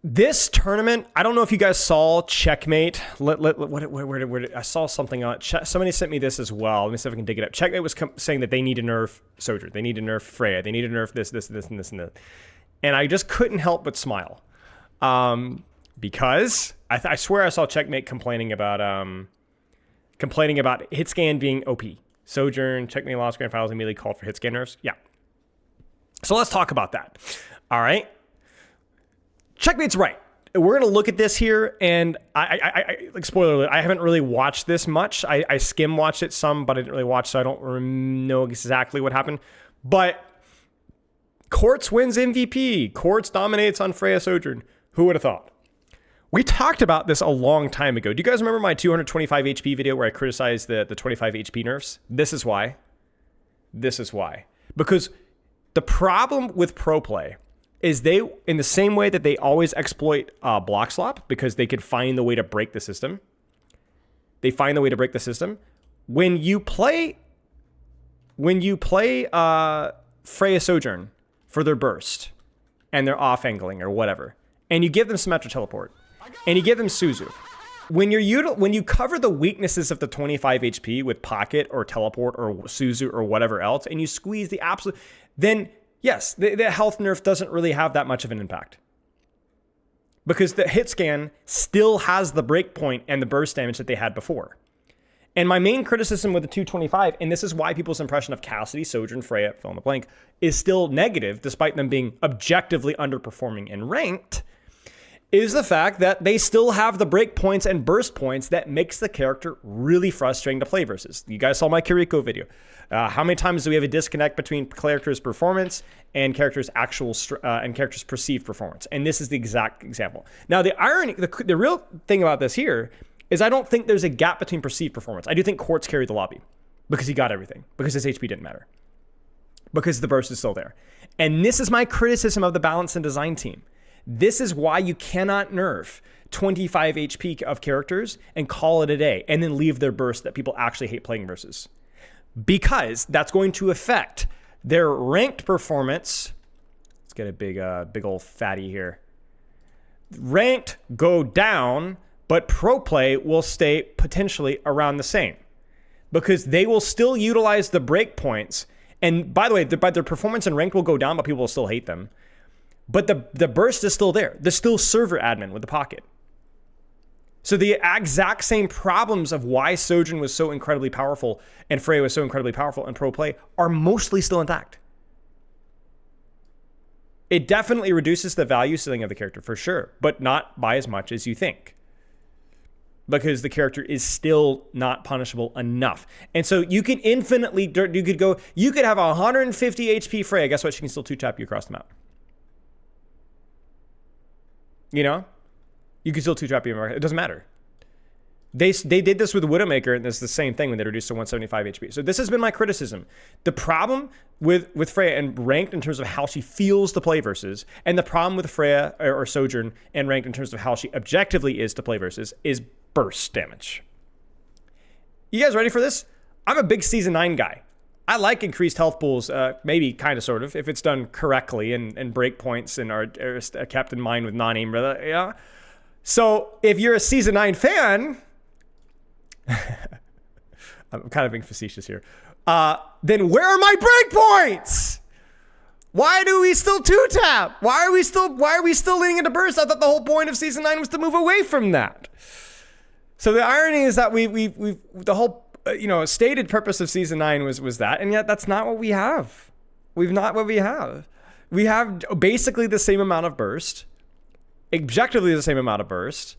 This tournament, I don't know if you guys saw Checkmate. Where did I saw something on somebody sent me this as well. Let me see if I can dig it up. Checkmate was saying that they need to nerf Sojourn. They need to nerf Freya. They need to nerf this, and this, and this. And I just couldn't help but smile. Because I swear I saw Checkmate complaining about Hitscan being OP. Sojourn, Checkmate lost grand finals, immediately called for Hitscan nerfs. Yeah. So let's talk about that. All right. Checkmate's right. We're going to look at this here, and I like spoiler alert, I haven't really watched this much. I skim watched it some, but I didn't really watch, so I don't know exactly what happened. But Quartz wins MVP. Quartz dominates on Freya Sojourn. Who would have thought? We talked about this a long time ago. Do you guys remember my 225 HP video where I criticized the 25 HP nerfs? This is why. This is why. Because the problem with pro play is they, in the same way that they always exploit block slop because they could find the way to break the system. They find the way to break the system. When you play Freya Sojourn for their burst and their off angling or whatever, and you give them Symmetra Teleport, and you give them Suzu, when you cover the weaknesses of the 25 HP with Pocket or Teleport or Suzu or whatever else, and you squeeze the absolute, then yes, the health nerf doesn't really have that much of an impact. Because the hit scan still has the breakpoint and the burst damage that they had before. And my main criticism with the 225, and this is why people's impression of Cassidy, Sojourn, Freya, fill in the blank, is still negative, despite them being objectively underperforming in ranked, is the fact that they still have the breakpoints and burst points that makes the character really frustrating to play versus. You guys saw my Kiriko video. How many times do we have a disconnect between characters' performance and characters' characters' perceived performance? And this is the exact example. Now, the irony, the real thing about this here is I don't think there's a gap between perceived performance. I do think Quartz carried the lobby because he got everything, because his HP didn't matter, because the burst is still there. And this is my criticism of the balance and design team. This is why you cannot nerf 25 HP of characters and call it a day and then leave their burst that people actually hate playing versus. Because that's going to affect their ranked performance. Let's get a big old fatty here. Ranked go down, but pro play will stay potentially around the same. Because they will still utilize the breakpoints. And by the way, their performance in ranked will go down, but people will still hate them. But the burst is still there. There's still server admin with the Pocket. So the exact same problems of why Sojourn was so incredibly powerful and Freya was so incredibly powerful in pro play are mostly still intact. It definitely reduces the value ceiling of the character for sure, but not by as much as you think. Because the character is still not punishable enough. And so you can infinitely, you could have 150 HP Freya. Guess what? She can still 2-tap you across the map. You know? You can still 2-trap you. It doesn't matter. They did this with Widowmaker, and it's the same thing when they reduced to 175 HP. So this has been my criticism. The problem with Freya and ranked in terms of how she feels to play versus, and the problem with Freya or Sojourn and ranked in terms of how she objectively is to play versus, is burst damage. You guys ready for this? I'm a big Season 9 guy. I like increased health pools, maybe kind of sort of, if it's done correctly and breakpoints and are kept in mind with non-aim. Yeah. So if you're a Season 9 fan, I'm kind of being facetious here, then where are my breakpoints? Why do we still 2-tap? Why are we still leaning into burst? I thought the whole point of Season 9 was to move away from that. So the irony is that we've the whole stated purpose of Season 9 was that, and yet that's not what we have. We've not what we have. We have basically the same amount of burst, objectively the same amount of burst,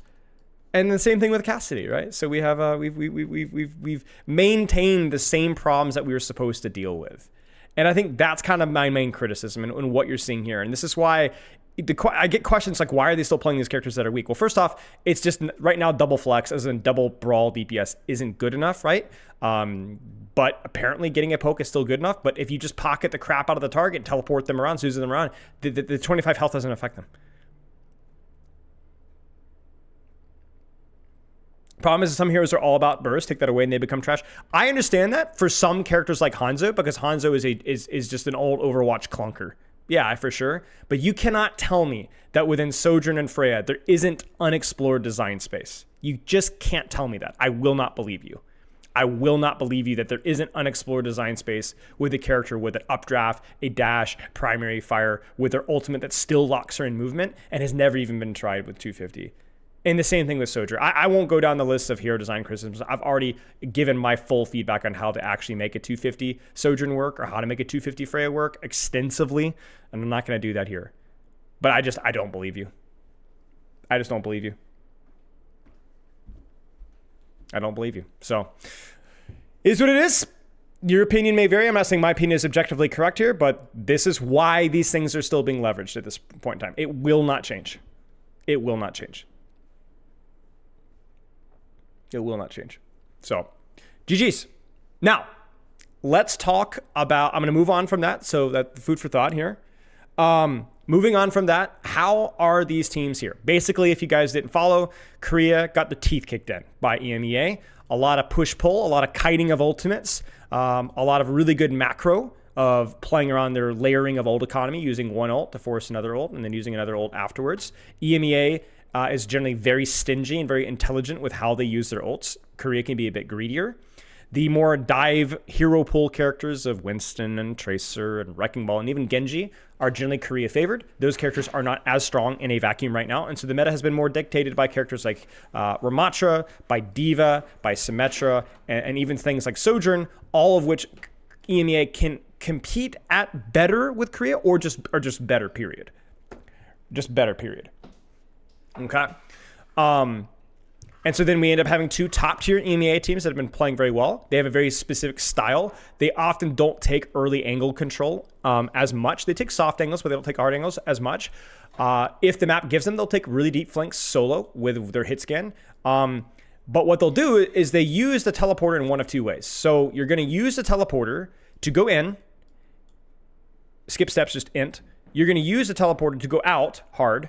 and the same thing with Cassidy, right? So we have we've maintained the same problems that we were supposed to deal with, and I think that's kind of my main criticism and what you're seeing here, and this is why. I get questions like, why are they still playing these characters that are weak? Well, first off, it's just right now double flex, as in double brawl DPS, isn't good enough, right? But apparently getting a poke is still good enough. But if you just pocket the crap out of the target, teleport them around, Suzu them around, the 25 health doesn't affect them. Problem is some heroes are all about burst, take that away and they become trash. I understand that for some characters like Hanzo, because Hanzo is just an old Overwatch clunker. Yeah, for sure. But you cannot tell me that within Sojourn and Freya, there isn't unexplored design space. You just can't tell me that. I will not believe you. I will not believe you that there isn't unexplored design space with a character with an updraft, a dash, primary fire, with their ultimate that still locks her in movement and has never even been tried with 250. And the same thing with Sojourn. I won't go down the list of hero design criticisms. I've already given my full feedback on how to actually make a 250 Sojourn work or how to make a 250 Freya work extensively. And I'm not going to do that here. But I don't believe you. I just don't believe you. I don't believe you. So, it is what it is. Your opinion may vary. I'm not saying my opinion is objectively correct here, but this is why these things are still being leveraged at this point in time. It will not change. It will not change. It will not change. So, GG's. Now, let's talk about, I'm going to move on from that. So that food for thought here. Moving on from that, how are these teams here? Basically, if you guys didn't follow, Korea got the teeth kicked in by EMEA. A lot of push-pull, a lot of kiting of ultimates, a lot of really good macro of playing around their layering of ult economy, using one ult to force another ult, and then using another ult afterwards. EMEA is generally very stingy and very intelligent with how they use their ults. Korea can be a bit greedier. The more dive hero pool characters of Winston and Tracer and Wrecking Ball and even Genji are generally Korea favored. Those characters are not as strong in a vacuum right now. And so the meta has been more dictated by characters like Ramatra, by D.Va, by Symmetra, and even things like Sojourn, all of which EMEA can compete at better with Korea or just better, period. Just better, period. Okay. And so then we end up having two top-tier EMEA teams that have been playing very well. They have a very specific style. They often don't take early angle control as much. They take soft angles, but they don't take hard angles as much. If the map gives them, they'll take really deep flanks solo with their Hitscan. But what they'll do is they use the teleporter in one of two ways. So you're going to use the teleporter to go in. Skip steps, just int. You're going to use the teleporter to go out hard.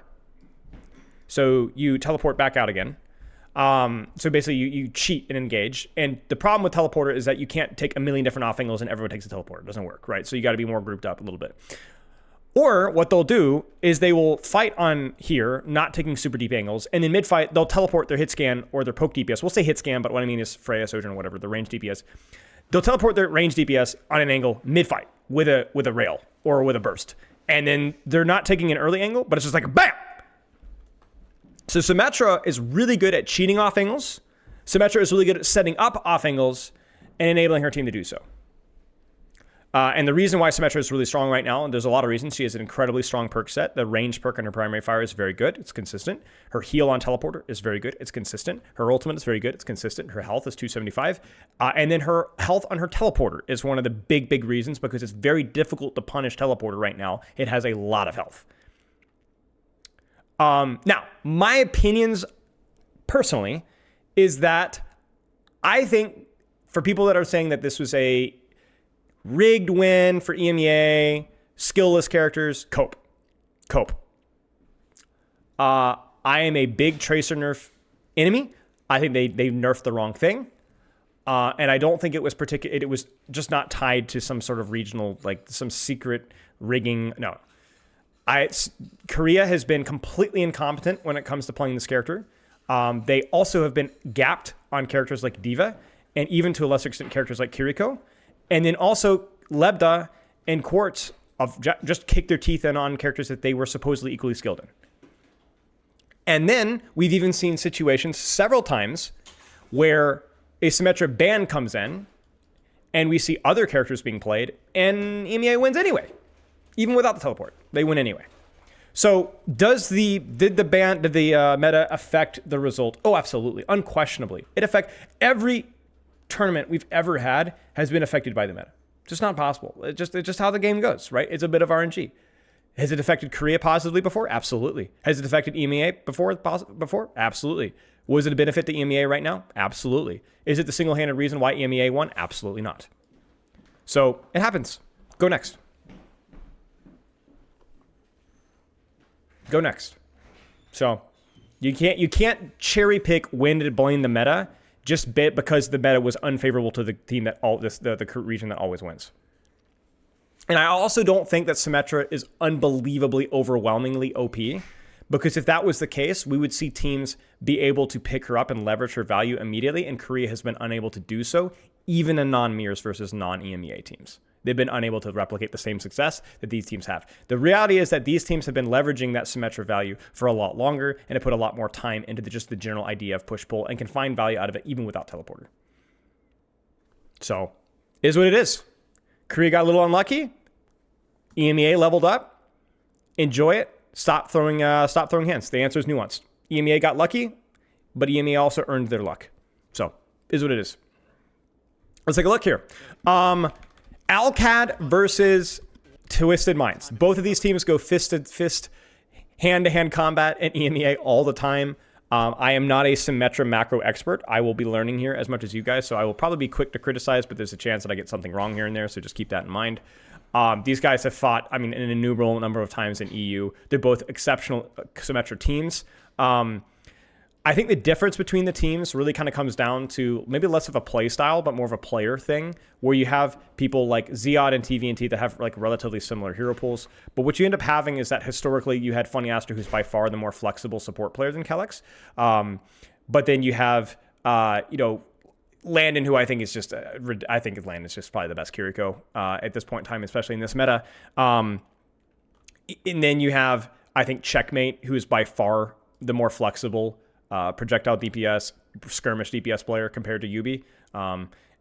So you teleport back out again. So basically you cheat and engage. And the problem with teleporter is that you can't take a million different off angles and everyone takes a teleporter. It doesn't work, right? So you got to be more grouped up a little bit. Or what they'll do is they will fight on here, not taking super deep angles. And in mid-fight, they'll teleport their hit scan or their poke DPS. We'll say hit scan, but what I mean is Freya, Sojourn, whatever, the range DPS. They'll teleport their range DPS on an angle mid-fight with a rail or with a burst. And then they're not taking an early angle, but it's just like BAM! So Symmetra is really good at cheating off angles. Symmetra is really good at setting up off angles and enabling her team to do so. And the reason why Symmetra is really strong right now, and there's a lot of reasons, she has an incredibly strong perk set. The range perk on her primary fire is very good. It's consistent. Her heal on teleporter is very good. It's consistent. Her ultimate is very good. It's consistent. Her health is 275. And then her health on her teleporter is one of the big reasons because it's very difficult to punish teleporter right now. It has a lot of health. Now, my opinions personally is that I think for people that are saying that this was a rigged win for EMEA, skillless characters, cope. I am a big Tracer nerf enemy. I think they nerfed the wrong thing. And I don't think it was it was just not tied to some sort of regional, like some secret rigging. No. Korea has been completely incompetent when it comes to playing this character. They also have been gapped on characters like D.Va and even to a lesser extent characters like Kiriko. And then also Lebda and Quartz have just kicked their teeth in on characters that they were supposedly equally skilled in. And then we've even seen situations several times where a Symmetra ban comes in and we see other characters being played and EMEA wins anyway. Even without the teleport, they win anyway. So did the meta affect the result? Oh, absolutely, unquestionably. It affects every tournament we've ever had has been affected by the meta. Just not possible. It's just how the game goes, right? It's a bit of RNG. Has it affected Korea positively before? Absolutely. Has it affected EMEA before? Absolutely. Was it a benefit to EMEA right now? Absolutely. Is it the single-handed reason why EMEA won? Absolutely not. So it happens. Go next. Go next. So you can't cherry pick when to blame the meta just because the meta was unfavorable to the team that the region that always wins. And I also don't think that Symmetra is unbelievably overwhelmingly OP, because if that was the case, we would see teams be able to pick her up and leverage her value immediately, and Korea has been unable to do so, even in non-mirrors versus non-EMEA teams. They've been unable to replicate the same success that these teams have. The reality is that these teams have been leveraging that Symmetra value for a lot longer and have put a lot more time into just the general idea of push-pull and can find value out of it even without teleporter. So, is what it is. Korea got a little unlucky. EMEA leveled up. Enjoy it. Stop throwing hands. The answer is nuanced. EMEA got lucky, but EMEA also earned their luck. So, is what it is. Let's take a look here. Alcad versus Twisted Minds. Both of these teams go fist to fist, hand-to-hand combat in EMEA all the time. I am not a Symmetra macro expert. I will be learning here as much as you guys, so I will probably be quick to criticize, but there's a chance that I get something wrong here and there, so just keep that in mind. These guys have fought, an innumerable number of times in EU. They're both exceptional Symmetra teams. I think the difference between the teams really kind of comes down to maybe less of a play style, but more of a player thing, where you have people like Ziad and TVNT that have like relatively similar hero pools. But what you end up having is that historically you had Funny Astro, who's by far the more flexible support player than Kellex. But then you have, Landon, who I think is just, I think Landon's just probably the best Kiriko at this point in time, especially in this meta. And then you have, I think, Checkmate, who is by far the more flexible projectile DPS, skirmish DPS player compared to Yubi.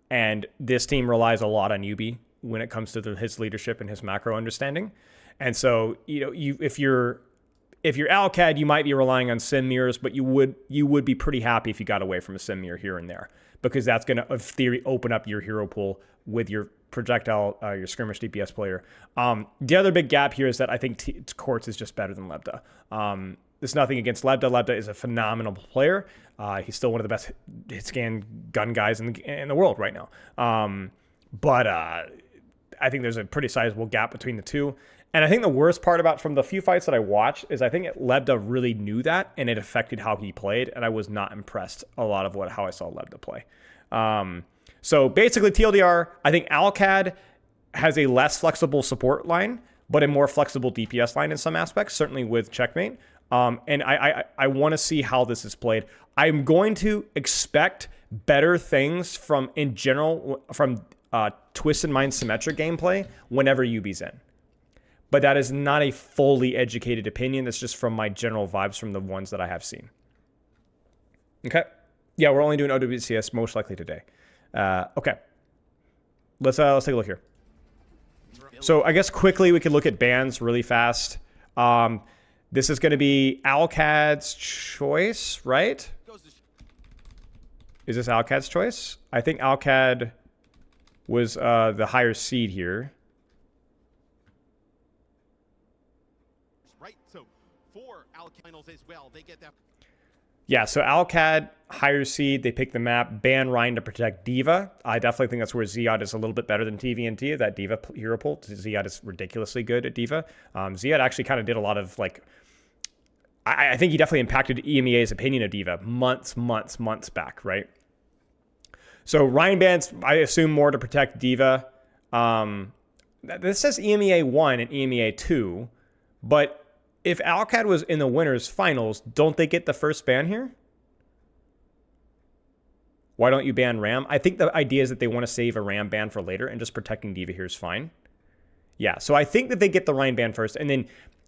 And this team relies a lot on Yubi when it comes to his leadership and his macro understanding. And so, if you're Alcad, you might be relying on sim mirrors, but you would be pretty happy if you got away from a sim mirror here and there, because that's going to, in theory, open up your hero pool with your projectile, your skirmish DPS player. The other big gap here is that I think Quartz is just better than Lebda. There's nothing against Lebda. Lebda is a phenomenal player. He's still one of the best Hitscan gun guys in the world right now. But I think there's a pretty sizable gap between the two. And I think the worst part from the few fights that I watched is I think Lebda really knew that, and it affected how he played, and I was not impressed a lot of how I saw Lebda play. So basically, TLDR, I think Alcad has a less flexible support line, but a more flexible DPS line in some aspects, certainly with Checkmate. And I want to see how this is played. I'm going to expect better things from Twisted Mind Symmetra gameplay whenever Yubi's in. But that is not a fully educated opinion. That's just from my general vibes from the ones that I have seen. Okay. Yeah, we're only doing OWCS most likely today. Okay. Let's take a look here. So I guess quickly we could look at bans really fast. This is going to be Alcad's choice, right? Is this Alcad's choice? I think Alcad was the higher seed here. Right, so for Alcad as well, they get that. Yeah, so Alcad, higher seed, they pick the map, ban Ryan to protect D.Va. I definitely think that's where Ziad is a little bit better than TVNT, that D.Va hero pool. Ziad is ridiculously good at D.Va. Ziad actually kind of did a lot of, I think he definitely impacted EMEA's opinion of D.Va months back, right? So Ryan bans, I assume, more to protect D.Va. This says EMEA 1 and EMEA 2, but if Alcad was in the winners finals, don't they get the first ban here? Why don't you ban Ram? I think the idea is that they want to save a Ram ban for later, and just protecting D.Va here is fine. Yeah, so I think that they get the Ryan ban first, and then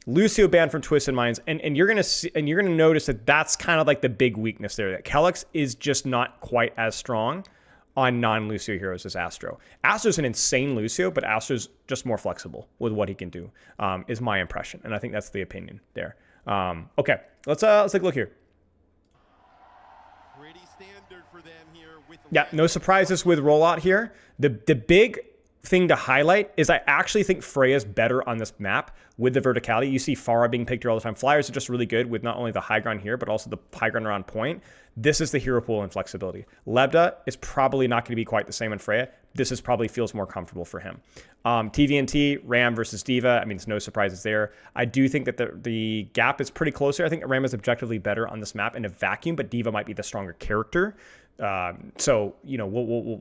Lucio ban from Twisted Minds, and you're gonna notice that that's kind of like the big weakness there. That Kellex is just not quite as strong on non-Lucio heroes as Astro. Astro's an insane Lucio, but Astro's just more flexible with what he can do, is my impression. And I think that's the opinion there. Okay, let's take a look here. Pretty standard for them here with No surprises with rollout here. The big thing to highlight is I actually think Freya's better on this map with the verticality. You see Pharah being picked here all the time. Flyers are just really good with not only the high ground here, but also the high ground around point. This is the hero pool and flexibility. Lebda is probably not going to be quite the same on Freya. This is probably feels more comfortable for him. TVNT, Ram versus D.Va. There's no surprises there. I do think that the gap is pretty closer. I think Ram is objectively better on this map in a vacuum, but D.Va might be the stronger character. So,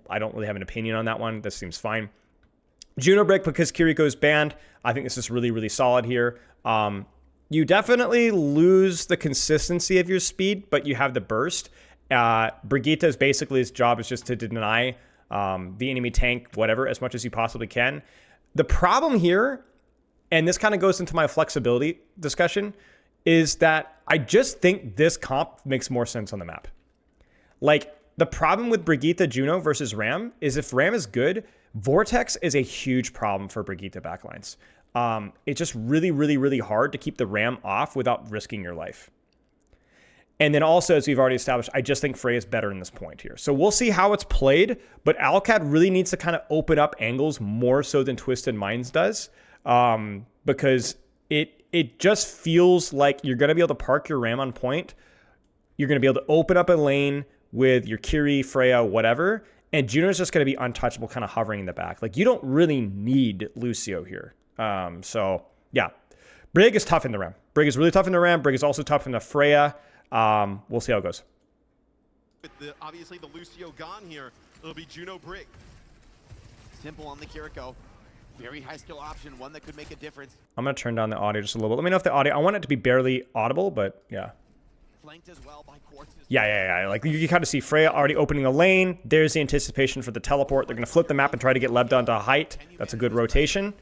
I don't really have an opinion on that one. This seems fine. Juno break because Kiriko's banned. I think this is really, really solid here. You definitely lose the consistency of your speed, but you have the burst. Brigitta's basically his job is just to deny the enemy tank, whatever, as much as you possibly can. The problem here, and this kind of goes into my flexibility discussion, is that I just think this comp makes more sense on the map. Like, the problem with Brigitte Juno versus Ram is if Ram is good, Vortex is a huge problem for Brigitte backlines. It's just really, really, really hard to keep the Ram off without risking your life. And then also, as we've already established, I just think Frey is better in this point here. So we'll see how it's played, but Alcad really needs to kind of open up angles more so than Twisted Minds does, because it just feels like you're going to be able to park your Ram on point. You're going to be able to open up a lane with your Kiri, Freya, whatever, and Juno's just going to be untouchable, kind of hovering in the back. Like, you don't really need Lucio here. So, yeah. Brig is tough in the Ram. Brig is really tough in the Ram. Brig is also tough in the Freya. We'll see how it goes. With obviously the Lucio gone here, it'll be Juno Brig. Simple on the Kiriko. Very high skill option, one that could make a difference. I'm going to turn down the audio just a little bit. Let me know if the audio... I want it to be barely audible, but yeah. Flanked as well by Quartz. Yeah. Like, you can kind of see Freya already opening a lane. There's the anticipation for the teleport. They're going to flip the map and try to get Lebda onto a height. That's a good rotation.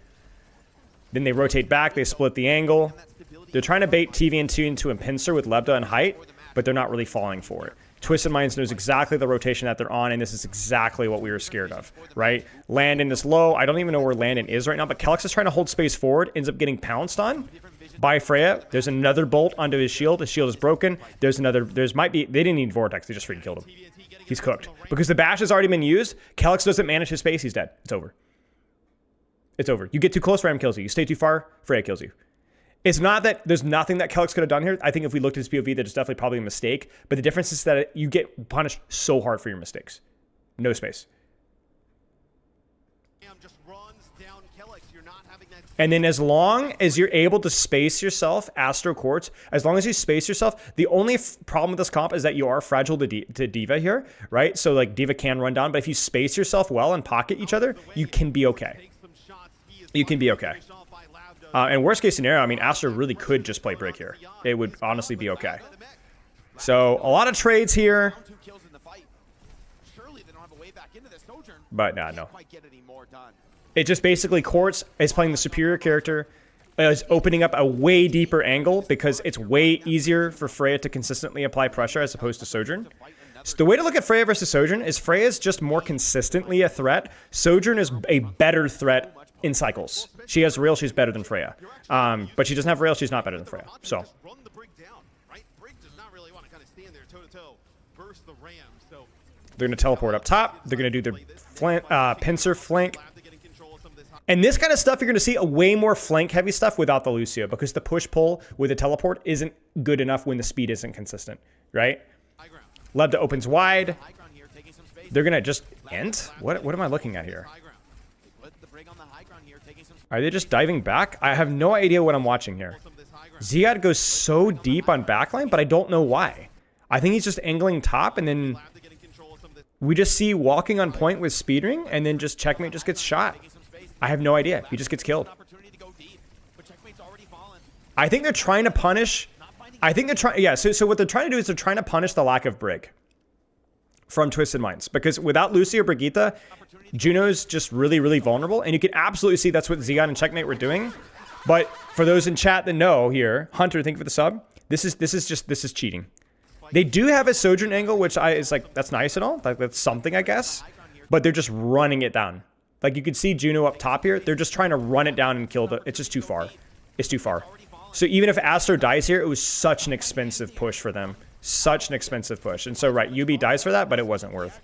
Then they rotate back. They split the angle. They're trying to bait TVN2 into a pincer with Lebda and height, but they're not really falling for it. Twisted Minds knows exactly the rotation that they're on, and this is exactly what we were scared of, right? Landon is low. I don't even know where Landon is right now, but Kelix is trying to hold space forward, ends up getting pounced on by Freya. There's another bolt onto his shield. His shield is broken. They didn't need Vortex. They just freaking killed him. He's cooked. Because the bash has already been used, Kelix doesn't manage his space. He's dead. It's over. It's over. You get too close, Ram kills you. You stay too far, Freya kills you. It's not that there's nothing that Kelix could have done here. I think if we looked at his POV, there's definitely probably a mistake. But the difference is that you get punished so hard for your mistakes. No space. Just runs down Kelix. You're not having that. And then as long as you're able to space yourself, Astro Quartz, as long as you space yourself, the only problem with this comp is that you are fragile to D.Va here, right? So, like, D.Va can run down. But if you space yourself well and pocket each other, you can be okay. You can be okay. And worst case scenario, I mean, Astro really could just play Brig here. It would honestly be okay. So, a lot of trades here. But no. It just basically, Quartz is playing the superior character, is opening up a way deeper angle because it's way easier for Freya to consistently apply pressure as opposed to Sojourn. So the way to look at Freya versus Sojourn is Freya's just more consistently a threat. Sojourn is a better threat in cycles. She has rail, she's better than Freya. But she doesn't have rail, she's not better than Freya. So they're going to teleport up top. They're going to do their pincer flank. And this kind of stuff, you're going to see a way more flank heavy stuff without the Lucio, because the push-pull with the teleport isn't good enough when the speed isn't consistent, right? Lebda opens wide. They're going to just end? What am I looking at here? Are they just diving back? I have no idea what I'm watching here. Ziad goes so deep on backline, but I don't know why. I think he's just angling top, and then we just see walking on point with speedring, and then just Checkmate just gets shot. I have no idea. He just gets killed. I think they're trying to punish... So what they're trying to do is they're trying to punish the lack of Brig from Twisted Minds. Because without Lucy or Brigitte, Juno's just really, really vulnerable. And you can absolutely see that's what Zion and Checkmate were doing. But for those in chat that know here, Hunter, thank you for the sub. This is cheating. They do have a Sojourn angle, which is like, that's nice and all. Like, that's something, I guess. But they're just running it down. Like, you can see Juno up top here. They're just trying to run it down and kill the... It's just too far. It's too far. So even if Astro dies here, it was such an expensive push for them. Such an expensive push. And so, right, UB dies for that, but it wasn't worth.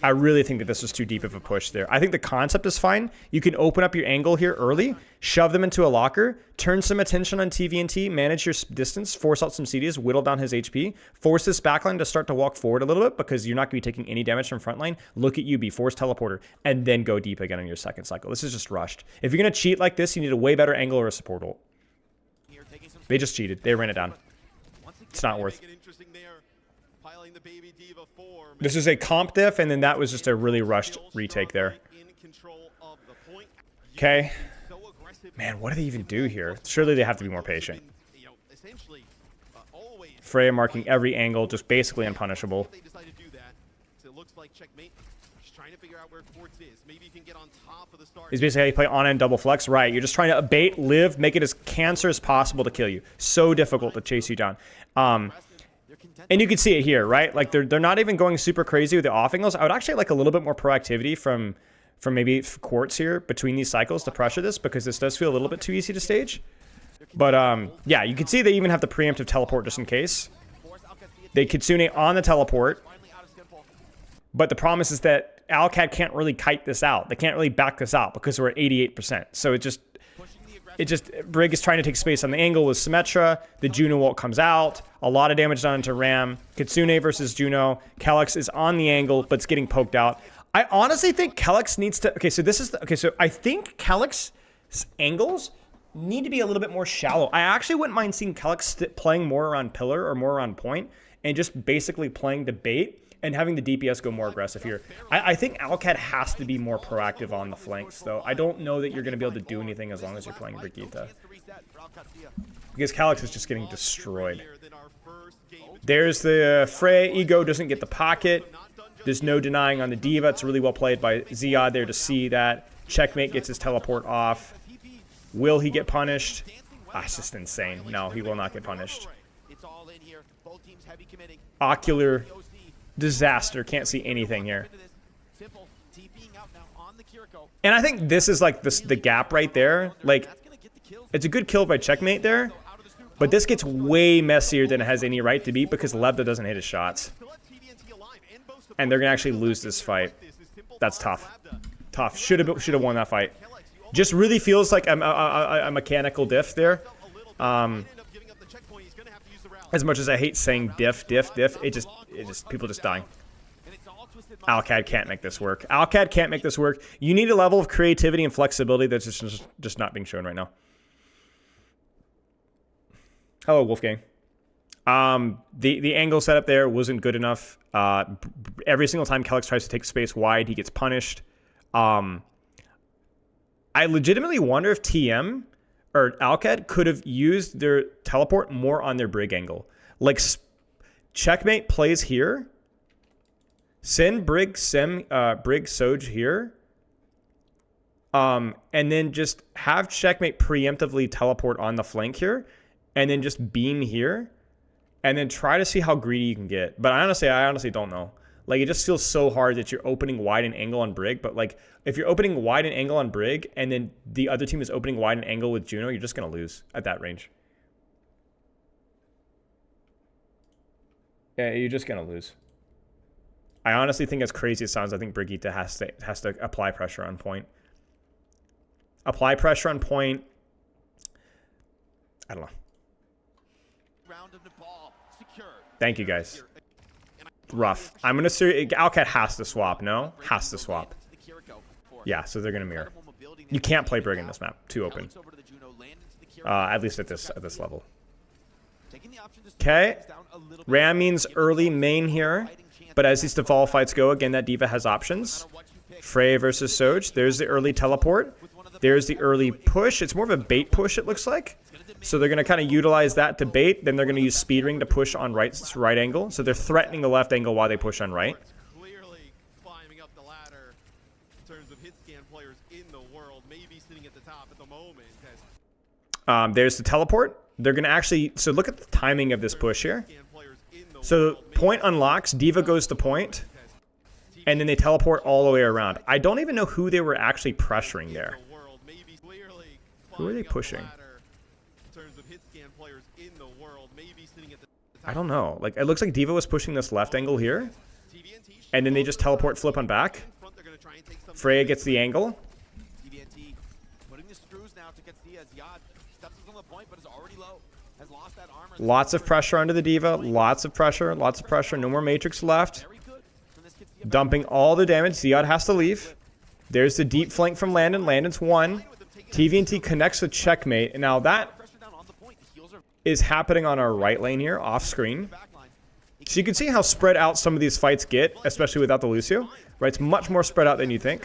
I really think that this was too deep of a push there. I think the concept is fine. You can open up your angle here early, shove them into a locker, turn some attention on TVNT, manage your distance, force out some CDs, whittle down his HP, force this backline to start to walk forward a little bit because you're not going to be taking any damage from frontline. Look at UB, force teleporter, and then go deep again on your second cycle. This is just rushed. If you're going to cheat like this, you need a way better angle or a support ult. They just cheated. They ran it down. It's not worth. This is a comp diff, and then that was just a really rushed retake there. Okay. Man, what do they even do here? Surely they have to be more patient. Freya marking every angle, just basically unpunishable. Is basically how you play on-end double flex. Right, you're just trying to bait, live, make it as cancer as possible to kill you. So difficult to chase you down. And you can see it here, right? Like they're not even going super crazy with the off angles. I would actually like a little bit more proactivity from maybe Quartz here between these cycles to pressure this, because this does feel a little bit too easy to stage. But yeah, you can see they even have the preemptive teleport just in case. They Kitsune on the teleport. But the problem is that Alcad can't really kite this out. They can't really back this out because we're at 88%. So it just Brig is trying to take space on the angle with Symmetra. The Juno ult comes out. A lot of damage done into Ram. Kitsune versus Juno. Kellex is on the angle, but it's getting poked out. I honestly think Kellex needs to... Okay, so this is... Okay, so I think Kellex's angles need to be a little bit more shallow. I actually wouldn't mind seeing Kellex playing more around pillar or more around point and just basically playing to bait and having the DPS go more aggressive here. I think Alcad has to be more proactive on the flanks, though. I don't know that you're going to be able to do anything as long as you're playing Brigitte. Because Kellex is just getting destroyed. There's the Frey. Ego doesn't get the pocket. There's no denying on the D.Va. It's really well played by Ziad there to see that. Checkmate gets his teleport off. Will he get punished? Ah, it's just insane. No, he will not get punished. Ocular disaster. Can't see anything here. And I think this is like the gap right there. Like, it's a good kill by Checkmate there, but this gets way messier than it has any right to be because Lebda doesn't hit his shots. And they're going to actually lose this fight. That's tough. Tough. Should have won that fight. Just really feels like a mechanical diff there. As much as I hate saying diff, it just people just dying. Alcad can't make this work. Alcad can't make this work. You need a level of creativity and flexibility that's just not being shown right now. Hello, Wolfgang. The angle setup there wasn't good enough. Every single time Kellex tries to take space wide, he gets punished. I legitimately wonder if TM or Alcad could have used their teleport more on their Brig angle. Like, Checkmate plays here. Send Brig Soj here. And then just have Checkmate preemptively teleport on the flank here. And then just beam here. And then try to see how greedy you can get. But I honestly don't know. Like, it just feels so hard that you're opening wide and angle on Brig. But, like, if you're opening wide and angle on Brig, and then the other team is opening wide and angle with Juno, you're just going to lose at that range. Yeah, you're just going to lose. I honestly think, as crazy as it sounds, I think Brigitte has to apply pressure on point. Apply pressure on point. I don't know. Thank you, guys. Rough. I'm going to say Alcat has to swap, no? Has to swap. Yeah, so they're going to mirror. You can't play Brig in this map. Too open. At least at this level. Okay. Ram means early main here. But as these default fights go, again, that D.Va has options. Frey versus Soj. There's the early teleport. There's the early push. It's more of a bait push, it looks like. So they're going to kind of utilize that to bait. Then they're going to use speed ring to push on right angle. So they're threatening the left angle while they push on right. Clearly climbing up the ladder in terms of Hitscan players in the world. Maybe sitting at the top at the moment. There's the teleport. They're going to actually... So look at the timing of this push here. So point unlocks. D.Va goes to point. And then they teleport all the way around. I don't even know who they were actually pressuring there. Who are they pushing? I don't know. Like, it looks like D.Va was pushing this left angle here. And then they just teleport flip on back. Freya gets the angle. Lots of pressure onto the D.Va. Lots of pressure. Lots of pressure. No more Matrix left. Dumping all the damage. Ziad has to leave. There's the deep flank from Landon. Landon's one. TVNT connects with Checkmate. And now that is happening on our right lane here, off screen. So you can see how spread out some of these fights get, especially without the Lucio. Right, it's much more spread out than you think.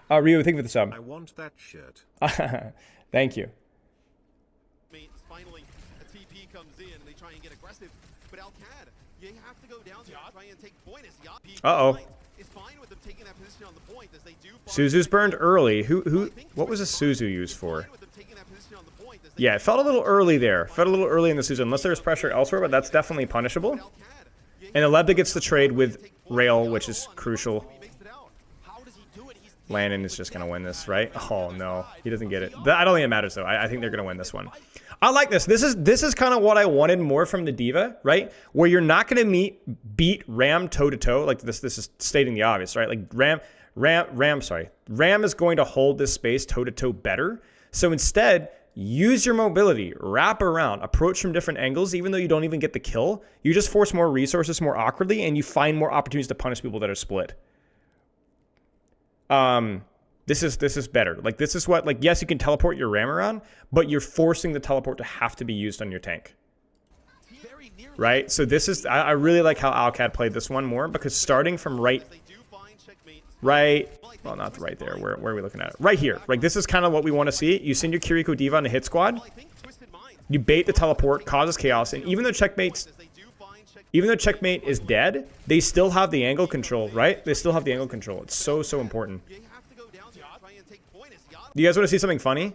Rio, thank you for the sub. I want that shirt. Thank you. Finally, a TP comes in and they try and get aggressive. But Alcad, you have to go down there and try and take point as Uh-oh. It's fine with them taking that position on the point as they do. Suzu's burned early. What was a Suzu used for? Yeah, it felt a little early there. Felt a little early in the Suzu, unless there's pressure elsewhere, but that's definitely punishable. And Lebda gets the trade with Rail, which is crucial. Landon is just going to win this, right? Oh, no. He doesn't get it. I don't think it matters, though. I think they're going to win this one. I like this. This is kind of what I wanted more from the Diva, right? Where you're not going to beat Ram toe-to-toe. Like, this is stating the obvious, right? Like, Ram is going to hold this space toe-to-toe better. So instead, use your mobility, wrap around, approach from different angles, even though you don't even get the kill. You just force more resources more awkwardly, and you find more opportunities to punish people that are split. This is better. Like, this is what, like, yes, you can teleport your Ram around, but you're forcing the teleport to have to be used on your tank. Right? So this is, I really like how Alcad played this one more, because starting from right, well, not right there. Where are we looking at it? Right here. Like, this is kind of what we want to see. You send your Kiriko Diva on a hit squad. You bait the teleport, causes chaos, and even though Checkmate is dead, they still have the angle control, right? They still have the angle control. It's so important. Do you guys want to see something funny?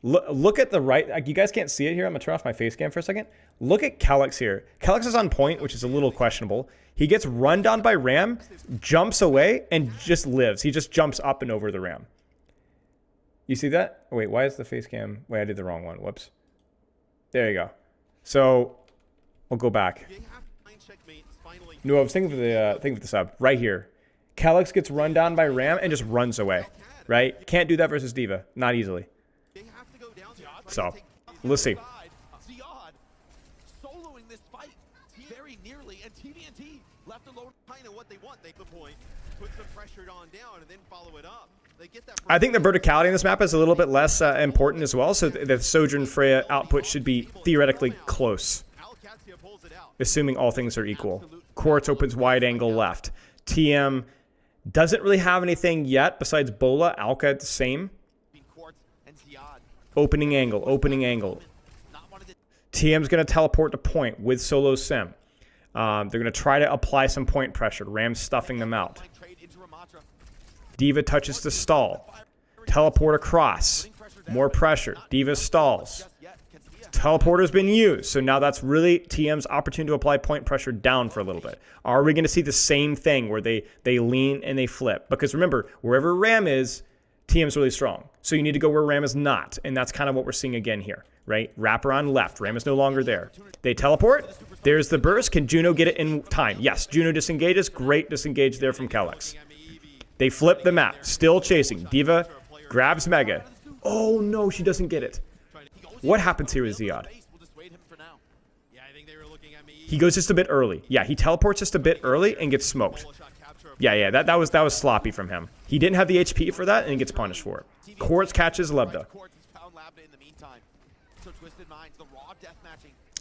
Look at the right. Like, you guys can't see it here. I'm going to turn off my face cam for a second. Look at Calyx here. Calyx is on point, which is a little questionable. He gets run down by Ram, jumps away, and just lives. He just jumps up and over the Ram. You see that? Oh, wait, why is the face cam? Wait, I did the wrong one. Whoops. There you go. So, we'll go back. No, I was thinking of the sub. Right here. Calyx gets run down by Ram and just runs away. Right? Can't do that versus Diva. Not easily. So, let's see. I think the verticality in this map is a little bit less important as well, so the Sojourn Freya output should be theoretically close, assuming all things are equal. Quartz opens wide angle left. TM doesn't really have anything yet besides Bola. Alka the same. Opening angle, opening angle. TM's going to teleport to point with Solo Sim. They're going to try to apply some point pressure. Ram's stuffing them out. Diva touches to stall. Teleport across. More pressure. Diva stalls. Teleporter's been used, so now that's really TM's opportunity to apply point pressure down for a little bit. Are we going to see the same thing where they lean and they flip? Because remember, wherever Ram is, TM's really strong. So you need to go where Ram is not, and that's kind of what we're seeing again here, right? Wrap around left. Ram is no longer there. They teleport. There's the burst. Can Juno get it in time? Yes. Juno disengages. Great disengage there from Calyx. They flip the map. Still chasing. Diva grabs Mega. Oh, no, she doesn't get it. What happens here with Ziad? He goes just a bit early. Yeah, he teleports just a bit early and gets smoked. Yeah, that was sloppy from him. He didn't have the HP for that and he gets punished for it. Quartz catches Lebda.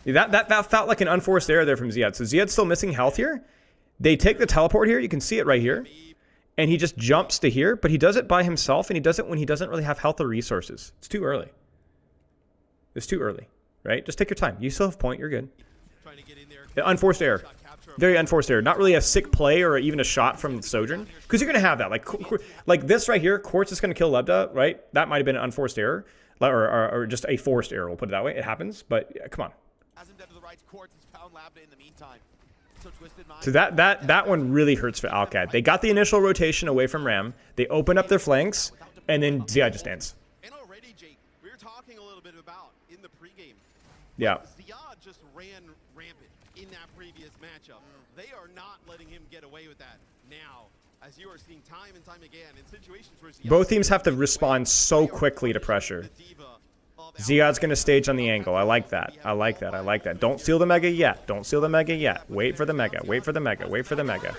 That felt like an unforced error there from Ziad. So Ziad's still missing health here. They take the teleport here. You can see it right here. And he just jumps to here, but he does it by himself, and he does it when he doesn't really have health or resources. It's too early. It's too early, right? Just take your time. You still have point. You're good. Unforced error. Very unforced error. Not really a sick play or even a shot from Sojourn, because you're going to have that. Like this right here, Quartz is going to kill Lebda, right? That might have been an unforced error, or just a forced error. We'll put it that way. It happens, but yeah, come on. So that one really hurts for Alcad. They got the initial rotation away from Ram. They open up their flanks, and then Ziad just stands. And already, Jake, we were talking a little bit about in the pregame. Yeah. Ziad just ran rampant in that previous matchup. They are not letting him get away with that now, as you are seeing time and time again in situations where both teams have to respond so quickly to pressure. Ziad's going to stage on the angle. I like that. I like that. I like that. Don't steal the Mega yet. Don't steal the Mega yet. Wait for the Mega. Wait for the Mega. Wait for the Mega.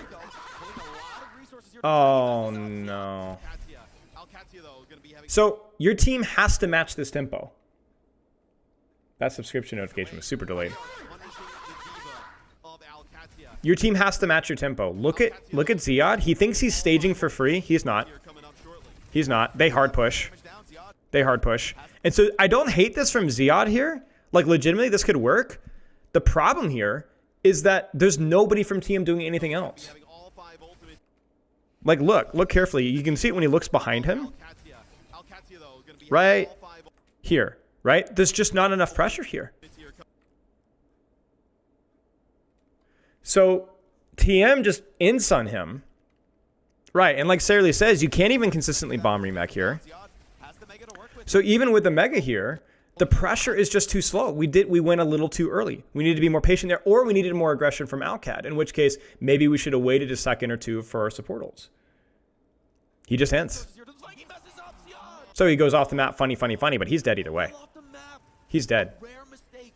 Oh, no. So, your team has to match this tempo. That subscription notification was super delayed. Your team has to match your tempo. Look at Ziad. He thinks he's staging for free. He's not. He's not. They hard push. They hard push. And so I don't hate this from Ziad here. Like, legitimately, this could work. The problem here is that there's nobody from TM doing anything else. Like, look carefully. You can see it when he looks behind him. Right here, right? There's just not enough pressure here. So TM just ints on him. Right, and like Sarah Lee says, you can't even consistently bomb remake here. So even with the Mega here, the pressure is just too slow. We went a little too early. We needed to be more patient there, or we needed more aggression from Alcad, in which case, maybe we should have waited a second or two for our support ults. He just ends. So he goes off the map, funny, but he's dead either way. He's dead. Rare mistake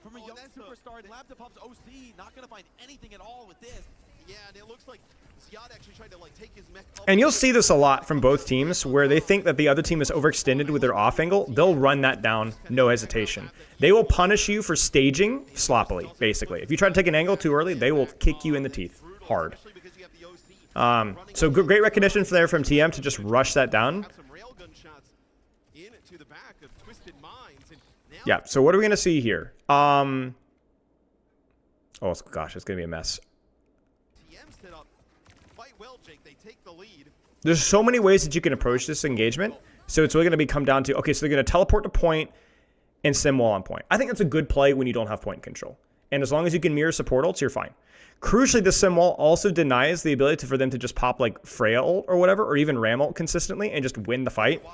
from a young superstar. Laptop's OC not gonna find anything at all with this. Yeah, and it looks like Ziad actually tried to like take his mech up. And you'll see this a lot from both teams, where they think that the other team is overextended with their off angle. They'll run that down, no hesitation. They will punish you for staging sloppily, basically. If you try to take an angle too early, they will kick you in the teeth hard. So great recognition there from TM to just rush that down. Yeah, so what are we going to see here? Oh, gosh, it's going to be a mess. There's so many ways that you can approach this engagement. So it's really going to come down to, okay, so they're going to teleport to point and sim wall on point. I think that's a good play when you don't have point control. And as long as you can mirror support ults, you're fine. Crucially, the sim wall also denies the ability for them to just pop like Freya ult or whatever, or even Ram ult consistently and just win the fight.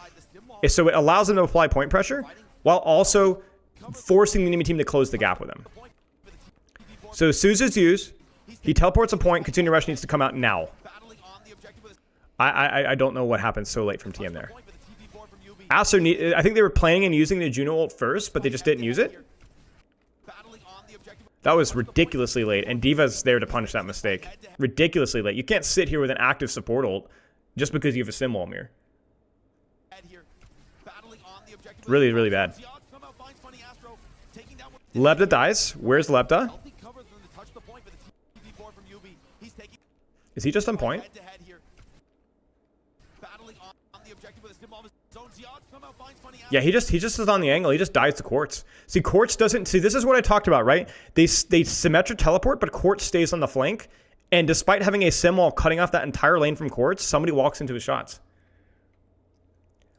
So it allows them to apply point pressure while also forcing the enemy team to close the gap with them. So Suzu's used. He teleports a point. Continue rush needs to come out now. I don't know what happened so late from TM there. I think they were planning on using the Juno ult first, but they just didn't use it. That was ridiculously late, and D.Va's there to punish that mistake. Ridiculously late. You can't sit here with an active support ult just because you have a sim wall mirror. Really, really bad. Lebda dies. Where's Lebda? Is he just on point? Yeah, he just is on the angle. He just dies to Quartz. See, Quartz doesn't... See, this is what I talked about, right? They symmetric teleport, but Quartz stays on the flank. And despite having a sim wall cutting off that entire lane from Quartz, somebody walks into his shots.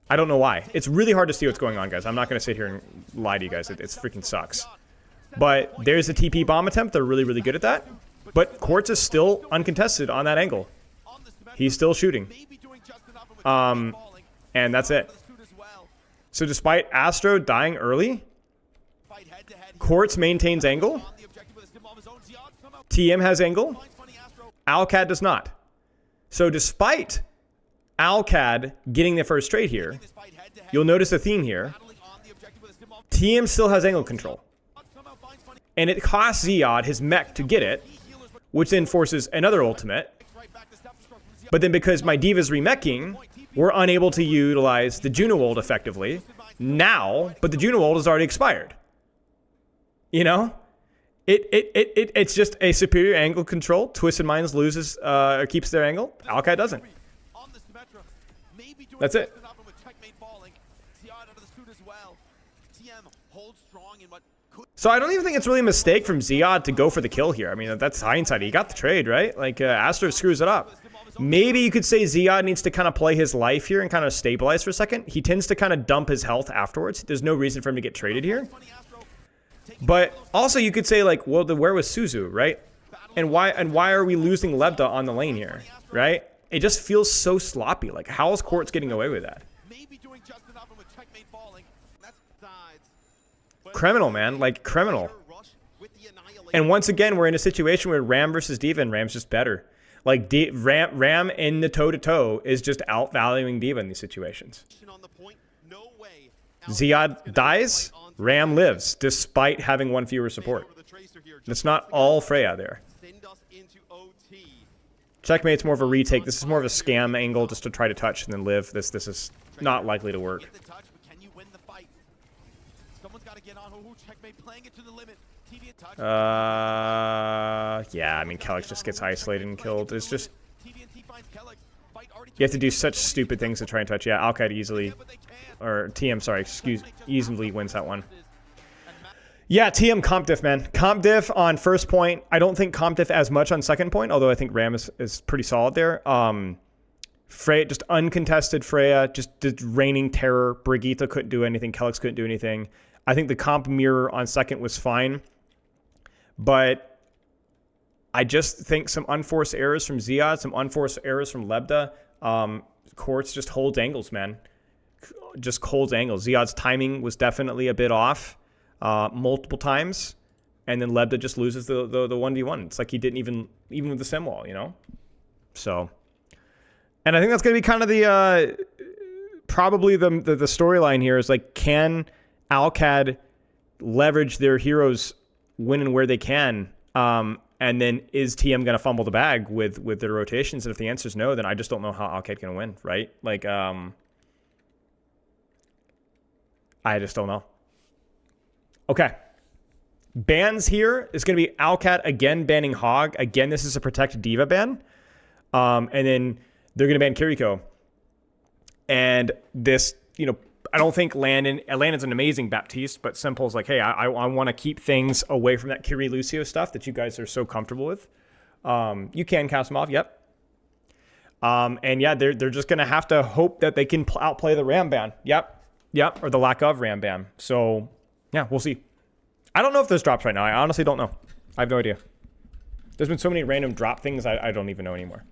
I don't know why. It's really hard to see what's going on, guys. I'm not going to sit here and lie to you guys. It freaking sucks. But there's a TP bomb attempt. They're really, really good at that. But Quartz is still uncontested on that angle. He's still shooting. And that's it. So despite Astro dying early, Quartz maintains angle. TM has angle. Alcad does not. So despite Alcad getting the first trade here, you'll notice a theme here. TM still has angle control. And it costs Ziad his mech to get it, which then forces another ultimate. But then because my D.Va's remeching, we're unable to utilize the Juno ult effectively now, but the Juno ult has already expired. You know? It's just a superior angle control. Twisted Minds loses or keeps their angle. Alcad doesn't. That's it. So I don't even think it's really a mistake from Ziad to go for the kill here. I mean, that's hindsight. He got the trade, right? Like, Astro screws it up. Maybe you could say Ziad needs to kind of play his life here and kind of stabilize for a second. He tends to kind of dump his health afterwards. There's no reason for him to get traded here. But also you could say, like, well, where was Suzu, right? And why are we losing Lebda on the lane here, right? It just feels so sloppy. Like, how is Quartz getting away with that? Criminal, man. Like, criminal. And once again, we're in a situation where Ram versus D.Va, and Ram's just better. Like, Ram in the toe-to-toe is just outvaluing D.Va in these situations. Ziad dies, Ram lives, despite having one fewer support. It's not all Freya there. Checkmate's more of a retake. This is more of a scam angle just to try to touch and then live. This is not likely to work. Yeah, I mean, Kellex just gets isolated and killed. It's just... You have to do such stupid things to try and touch. Yeah, Alcad easily, or TM, sorry, easily wins that one. Yeah, TM comp diff, man. Comp diff on first point. I don't think comp diff as much on second point, although I think Ram is pretty solid there. Freya, just uncontested Freya, just reigning terror. Brigitte couldn't do anything. Kelix couldn't do anything. I think the comp mirror on second was fine. But I just think some unforced errors from Ziad, some unforced errors from Lebda. Quartz just holds angles, man. Just holds angles. Ziad's timing was definitely a bit off multiple times. And then Lebda just loses the 1v1. It's like he didn't even with the sim wall, you know? So... And I think that's going to be kind of the probably the storyline here is like, can Alcad leverage their heroes when and where they can? And then is TM going to fumble the bag with their rotations? And if the answer is no, then I just don't know how Alcad can win, right? Like, I just don't know. Okay. Bans here is going to be Alcad again banning Hog. Again, this is a Protect Diva ban. And then... they're going to ban Kiriko. And this, you know, I don't think Landon's an amazing Baptiste, but Simple's like, hey, I want to keep things away from that Kiri Lucio stuff that you guys are so comfortable with. You can cast them off, yep. And yeah, they're just going to have to hope that they can outplay the Ram ban. Yep, or the lack of Ram ban. So, yeah, we'll see. I don't know if there's drops right now. I honestly don't know. I have no idea. There's been so many random drop things, I don't even know anymore.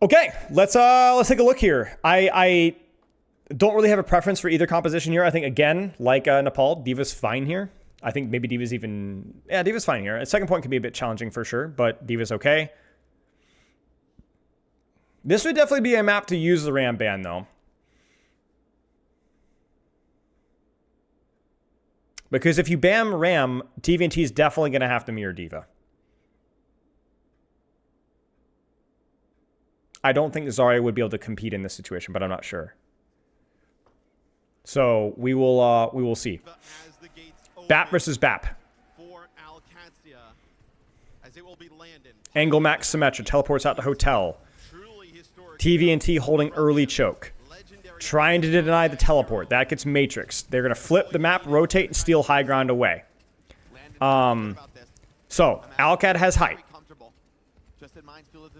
Okay, let's take a look here. I don't really have a preference for either composition here. I think, again, like Nepal, Diva's fine here. I think maybe Diva's even... yeah, Diva's fine here. A second point can be a bit challenging for sure, but Diva's okay. This would definitely be a map to use the Ram ban, though. Because if you ban Ram, TVNT is definitely going to have to mirror Diva. I don't think Zarya would be able to compete in this situation, but I'm not sure. So we will see. Bap versus Bap. Angle Max Symmetra teleports out to Hotel. TVNT holding early choke. Trying to deny the teleport. That gets Matrix. They're going to flip the map, rotate, and steal high ground away. So Alcad has height.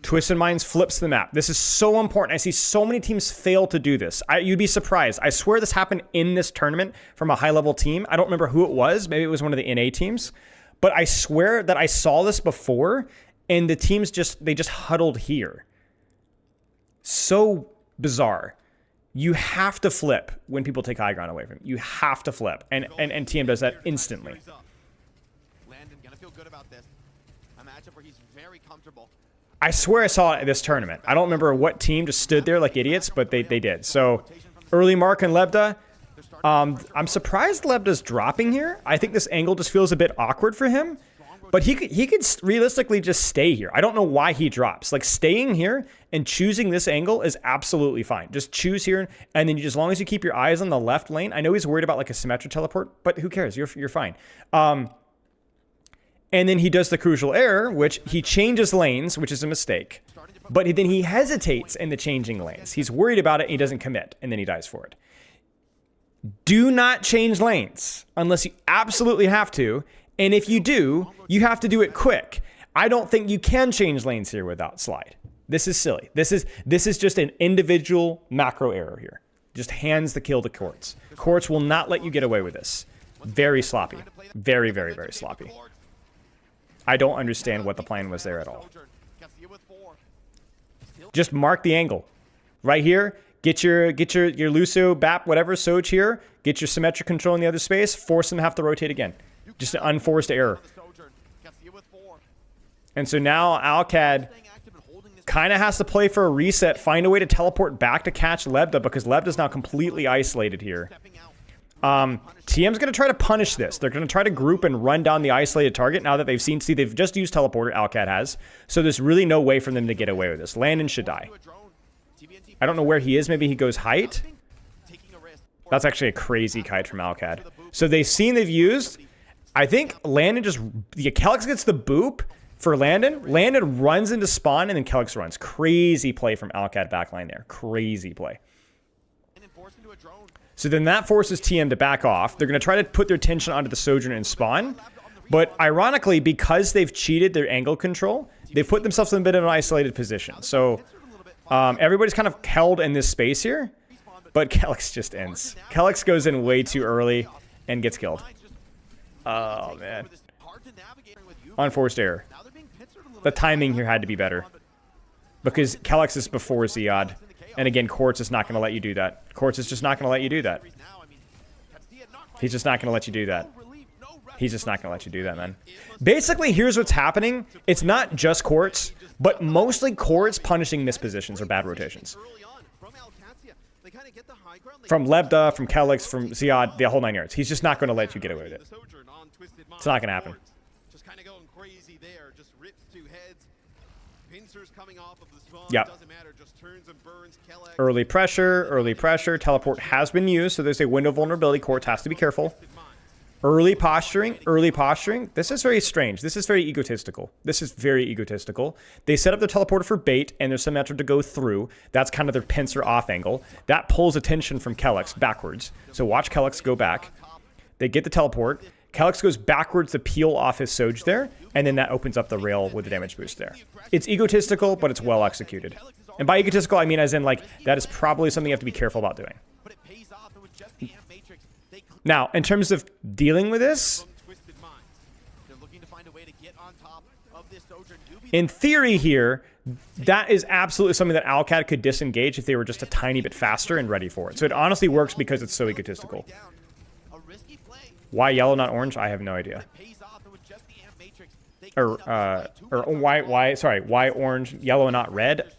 Twisted Minds flips the map. This is so important. I see so many teams fail to do this. You'd be surprised. I swear this happened in this tournament from a high-level team. I don't remember who it was. Maybe it was one of the NA teams. But I swear that I saw this before, and the teams just huddled here. So bizarre. You have to flip when people take high ground away from you. You have to flip. And TM does that instantly. Landon gonna feel good about this. A matchup where he's very comfortable. I swear I saw it at this tournament. I don't remember what team just stood there like idiots, but they did. So early mark on Lebda. I'm surprised Lebda's dropping here. I think this angle just feels a bit awkward for him. But he could realistically just stay here. I don't know why he drops. Like, staying here and choosing this angle is absolutely fine. Just choose here, and then as long as you keep your eyes on the left lane. I know he's worried about like a Symmetra teleport, but who cares? You're fine. And then he does the crucial error, which he changes lanes, which is a mistake. But then he hesitates in the changing lanes. He's worried about it, and he doesn't commit, and then he dies for it. Do not change lanes unless you absolutely have to. And if you do, you have to do it quick. I don't think you can change lanes here without slide. This is silly. This is just an individual macro error here. Just hands the kill to Quartz. Quartz will not let you get away with this. Very sloppy. Very, very, very sloppy. I don't understand what the plan was there at all. Just mark the angle. Right here, get your Lucio, Bap, whatever, Soj here. Get your Symmetric control in the other space. Force them to have to rotate again. Just an unforced error. And so now Alcad kind of has to play for a reset, find a way to teleport back to catch Lebda, because Lebda's now completely isolated here. TM's going to try to punish this. They're going to try to group and run down the isolated target now that they've seen. See, they've just used teleporter, Alcad has. So there's really no way for them to get away with this. Landon should die. I don't know where he is. Maybe he goes height. That's actually a crazy kite from Alcad. So they've seen they've used. I think Landon just... The Kelix gets the boop, for Landon. Landon runs into spawn, and then Kellex runs. Crazy play from Alcad backline there. Crazy play. So then that forces TM to back off. They're going to try to put their attention onto the Sojourner and spawn. But ironically, because they've cheated their angle control, they've put themselves in a bit of an isolated position. So everybody's kind of held in this space here. But Kellex just ends. Kellex goes in way too early and gets killed. Oh, man. Unforced error. The timing here had to be better. Because Kellex is before Ziad. And again, Quartz is not going to let you do that. Quartz is just not going to let you do that. He's just not going to let you do that. He's just not going to let you do that, man. Basically, here's what's happening. It's not just Quartz, but mostly Quartz punishing mispositions or bad rotations. From Lebda, from Kellex, from Ziad, the whole 9 yards. He's just not going to let you get away with it. It's not going to happen. Just kind of going crazy there. Just rips two heads. Pincers coming off of the spawn. Yeah. Doesn't matter. Just turns and burns Kellex. Early pressure, early pressure. Teleport has been used, so there's a window of vulnerability. Quartz has to be careful. Early posturing, early posturing. This is very strange. This is very egotistical. This is very egotistical. They set up the teleporter for bait, and there's some metric to go through. That's kind of their pincer off angle. That pulls attention from Kellex backwards. So watch Kellex go back. They get the teleport. Kellex goes backwards to peel off his Soj there, and then that opens up the rail with the damage boost there. It's egotistical, but it's well executed. And by egotistical, I mean as in, like, that is probably something you have to be careful about doing. Now, in terms of dealing with this, in theory here, that is absolutely something that Alcad could disengage if they were just a tiny bit faster and ready for it. So it honestly works because it's so egotistical. Why yellow, not orange? I have no idea. Or why orange, yellow, and not red?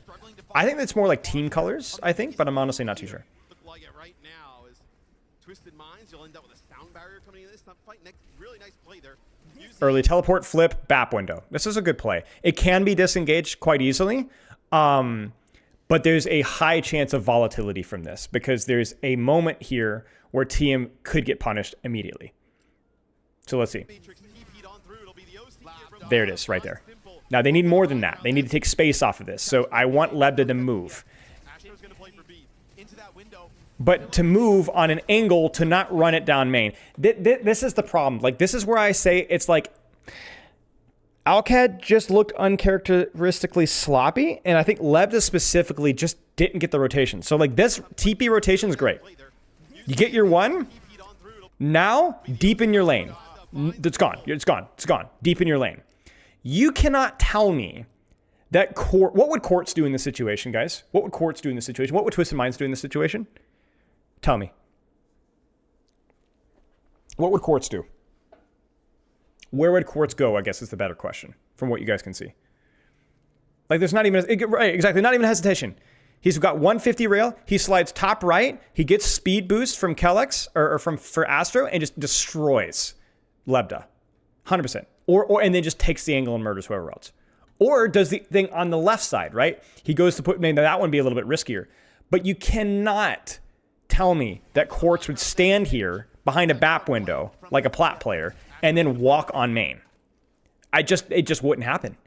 I think it's more like team colors, I think, but I'm honestly not too sure. Early teleport, flip, BAP window. This is a good play. It can be disengaged quite easily, but there's a high chance of volatility from this because there's a moment here where TM could get punished immediately. So let's see. There it is, right there. Now they need more than that. They need to take space off of this. So I want Lebda to move. But to move on an angle to not run it down main. This is the problem. Like, this is where I say it's like Alcad just looked uncharacteristically sloppy, and I think Lebda specifically just didn't get the rotation. So, like, this TP rotation is great. You get your one. Now, deepen your lane. It's gone. It's gone. It's gone. Deepen your lane. You cannot tell me that what would Quartz do in this situation, guys? What would Quartz do in this situation? What would Twisted Minds do in this situation? Tell me. What would Quartz do? Where would Quartz go, I guess is the better question, from what you guys can see. Like, there's not even, right, exactly, not even hesitation. He's got 150 rail, he slides top right, he gets speed boost from Kellex, or for Astro, and just destroys Lebda. 100%. And then just takes the angle and murders whoever else. Or does the thing on the left side, right? He goes to put, maybe that one be a little bit riskier. But you cannot tell me that Quartz would stand here behind a BAP window like a plat player and then walk on main. It just wouldn't happen.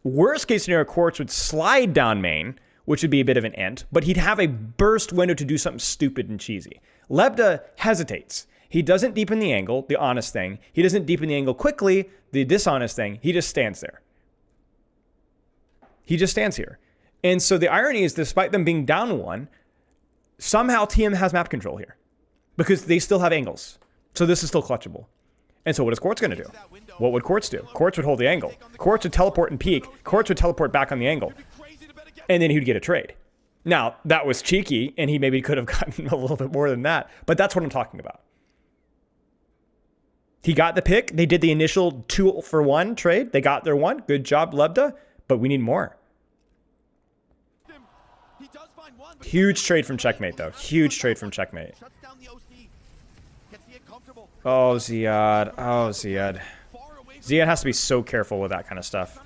Worst case scenario, Quartz would slide down main, which would be a bit of an ent, but he'd have a burst window to do something stupid and cheesy. Lebda hesitates. He doesn't deepen the angle, the honest thing. He doesn't deepen the angle quickly, the dishonest thing. He just stands there. He just stands here. And so the irony is, despite them being down one, somehow TM has map control here because they still have angles. So this is still clutchable. And so what is Quartz going to do? What would Quartz do? Quartz would hold the angle. Quartz would teleport and peek. Quartz would teleport back on the angle. And then he would get a trade. Now, that was cheeky, and he maybe could have gotten a little bit more than that. But that's what I'm talking about. He got the pick. They did the initial 2-for-1 trade. They got their one. Good job, Lebda. But we need more. Huge trade from Checkmate, though. Huge trade from Checkmate. Oh, Ziad. Oh, Ziad. Ziad has to be so careful with that kind of stuff.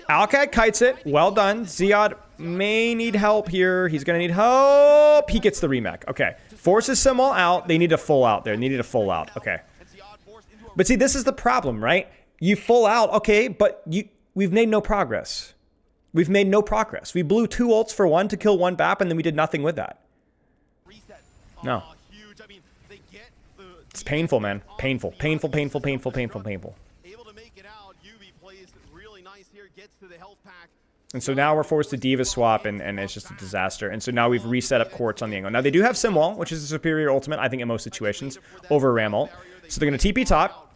Alcad kites it. Well done. Ziad may need help here. He's going to need help. He gets the remake. Okay. Forces some all out. They need a full out there. They needed a full out. Okay. But see, this is the problem, right? You full out. Okay, but we've made no progress. We've made no progress. We blew 2 ults for 1 to kill 1 BAP, and then we did nothing with that. No. It's painful, man. Painful. Painful, painful, painful, painful, painful. Able to make it out. Yubi plays really nice here, gets to the health pack. And so now we're forced to Diva swap, and it's just a disaster. And so now we've reset up Quartz on the angle. Now they do have Simwall, which is a superior ultimate, I think, in most situations, over Ram ult. So they're going to TP top.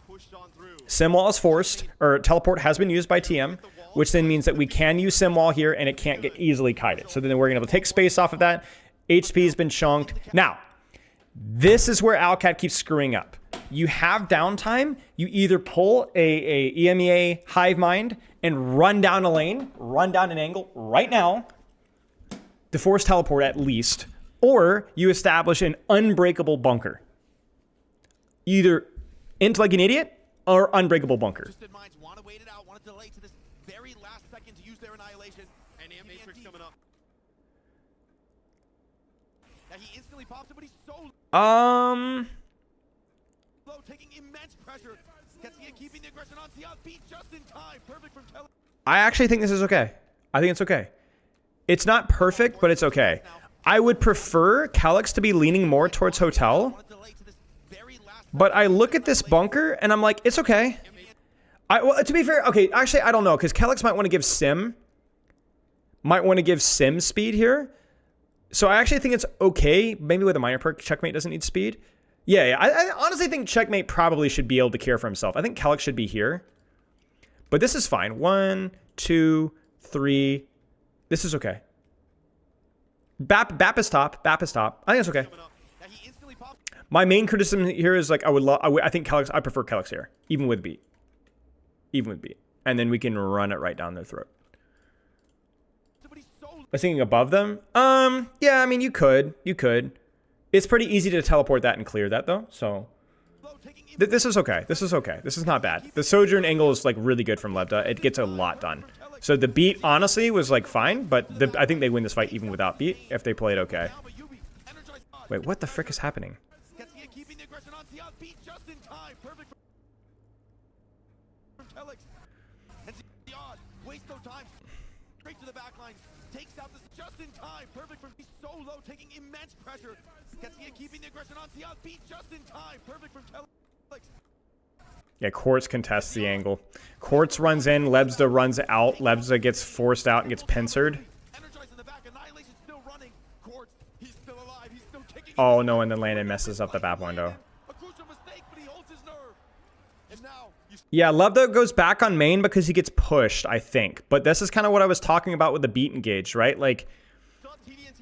Simwall is forced, or teleport has been used by TM, which then means that we can use Simwall here, and it can't get easily kited. So then we're going to be able to take space off of that. HP has been chunked. Now, this is where Owlcat keeps screwing up. You have downtime. You either pull a EMEA Hive Mind and run down a lane, run down an angle right now to force teleport at least, or you establish an unbreakable bunker. Either into like an idiot or unbreakable bunker. Minds want to wait it out, want to delay to this very last second to use their annihilation. And Matrix coming up. Now he instantly pops it, but he's so low, taking immense pressure. Qadsiah keeping the aggression on Sia, beat just in time. Perfect from Tele. I actually think this is okay. I think it's okay. It's not perfect, but it's okay. I would prefer Calyx to be leaning more towards Hotel. But I look at this bunker and I'm like, it's okay. Well, to be fair, okay, actually, I don't know, because Calyx might want to give Sim speed here. So I actually think it's okay. Maybe with a minor perk, Checkmate doesn't need speed. Yeah, I honestly think Checkmate probably should be able to care for himself. I think Calyx should be here. But this is fine. 1, 2, 3. This is okay. BAP is top. BAP is top. I think it's okay. My main criticism here is like I think Calyx. I prefer Calyx here, even with beat, and then we can run it right down their throat. I was thinking above them. Yeah, I mean you could. It's pretty easy to teleport that and clear that though. So this is okay. This is okay. This is not bad. The Sojourn angle is like really good from Lebda. It gets a lot done. So the beat honestly was like fine, but I think they win this fight even without beat if they play it okay. Wait, what the frick is happening? Waste no time. Straight to the back line. Takes out this just in time. Perfect from he's so low, taking immense pressure. Qadsiah keeping the aggression on Sia. Beat just in time. Perfect from Telex. Yeah, Quartz contests the angle. Quartz runs in, Lebda runs out. Lebda gets forced out and gets pincered. Oh no, and then Landon messes up the BAP window. Yeah, Lebda goes back on main because he gets pushed, I think. But this is kind of what I was talking about with the beat engage, right? Like,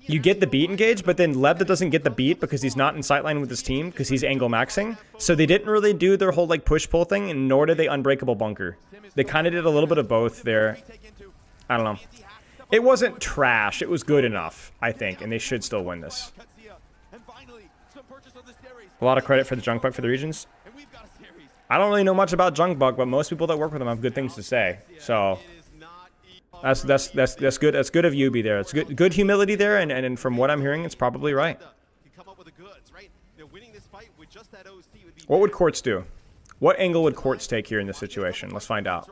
you get the beat engage, but then Lebda doesn't get the beat because he's not in sightline with his team because he's angle maxing. So they didn't really do their whole like push-pull thing, and nor did they unbreakable bunker. They kind of did a little bit of both there. I don't know. It wasn't trash. It was good enough, I think, and they should still win this. A lot of credit for the junk bug for the regions. I don't really know much about Junkbug, but most people that work with him have good things to say. So that's good. That's good of Yubi there. It's good humility there, and from what I'm hearing, it's probably right. What would Quartz do? What angle would Quartz take here in this situation? Let's find out.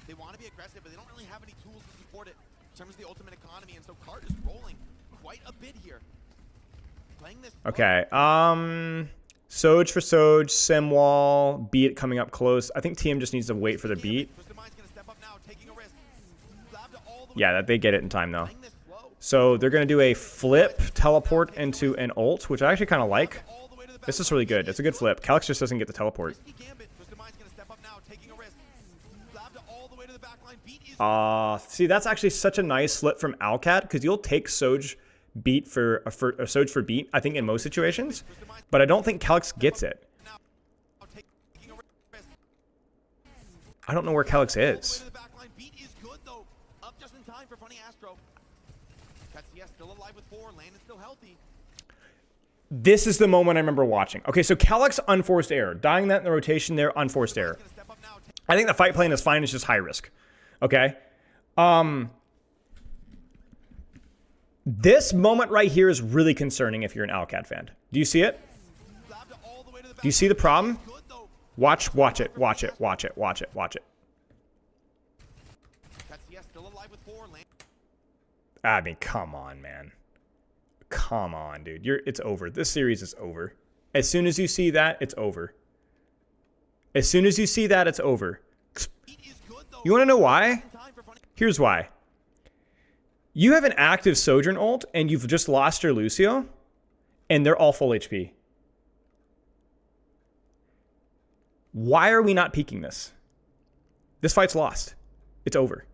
They want to be aggressive, but they don't really have any tools to support it in terms of the ultimate economy, and so Card is rolling quite a bit here. Playing this. Okay. Soj for Soj, Simwall, beat coming up close. I think TM just needs to wait for the beat. Yeah, that they get it in time though. So they're going to do a flip teleport into an ult, which I actually kind of like. This is really good. It's a good flip. Calyx just doesn't get the teleport. See, that's actually such a nice slip from Owlcat because you'll take Soj beat for Soj for beat, I think, in most situations. But I don't think Calyx gets it. I don't know where Calyx is. This is the moment I remember watching. Okay, so Calyx unforced error. Dying that in the rotation there, unforced error. I think the fight plan is fine. It's just high risk. Okay? This moment right here is really concerning if you're an Owlcat fan. Do you see it? Do you see the problem? Watch it. I mean, come on, man. Come on, dude. It's over. This series is over. As soon as you see that, it's over. As soon as you see that, it's over. You want to know why? Here's why. You have an active Sojourn ult, and you've just lost your Lucio, and they're all full HP. Why are we not peeking this? This fight's lost. It's over.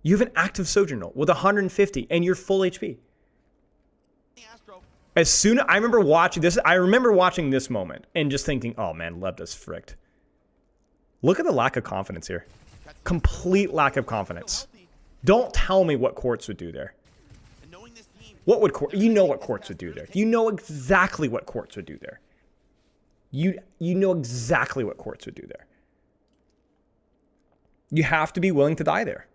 You have an active Sojourn ult with 150, and you're full HP. As soon as I remember watching this moment and just thinking, oh man, Lebda's fricked. Look at the lack of confidence here. Complete lack of confidence. Don't tell me what Quartz would do there. What would Quartz? You know what Quartz would do there. You know exactly what Quartz would do there. You know exactly what Quartz would do there. You have to be willing to die there,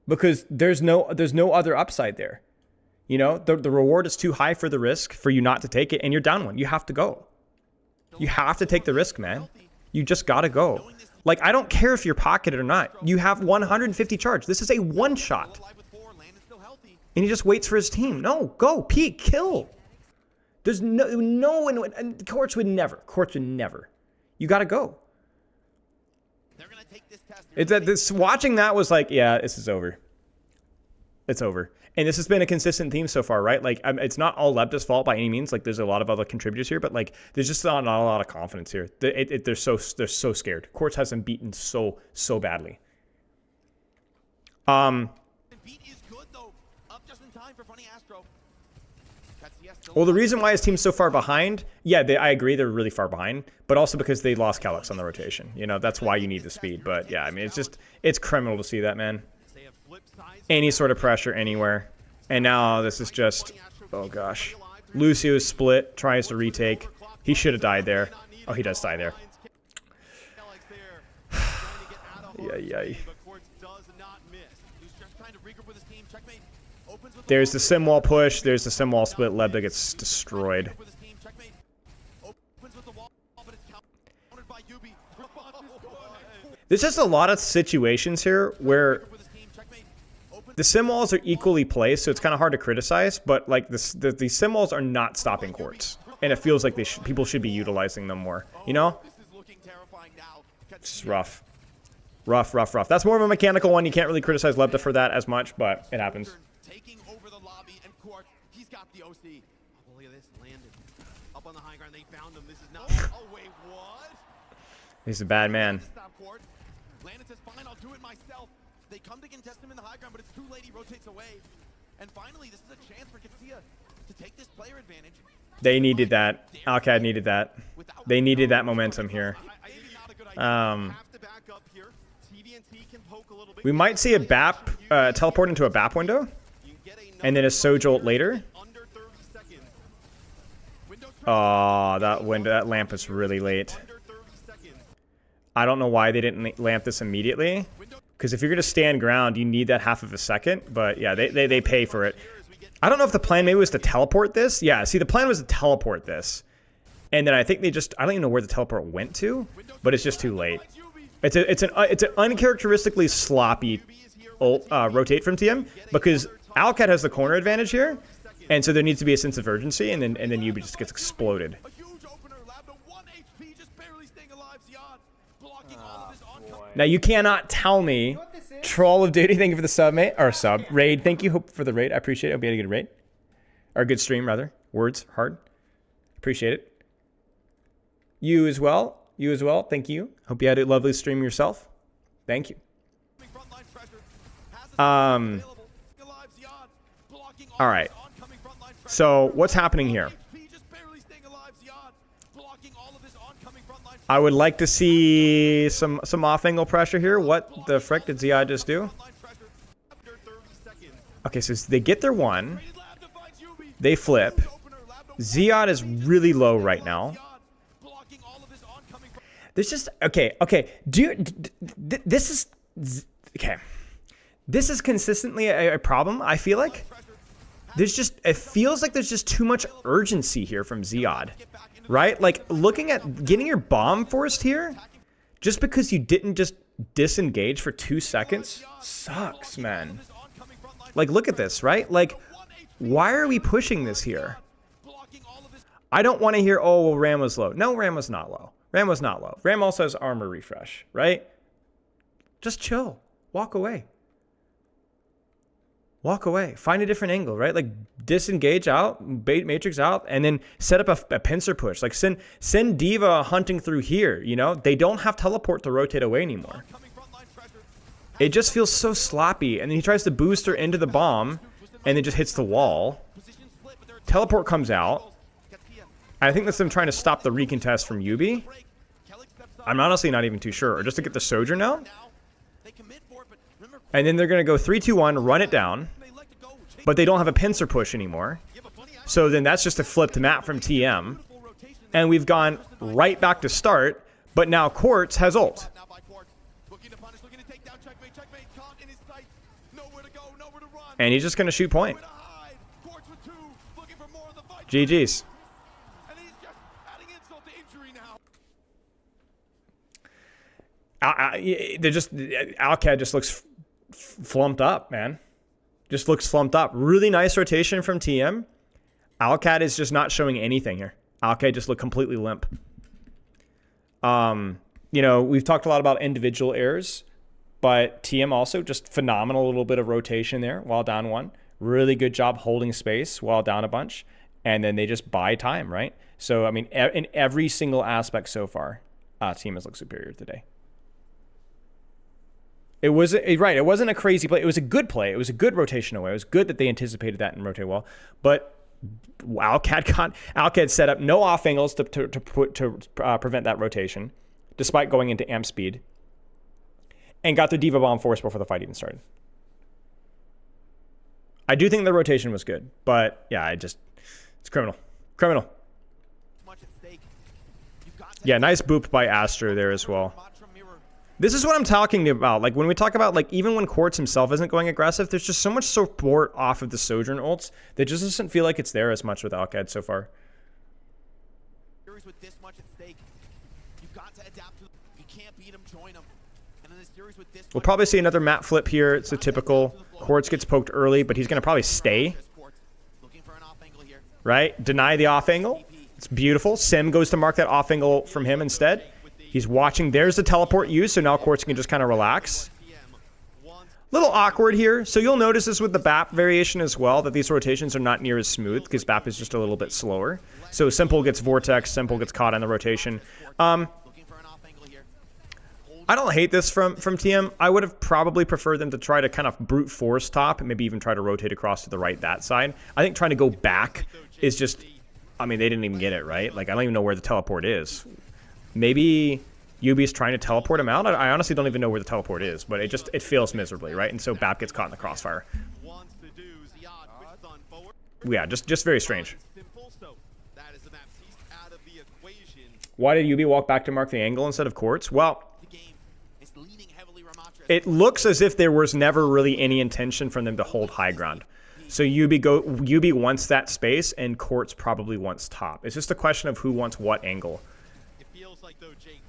because there's no other upside there. You know, the reward is too high for the risk for you not to take it, and you're down one. You have to go. You have to take the risk, man. You just gotta go. Like, I don't care if you're pocketed or not. You have 150 charge. This is a one shot. And he just waits for his team. No, go, peek, kill. There's no one, and Quartz would never. Quartz would never. You gotta go. It's that watching that was like, yeah, this is over. It's over. And this has been a consistent theme so far, right? Like, it's not all Lebda's fault by any means. Like, there's a lot of other contributors here, but like, there's just not a lot of confidence here. They're so scared. Quartz has them beaten so badly. Well, the reason why his team's so far behind, yeah, I agree, they're really far behind, but also because they lost Calyx on the rotation. You know, that's why you need the speed. But yeah, I mean, it's criminal to see that, man. Any sort of pressure anywhere. And now this is just, oh gosh. Lucio's split, tries to retake. He should have died there. Oh, he does die there. Yay. There's the sim wall push. There's the sim wall split. Lebda gets destroyed. There's just a lot of situations here where the sim walls are equally placed, so it's kind of hard to criticize, but like the sim walls are not stopping Quartz, and it feels like people should be utilizing them more, you know? It's rough. Rough. That's more of a mechanical one. You can't really criticize Lebda for that as much, but it happens. Taking over the lobby, and Quartz, he's got the OC. Oh, look at this, landed. Up on the high ground, they found him. This is now, oh wait, what? He's a bad man. Stop Quartz. Landon says, fine, I'll do it myself. They come to contest him in the high ground, but it's too late. He rotates away. And finally, this is a chance for Qadsiah to take this player advantage. They needed that. Alcad needed that. They needed that momentum here. We might see a BAP teleport into a BAP window, and then a Soj ult later. Oh, that lamp is really late. I don't know why they didn't lamp this immediately. Because if you're going to stand ground, you need that half of a second. But yeah, they pay for it. I don't know if the plan maybe was to teleport this. Yeah, see, the plan was to teleport this. And then I think I don't even know where the teleport went to. But it's just too late. It's an uncharacteristically sloppy rotate from TM. Because Alcat has the corner advantage here. And so there needs to be a sense of urgency. And then Yubi just gets exploded. Now, you cannot tell me, Troll of Duty, thank you for the sub, mate. Or sub. Raid, thank you. Hope for the raid. I appreciate it. Hope you had a good raid. Or a good stream, rather. Words, hard. Appreciate it. You as well. Thank you. Hope you had a lovely stream yourself. Thank you. Alright. So, what's happening here? I would like to see some off-angle pressure here. What the frick did Ziyad just do? Okay, so they get their one. They flip. Ziyad is really low right now. There's just... Okay. This is... Okay. This is consistently a problem, I feel like. It feels like there's just too much urgency here from Ziyad. Right? Like, looking at getting your bomb forced here, just because you didn't just disengage for 2 seconds, sucks, man. Like, look at this, right? Like, why are we pushing this here? I don't want to hear, oh, well, Ram was low. No, Ram was not low. Ram was not low. Ram also has armor refresh, right? Just chill. Walk away. Walk away. Find a different angle, right? Like, disengage out, bait matrix out, and then set up a pincer push. Like, send Diva hunting through here, you know? They don't have teleport to rotate away anymore. It just feels so sloppy. And then he tries to boost her into the bomb, and then just hits the wall. Teleport comes out. I think that's them trying to stop the recontest from Yubi. I'm honestly not even too sure. Or just to get the Sojourn now. And then they're going to go 3-2-1, run it down. But they don't have a pincer push anymore. So then that's just a flipped map from TM. And we've gone right back to start. But now Quartz has ult. And he's just going to shoot point. GG's. They're just Alcad just looks flumped up, man. Just looks flumped up. Really nice rotation from TM. Alcad is just not showing anything here. Alcad just looked completely limp. You know, we've talked a lot about individual errors, but TM also just phenomenal little bit of rotation there while down one. Really good job holding space while down a bunch. And then they just buy time, right? So, I mean, in every single aspect so far, team has looked superior today. It wasn't a crazy play. It was a good play. It was a good rotation away. It was good that they anticipated that and rotate well. But Alcad set up no off angles to prevent that rotation, despite going into amp speed, and got the Diva Bomb force before the fight even started. I do think the rotation was good, but yeah, it's criminal. Criminal. Yeah, nice boop by Astro there as well. This is what I'm talking about. Like, when we talk about, like, even when Quartz himself isn't going aggressive, there's just so much support off of the Sojourn ults that just doesn't feel like it's there as much with Alcad so far. With this much at stake, you've got to adapt to. You can't beat him, join him. And in this series with this, we'll probably see another map flip here. It's a typical Quartz gets poked early, but he's going to probably stay. Right? Deny the off angle. It's beautiful. Sim goes to mark that off angle from him instead. He's watching. There's the teleport use, so now Quartz can just kind of relax. Little awkward here. So you'll notice this with the BAP variation as well, that these rotations are not near as smooth because BAP is just a little bit slower. So Simple gets Vortex, Simple gets caught on the rotation. I don't hate this from TM. I would have probably preferred them to try to kind of brute force top and maybe even try to rotate across to the right that side. I think trying to go back is just, I mean, they didn't even get it, right? Like, I don't even know where the teleport is. Maybe Yubi's trying to teleport him out. I honestly don't even know where the teleport is, but it fails miserably, right? And so BAP gets caught in the crossfire. Yeah, just very strange. Why did Yubi walk back to mark the angle instead of Quartz? Well, it looks as if there was never really any intention for them to hold high ground. So Yubi wants that space, and Quartz probably wants top. It's just a question of who wants what angle.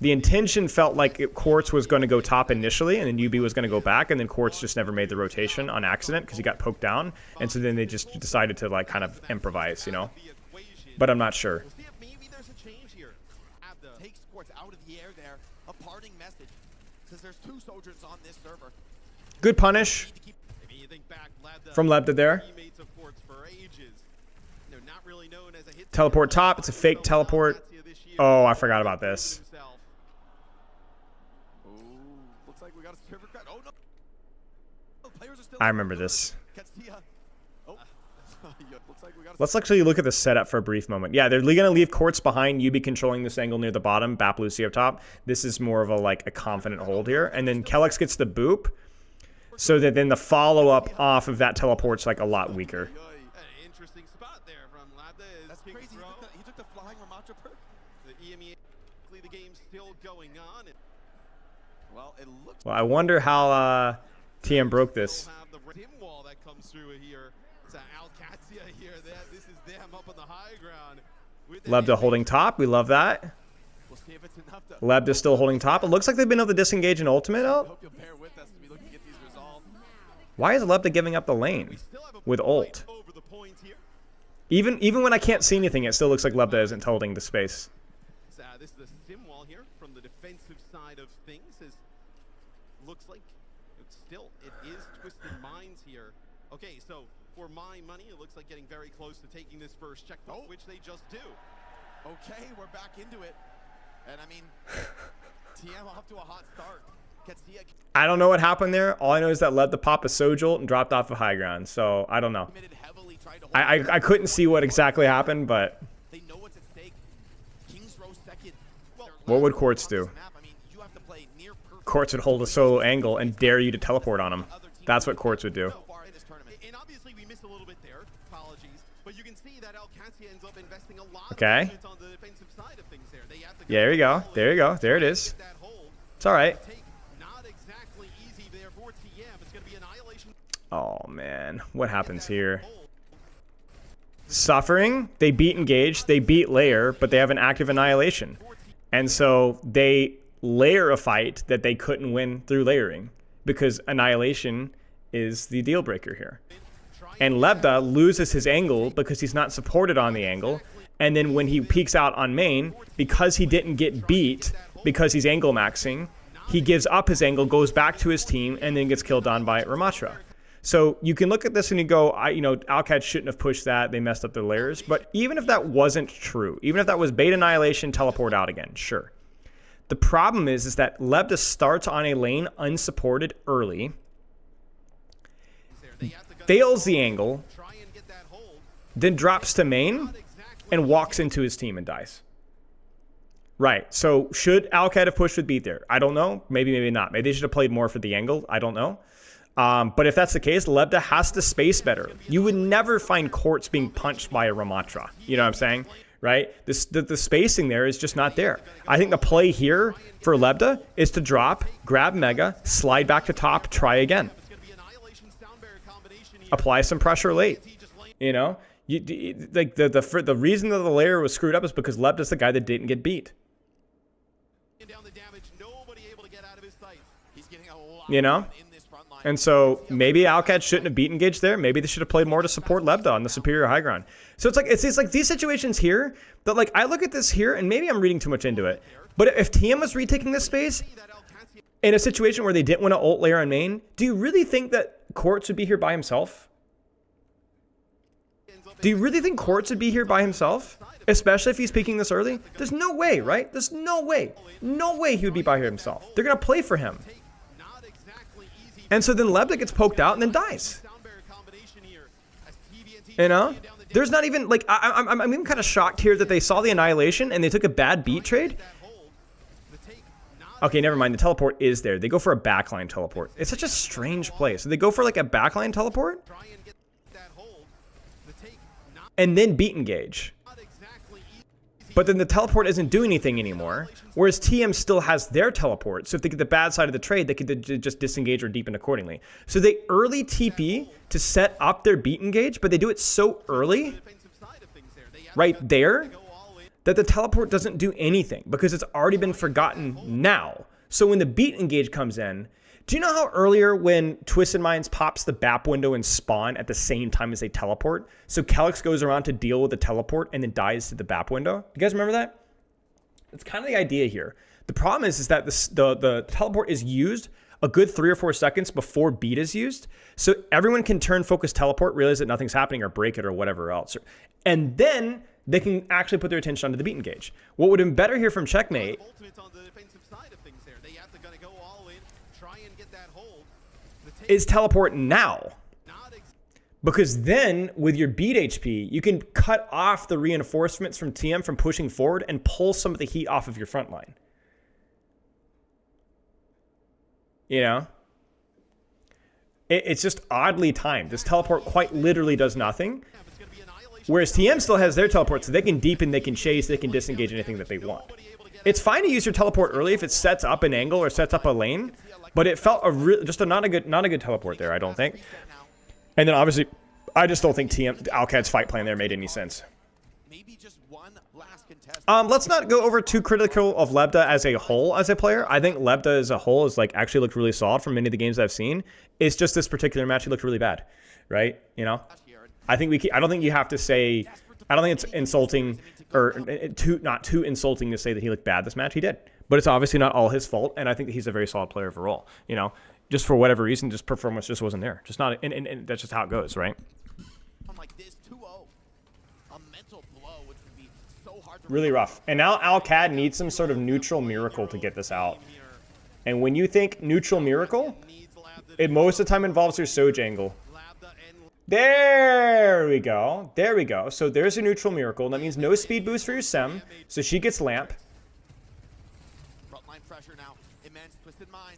The intention felt like Quartz was going to go top initially, and then Yubi was going to go back, and then Quartz just never made the rotation on accident because he got poked down, and so then they just decided to, like, kind of improvise, you know? But I'm not sure. Maybe there's a change here. Takes Quartz out of the air there. A parting message. Says there's two soldiers on this server. Good punish from Lebda there. Teleport top. It's a fake teleport. Oh, I forgot about this. I remember this. Let's actually look at the setup for a brief moment. Yeah, they're going to leave Quartz behind. Yubi controlling this angle near the bottom. Bap Lucy up top. This is more of a confident hold here. And then Kellex gets the boop. So that then the follow-up off of that teleport's like a lot weaker. Interesting spot there from Labda. That's crazy. He took the flying Ramatra perk. The EME, the game's still going on. Well, it looks. Well, I wonder how TM broke this. Wall that comes through here. It's Qadsiah here. This is them up on the high ground. Lebda holding top. We love that. We'll see if it's enough to. Lebda still holding top. It looks like they've been able to disengage an ultimate out. Why is Lebda giving up the lane with ult? Even when I can't see anything, it still looks like Lebda isn't holding the space. This is a sim wall here from the defensive side of things. Looks like it is Twisted Minds here. Okay, so for my money, it looks like getting very close to taking this first checkpoint, which they just do. Okay, we're back into it. And I mean, TM off to a hot start. Qadsiah. I don't know what happened there. All I know is that Lebda popped a Sojolt and dropped off of high ground. So I don't know. I couldn't see what exactly happened, but They know what's at stake. Kings Row second. what would Quartz do? Quartz would hold a solo angle and dare you to teleport on him. That's what Quartz would do. And obviously we missed a little bit there. Apologies. But you can see that Qadsiah ends up investing a lot Okay. of on the defensive side of things there. They have to There you go. There you go. There it is. It's all right. Not exactly easy there for TM. It's going to be annihilation. Oh, man. What happens here? Suffering. They beat Engage. They beat Layer, but they have an active Annihilation. And so they layer a fight that they couldn't win through layering because Annihilation is the deal breaker here. And Lebda loses his angle because he's not supported on the angle. And then when he peeks out on main, because he didn't get beat, because he's angle maxing, he gives up his angle, goes back to his team, and then gets killed on by Ramatra. So you can look at this and you go, OWCS shouldn't have pushed that. They messed up their layers. But even if that wasn't true, even if that was bait Annihilation, teleport out again, sure. The problem is that Lebda starts on a lane unsupported early, fails the angle, then drops to main, and walks into his team and dies. Right, so should OWCS have pushed with beat there? I don't know. Maybe, maybe not. Maybe they should have played more for the angle. I don't know. But if that's the case, Lebda has to space better. You would never find Quartz being punched by a Ramatra. You know what I'm saying? Right? The spacing there is just not there. I think the play here for Lebda is to drop, grab Mega, slide back to top, try again. Apply some pressure late. You know? Like the reason that the layer was screwed up is because Lebda's the guy that didn't get beat. You know? And so maybe OWCS shouldn't have beat Engage there. Maybe they should have played more to support Lebda on the superior high ground. So it's like these situations here that like I look at this here and maybe I'm reading too much into it. But if TM was retaking this space in a situation where they didn't want to ult layer on main, do you really think that Quartz would be here by himself? Do you really think Quartz would be here by himself? Especially if he's peeking this early? There's no way, right? There's no way. No way he would be by here himself. They're going to play for him. And so then Lebda gets poked out and then dies. You know? There's not even, like, I'm even kind of shocked here that they saw the Annihilation and they took a bad beat trade. Okay, never mind. The teleport is there. They go for a backline teleport. It's such a strange play. So they go for, like, a backline teleport? And then beat Engage. But then the teleport isn't doing anything anymore, whereas TM still has their teleport. So if they get the bad side of the trade, they could just disengage or deepen accordingly. So they early TP to set up their beat Engage, but they do it so early, right there, that the teleport doesn't do anything because it's already been forgotten now. So when the beat Engage comes in, do you know how earlier when Twisted Minds pops the BAP window and spawn at the same time as they teleport? So Kelix goes around to deal with the teleport and then dies to the BAP window. You guys remember that? That's kind of the idea here. The problem is that the teleport is used a good 3 or 4 seconds before beat is used. So everyone can turn focus teleport, realize that nothing's happening or break it or whatever else. And then they can actually put their attention onto the beat Engage. What would have been better here from Checkmate is teleport now. Because then, with your beat HP, you can cut off the reinforcements from TM from pushing forward and pull some of the heat off of your front line. You know? It's just oddly timed. This teleport quite literally does nothing. Whereas TM still has their teleport, so they can deepen, they can chase, they can disengage anything that they want. It's fine to use your teleport early if it sets up an angle or sets up a lane. But it felt not a good teleport there, I don't think. And then obviously, I just don't think OWCS's fight plan there made any sense. Maybe just one last Let's not go over too critical of Lebda as a whole as a player. I think Lebda as a whole is like actually looked really solid from many of the games I've seen. It's just this particular match he looked really bad, right? You know, I don't think you have to say. I don't think it's insulting or not too insulting to say that he looked bad this match. He did, but it's obviously not all his fault. And I think that he's a very solid player overall. You know, just for whatever reason, just performance just wasn't there. Just not, and that's just how it goes, right? Really rough. And now Al-Qad needs some sort of neutral miracle to get this out. And when you think neutral miracle, it most of the time involves your Soj angle. There we go. There we go. So there's a neutral miracle. That means no speed boost for your Sem. So she gets lamp.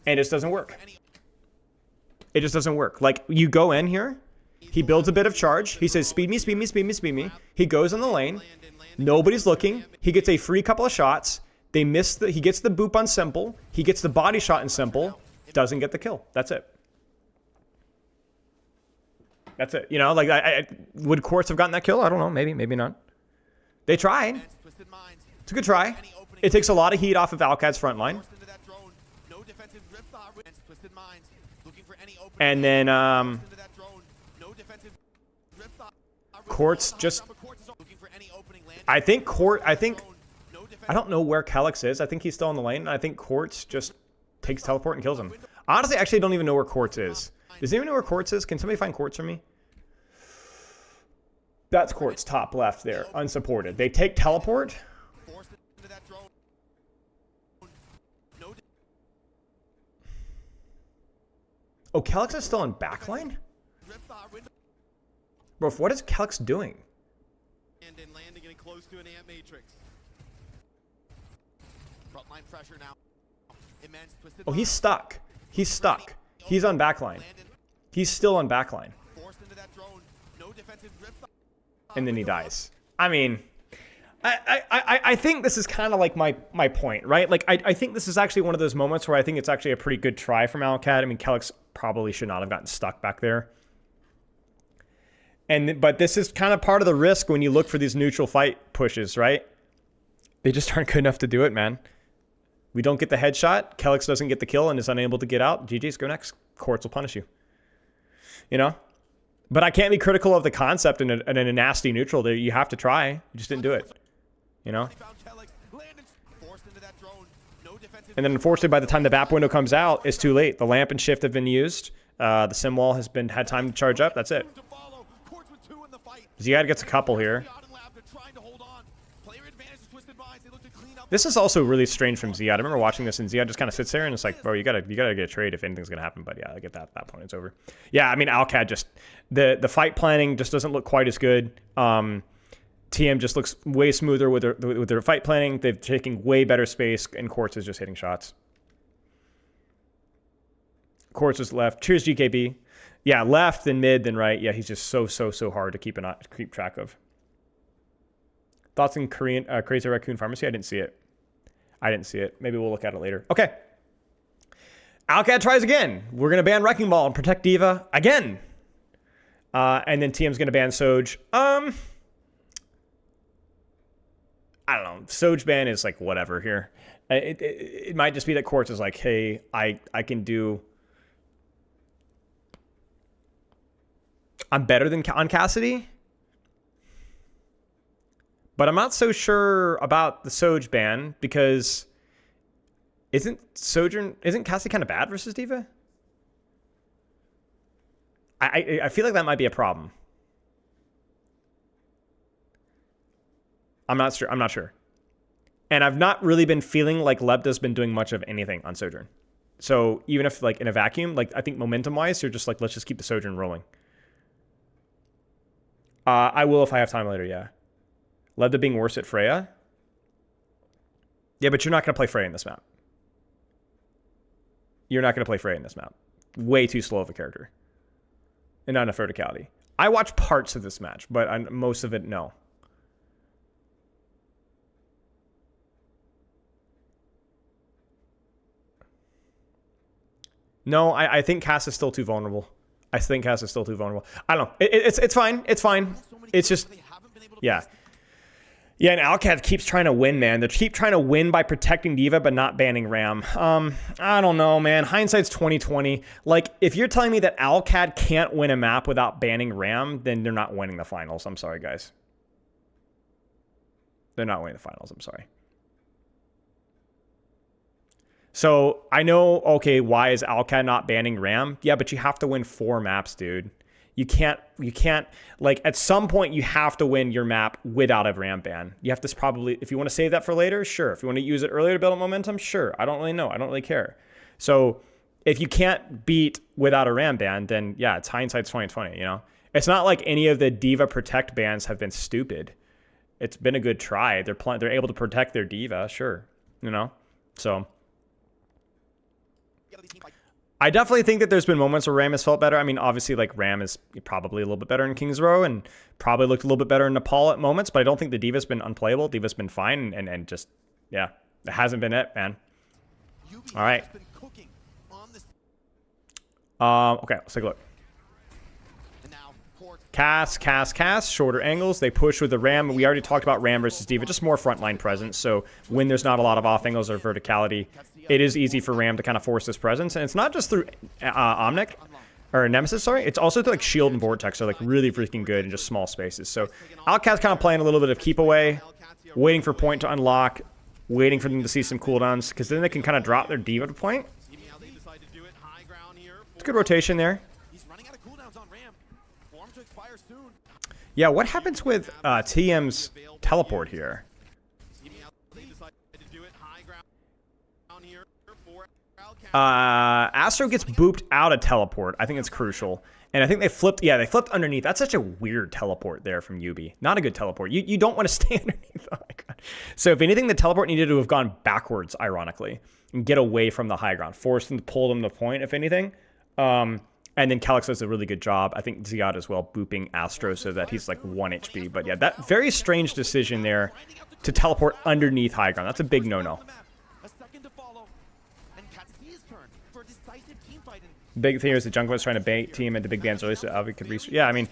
And it just doesn't work. It just doesn't work. Like, you go in here. He builds a bit of charge. He says, speed me, speed me, speed me, speed me. He goes in the lane. Nobody's looking. He gets a free couple of shots. They miss he gets the boop on Simple. He gets the body shot in Simple. Doesn't get the kill. That's it. That's it. You know, like, would Quartz have gotten that kill? I don't know. Maybe, maybe not. They tried. It's a good try. It takes a lot of heat off of Al-Qad's front line. And then, Quartz just... I don't know where Calyx is. I think he's still in the lane. I think Quartz just takes teleport and kills him. Honestly, I actually don't even know where Quartz is. Does anyone know where Quartz is? Can somebody find Quartz for me? That's Quartz, top left there, unsupported. They take teleport. Oh, Calyx is still in backline? Bro, what is Calyx doing? And landing getting close to an ant matrix. Frontline pressure now. Immense twisted. Oh, he's stuck. He's stuck. He's on backline. He's still on backline. Forced into that drone. No defensive drift. And then he dies. I mean, I think this is kind of like my point, right? Like, I think this is actually one of those moments where I think it's actually a pretty good try from Al-Qad. I mean, Calyx probably should not have gotten stuck back there. But this is kind of part of the risk when you look for these neutral fight pushes, right? They just aren't good enough to do it, man. We don't get the headshot. Calyx doesn't get the kill and is unable to get out. GG's, go next. Quartz will punish you. You know? But I can't be critical of the concept in a nasty neutral. There, you have to try. You just didn't do it. You know? And then unfortunately, by the time the BAP window comes out, it's too late. The lamp and shift have been used. The sim wall has had time to charge up. That's it. Ziad gets a couple here. This is also really strange from Ziad. I remember watching this, and Ziad just kind of sits there, and it's like, bro, you gotta get a trade if anything's gonna happen. But yeah, I get that. At that point, it's over. Yeah, I mean, Al-Qad just the fight planning just doesn't look quite as good. TM just looks way smoother with their fight planning. They've taken way better space, and Quartz is just hitting shots. Quartz is left. Cheers, GKB. Yeah, left, then mid, then right. Yeah, he's just so hard to keep track of. Thoughts on Crazy Raccoon Pharmacy? I didn't see it. Maybe we'll look at it later. Okay. Al-Qad tries again. We're going to ban Wrecking Ball and protect D.Va again. And then TM's going to ban Soj. I don't know. Soj ban is like whatever here. It might just be that Quartz is like, hey, I can do... I'm better than on Cassidy. But I'm not so sure about the Soj ban because isn't Cassidy kind of bad versus D.Va? I feel like that might be a problem. I'm not sure. And I've not really been feeling like Lebda's been doing much of anything on Sojourn. So even if like in a vacuum, like I think momentum wise, you're just like, let's just keep the Sojourn rolling. I will if I have time later, yeah. Lebda being worse at Freya? Yeah, but you're not going to play Freya in this map. You're not going to play Freya in this map. Way too slow of a character. And not enough verticality. I watched parts of this match, but most of it, no. No, I think Cass is still too vulnerable. I don't know. It's fine. It's fine. It's just, yeah. Yeah, and Alcad keeps trying to win, man. They keep trying to win by protecting D.Va but not banning Ram. I don't know, man. Hindsight's 2020. Like, if you're telling me that Alcad can't win a map without banning Ram, then they're not winning the finals. I'm sorry, guys. They're not winning the finals. I'm sorry. So, I know, okay, why is Alcad not banning Ram? Yeah, but you have to win 4 maps, dude. You can't, like, at some point, you have to win your map without a Ram ban. You have to probably, if you want to save that for later, sure. If you want to use it earlier to build up momentum, sure. I don't really know. I don't really care. So, if you can't beat without a Ram ban, then, yeah, it's hindsight's 2020, you know? It's not like any of the D.Va Protect bans have been stupid. It's been a good try. They're able to protect their D.Va, sure, you know? So... I definitely think that there's been moments where Ram has felt better. I mean, obviously, like, Ram is probably a little bit better in Kings Row and probably looked a little bit better in Nepal at moments, but I don't think the D.Va's been unplayable. D.Va's been fine, and just, yeah, it hasn't been it, man. All right. Okay, let's take a look. Cast, shorter angles. They push with the Ram. We already talked about Ram versus D.Va, just more frontline presence. So when there's not a lot of off angles or verticality, it is easy for Ram to kind of force this presence. And it's not just through Omnic, or Nemesis, sorry. It's also through like Shield and Vortex are like really freaking good in just small spaces. So Outcast kind of playing a little bit of keep away, waiting for point to unlock, waiting for them to see some cooldowns, because then they can kind of drop their D.Va to point. It's good rotation there. Yeah, what happens with TM's teleport here? Astro gets booped out of teleport. I think it's crucial. And I think they flipped, yeah, they flipped underneath. That's such a weird teleport there from Yubi. Not a good teleport. You don't want to stay underneath. Oh my God. So if anything, the teleport needed to have gone backwards, ironically, and get away from the high ground. Force them to pull them to point, if anything. And then Calyx does a really good job. I think Ziad as well, booping Astro so that he's like 1 HP. But yeah, that very strange decision there to teleport underneath high ground. That's a big no-no. Big thing is the jungle is trying to bait team into big bands early so Alvi could reach. Yeah, I mean,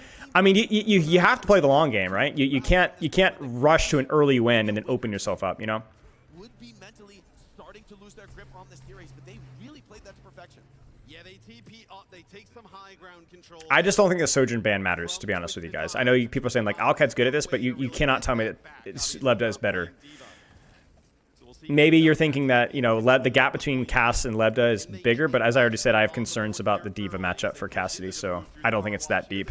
you have to play the long game, right? You can't rush to an early win and then open yourself up, you know? Would be mentally starting to lose their grip on this series, but they really played that to perfection. Yeah, they TP up, they take some high ground control. I just don't think the Sojourn ban matters, to be honest with you guys. I know people are saying like Alcad's good at this, but you cannot tell me that Lebda is better. Maybe you're thinking that, you know, the gap between Cass and Lebda is bigger, but as I already said, I have concerns about the D.Va matchup for Cassidy, so I don't think it's that deep.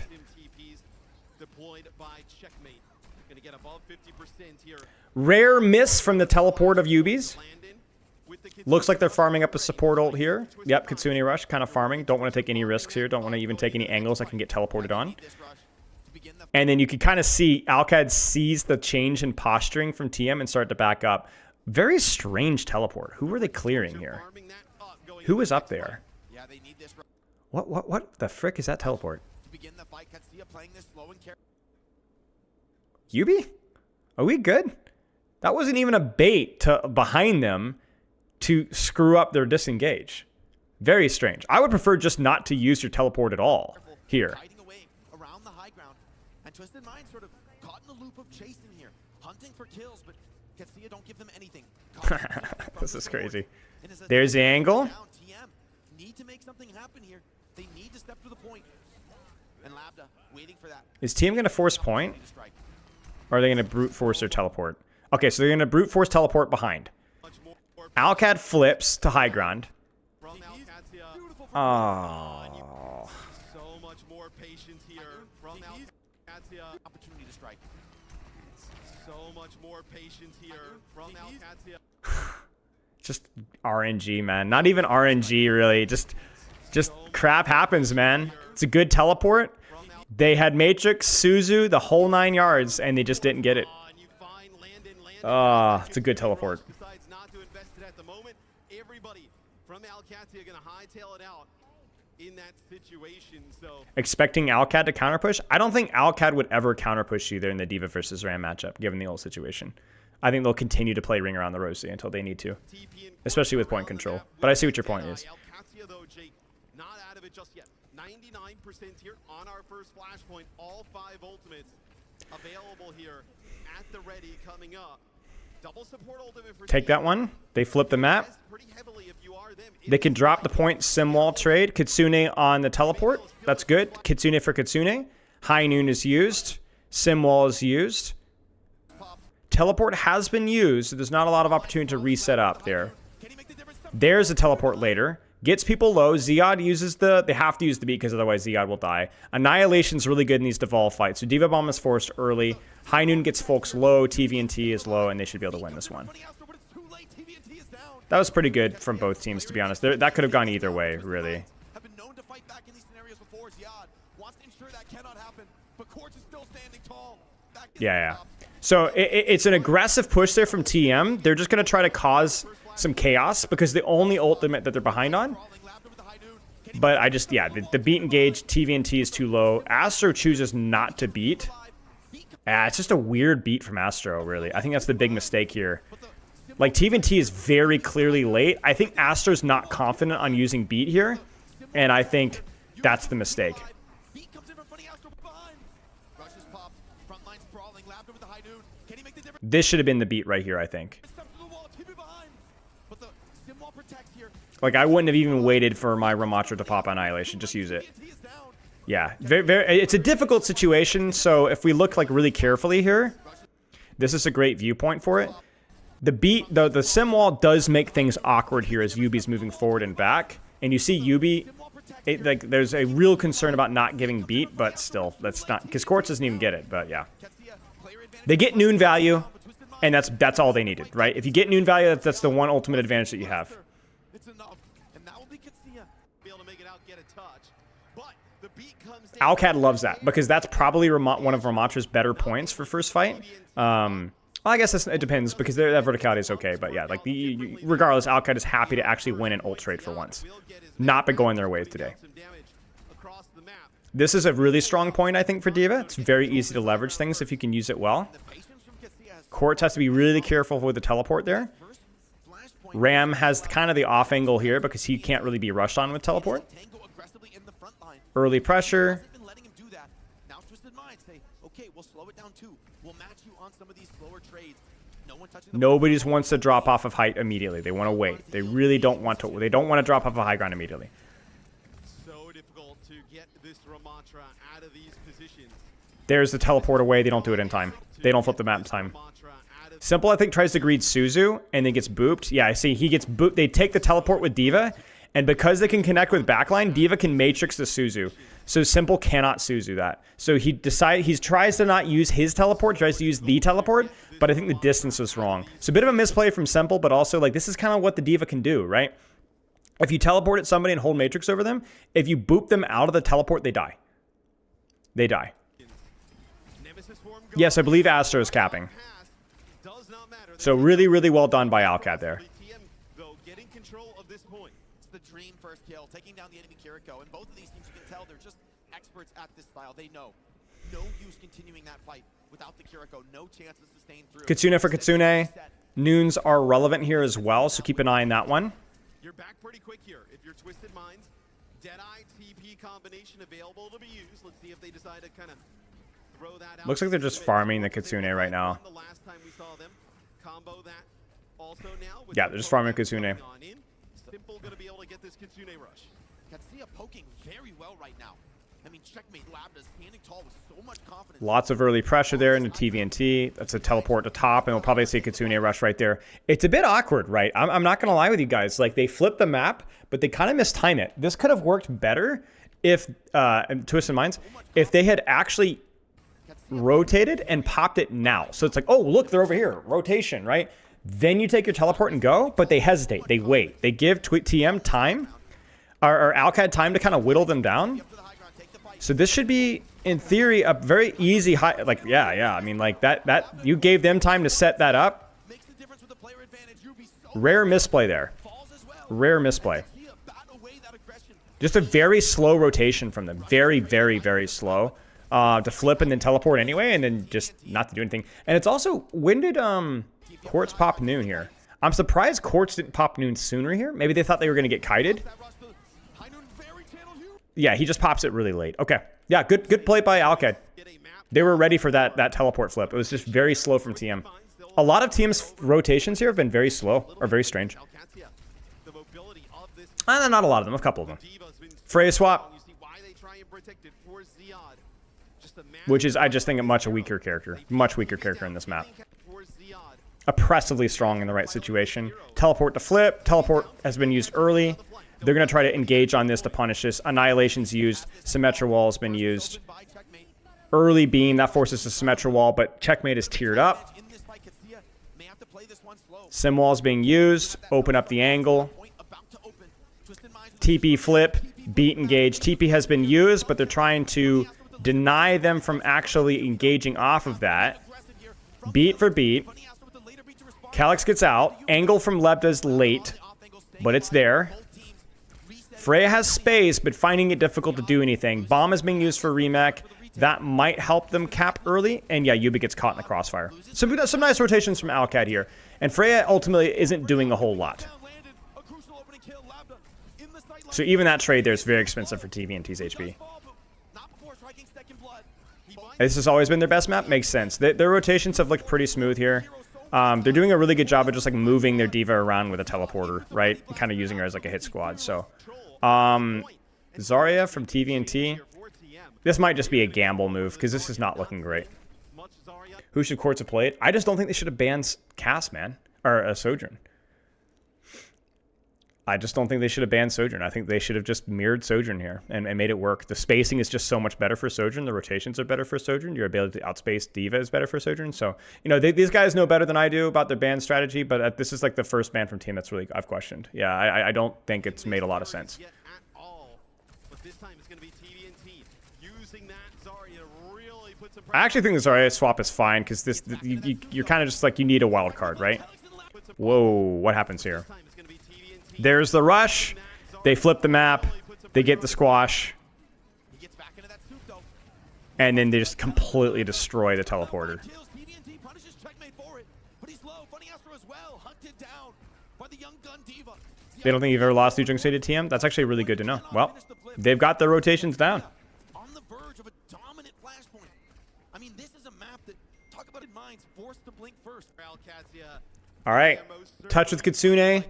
Rare miss from the teleport of Yubi's. Looks like they're farming up a support ult here. Yep, Qadsiah rush, kind of farming. Don't want to take any risks here. Don't want to even take any angles that can get teleported on. And then you can kind of see Alcad sees the change in posturing from TM and start to back up. Very strange teleport. Who were they clearing here? Who is up there? What the frick is that teleport? Yubi? Are we good? That wasn't even a bait to behind them to screw up their disengage. Very strange. I would prefer just not to use your teleport at all here. Around the high ground, and Twisted Mind sort of caught in the loop of chasing here, hunting for kills, but Qadsiah don't give them anything. This is crazy. There's the angle. Need to make something happen here. They need to step to the point. And Labda waiting for that. Is TM going to force point? Or are they going to brute force their teleport? Okay, so they're going to brute force teleport behind. Alcad flips to high ground. Oh. So much more patience here from Qadsiah. Opportunity to strike. So much more patience here from Qadsiah. Just RNG, man. Not even RNG, really. Just crap happens, man. It's a good teleport. They had Matrix, Suzu, the whole 9 yards, and they just didn't get it. It's a good teleport. Everybody from Qadsiah gonna hightail it out in that situation. So expecting Alcad to counterpush? I don't think Alcad would ever counterpush either in the D.Va versus Ram matchup, given the old situation. I think they'll continue to play Ring Around the Rosie until they need to, especially with point control. But I see what your point is. Qadsiah, though, Jake, not out of it just yet. 99% here on our first flashpoint. All 5 ultimates available here at the ready coming up. Double support ultimate for Take that one. They flip the map. pretty heavily if you are them. They can drop the point sim wall trade. Kitsune on the teleport. That's good. Kitsune for Kitsune. High noon is used. Sim wall is used. Teleport has been used, so there's not a lot of opportunity to reset up there. There's a teleport later. Gets people low. Ziad uses they have to use the beat because otherwise Ziad will die. Annihilation's really good in these devolve fights. So Diva Bomb is forced early. High Noon gets folks low. TVNT is low, and they should be able to win this one. That was pretty good from both teams, to be honest. That could have gone either way, really. Have been known to fight back in these scenarios before. Ziad wants to ensure that cannot happen, but Quartz is still standing tall. Yeah. So it's an aggressive push there from TM. They're just going to try to cause some chaos because the only ultimate that they're behind on. But the beat engage, TVNT is too low. Astro chooses not to beat. It's just a weird beat from Astro, really. I think that's the big mistake here. Like, TVNT is very clearly late. I think Astro's not confident on using beat here, and I think that's the mistake. This should have been the beat right here, I think. Like, I wouldn't have even waited for my Ramatra to pop Annihilation. Just use it. Yeah, it's a difficult situation, so if we look, like, really carefully here, this is a great viewpoint for it. The beat, the sim wall does make things awkward here as Yubi's moving forward and back. And you see Yubi, like, there's a real concern about not giving beat, but still, that's not, because Quartz doesn't even get it, but yeah. They get noon value, and that's all they needed, right? If you get noon value, that's the one ultimate advantage that you have. Alcad loves that because that's probably one of Ramatra's better points for first fight. Well, I guess it depends because that verticality is okay, but yeah, like regardless, Alcad is happy to actually win an ult trade for once. Not been going their ways today. This is a really strong point, I think, for Diva. It's very easy to leverage things if you can use it well. Quartz has to be really careful with the teleport there. Ram has kind of the off angle here because he can't really be rushed on with teleport. Early pressure. Nobody just wants to drop off of height immediately. They want to wait. They really don't want to. They don't want to drop off of high ground immediately. So difficult to get this Ramatra out of these positions. There's the teleport away. They don't do it in time. They don't flip the map in time. Simple, I think, tries to greed Suzu and then gets booped. Yeah, I see. He gets booped. They take the teleport with Diva, and because they can connect with backline, Diva can matrix the Suzu. So Simple cannot Suzu that. So he tries to not use his teleport, tries to use the teleport, but I think the distance was wrong. So a bit of a misplay from Simple, but also, like, this is kind of what the Diva can do, right? If you teleport at somebody and hold matrix over them, if you boop them out of the teleport, they die. They die. Yes, I believe Astro is capping. So really, really well done by Alcad there. Getting control of this point. It's the dream first kill, taking down the enemy Kiriko, and both of these teams, you can tell they're just experts at this style. They know. No use continuing that fight without the Kiriko. No chance to sustain through. Kitsune for Kitsune. Noons are relevant here as well, so keep an eye on that one. You're back pretty quick here. If you're Twisted Minds, Deadeye TP combination available to be used. Let's see if they decide to kind of throw that out. Looks like they're just farming the Kitsune right now. The last time we saw them combo that also now. Yeah, they're just farming Kitsune. Simple gonna be able to get this Kitsune rush. Qadsiah poking very well right now. I mean, checkmate Lambda standing tall with so much confidence. Lots of early pressure there into TVNT. That's a teleport to top, and we'll probably see Kitsune rush right there. It's a bit awkward, right? I'm not gonna lie with you guys. Like, they flipped the map, but they kind of mistime it. This could have worked better if Twisted Minds, if they had actually rotated and popped it now. So it's like, oh, look, they're over here. Rotation, right? Then you take your teleport and go, but they hesitate. They wait. They give TM time, or Alcad time to kind of whittle them down. So this should be, in theory, a very easy high. Like, yeah. I mean, like, that you gave them time to set that up. Rare misplay there. Rare misplay. Just a very slow rotation from them. Very, very, very slow. To flip and then teleport anyway, and then just not to do anything. And it's also, when did Quartz pop noon here? I'm surprised Quartz didn't pop noon sooner here. Maybe they thought they were going to get kited. Yeah, he just pops it really late. Okay. Yeah, good play by Alcad. They were ready for that teleport flip. It was just very slow from TM. A lot of TM's rotations here have been very slow or very strange. Not a lot of them, a couple of them. Freya swap, which is, I just think, a much weaker character. Much weaker character in this map. Oppressively strong in the right situation. Teleport to flip. Teleport has been used early. They're going to try to engage on this to punish this. Annihilation's used. Symmetra wall has been used. Early beam, that forces a Symmetra wall, but checkmate is tiered up. Sim wall's being used. Open up the angle. TP flip. Beat engage. TP has been used, but they're trying to deny them from actually engaging off of that. Beat for beat. Calyx gets out. Angle from Lebda's late, but it's there. Freya has space, but finding it difficult to do anything. Bomb is being used for remech. That might help them cap early. And yeah, Yubi gets caught in the crossfire. Some nice rotations from Alcad here. And Freya ultimately isn't doing a whole lot. So even that trade there is very expensive for TV and T's HP. This has always been their best map. Makes sense. Their rotations have looked pretty smooth here. They're doing a really good job of just like moving their diva around with a teleporter, right? Kind of using her as like a hit squad. So, Zarya from TVNT. This might just be a gamble move because this is not looking great. Who should Quartz have played? I just don't think they should have banned Cass, man, or Sojourn. I just don't think they should have banned Sojourn. I think they should have just mirrored Sojourn here and made it work. The spacing is just so much better for Sojourn. The rotations are better for Sojourn. Your ability to outspace Diva is better for Sojourn. So, you know, these guys know better than I do about their ban strategy, but this is like the first ban from team that's really I've questioned. Yeah, I don't think it's made a lot of sense. I actually think the Zarya swap is fine because you're kind of just like you need a wild card, right? Whoa, what happens here? There's the rush. They flip the map. They get the squash. And then they just completely destroy the teleporter. They don't think you've ever lost Lujung State to TM? That's actually really good to know. Well, they've got their rotations down. On the verge of a dominant flashpoint. I mean, this is a map that, talk about it, Minds forced to blink first. All right. Touch with Kitsune.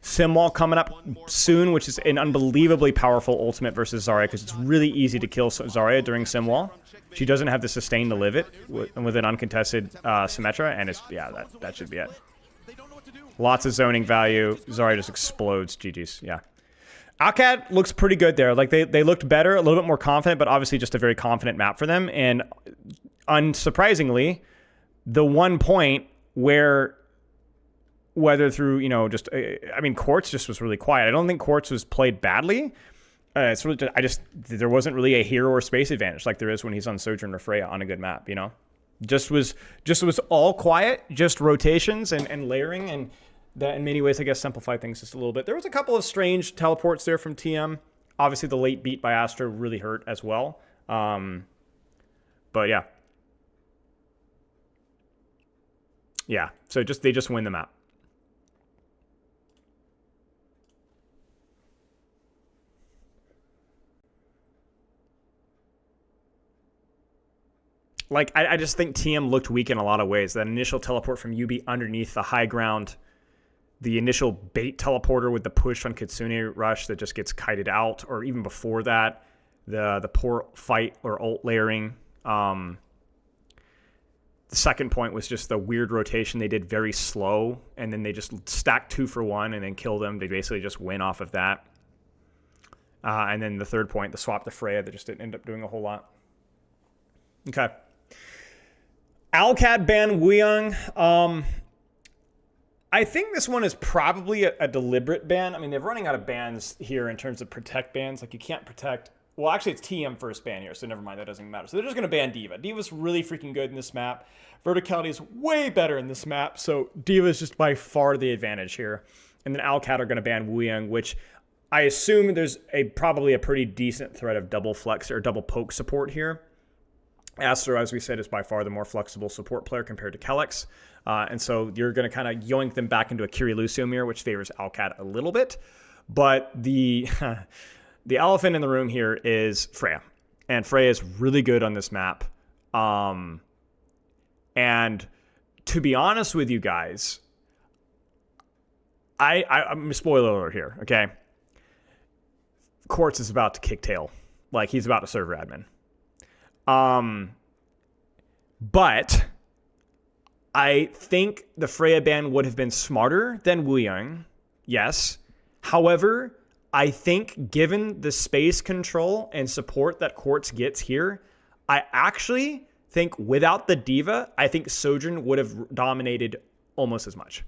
Sim wall coming up soon, which is an unbelievably powerful ultimate versus Zarya because it's really easy to kill Zarya during Sim wall. She doesn't have the sustain to live it with an uncontested Symmetra, and it's that should be it. Lots of zoning value. Zarya just explodes. GG's. Yeah. Alcad looks pretty good there. Like they looked better, a little bit more confident, but obviously just a very confident map for them. And unsurprisingly, the one point where whether through, you know, just, I mean, Quartz just was really quiet. I don't think Quartz was played badly. It's really, there wasn't really a hero or space advantage like there is when he's on Sojourn or Freya on a good map, you know? Just was all quiet, just rotations and layering, and that in many ways, I guess, simplified things just a little bit. There was a couple of strange teleports there from TM. Obviously, the late beat by Astra really hurt as well. But yeah. Yeah, so they just win the map. Like, I just think TM looked weak in a lot of ways. That initial teleport from Yubi underneath the high ground, the initial bait teleporter with the push on Kitsune Rush that just gets kited out, or even before that, the poor fight or ult layering. The second point was just the weird rotation they did very slow, and then they just stacked 2 for 1 and then killed them. They basically just win off of that. And then the third point, the swap to Freya, that just didn't end up doing a whole lot. Okay. Alcad ban Wuyong. I think this one is probably a deliberate ban. I mean, they're running out of bans here in terms of protect bans. Like, you can't protect... Well, actually, it's TM first ban here, so never mind. That doesn't matter. So they're just going to ban Diva. Diva's really freaking good in this map. Verticality is way better in this map, so Diva is just by far the advantage here. And then Alcad are going to ban Wuyong, which I assume there's probably a pretty decent threat of double flex or double poke support here. Astra, as we said, is by far the more flexible support player compared to Calyx. And so you're going to kind of yoink them back into a Kiri-Lucio mirror, which favors Alcad a little bit. But the elephant in the room here is Freya. And Freya is really good on this map. And to be honest with you guys, I'm spoiler alert here, okay? Quartz is about to kick tail. Like, he's about to server admin. But I think the Freya ban would have been smarter than Wu Yang. Yes. However, I think given the space control and support that Quartz gets here, I actually think without the Diva, I think Sojourn would have dominated almost as much.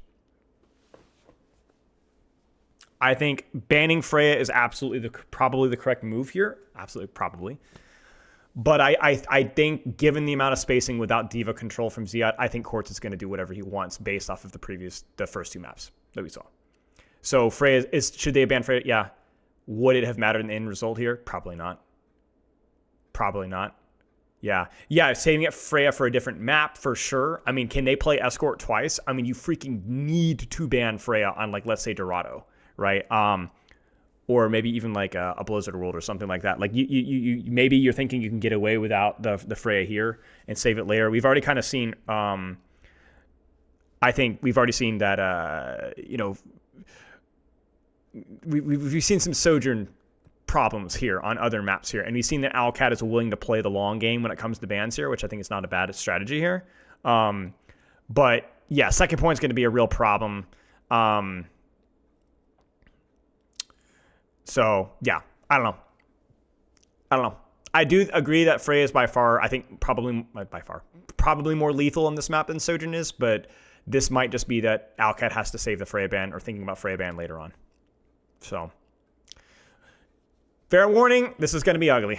I think banning Freya is absolutely probably the correct move here. Absolutely, probably. But I think given the amount of spacing without Diva control from Ziad, I think Quartz is going to do whatever he wants based off of the first two maps that we saw. So Freya should they ban Freya? Yeah. Would it have mattered in the end result here? Probably not. Probably not. Yeah. Yeah, saving it Freya for a different map for sure. I mean, can they play Escort twice? I mean, you freaking need to ban Freya on, like, let's say Dorado, right? Or maybe even like a Blizzard World or something like that. Like you maybe you're thinking you can get away without the Freya here and save it later. We've already kind of seen. I think we've already seen that. We've seen some Sojourn problems here on other maps here, and we've seen that Alcat is willing to play the long game when it comes to bans here, which I think is not a bad strategy here. But yeah, second point is going to be a real problem. So, yeah, I don't know. I do agree that Freya is by far, I think probably more lethal on this map than Sojourn is, but this might just be that Alcat has to save the Freya ban or thinking about Freya ban later on. So, fair warning, this is going to be ugly.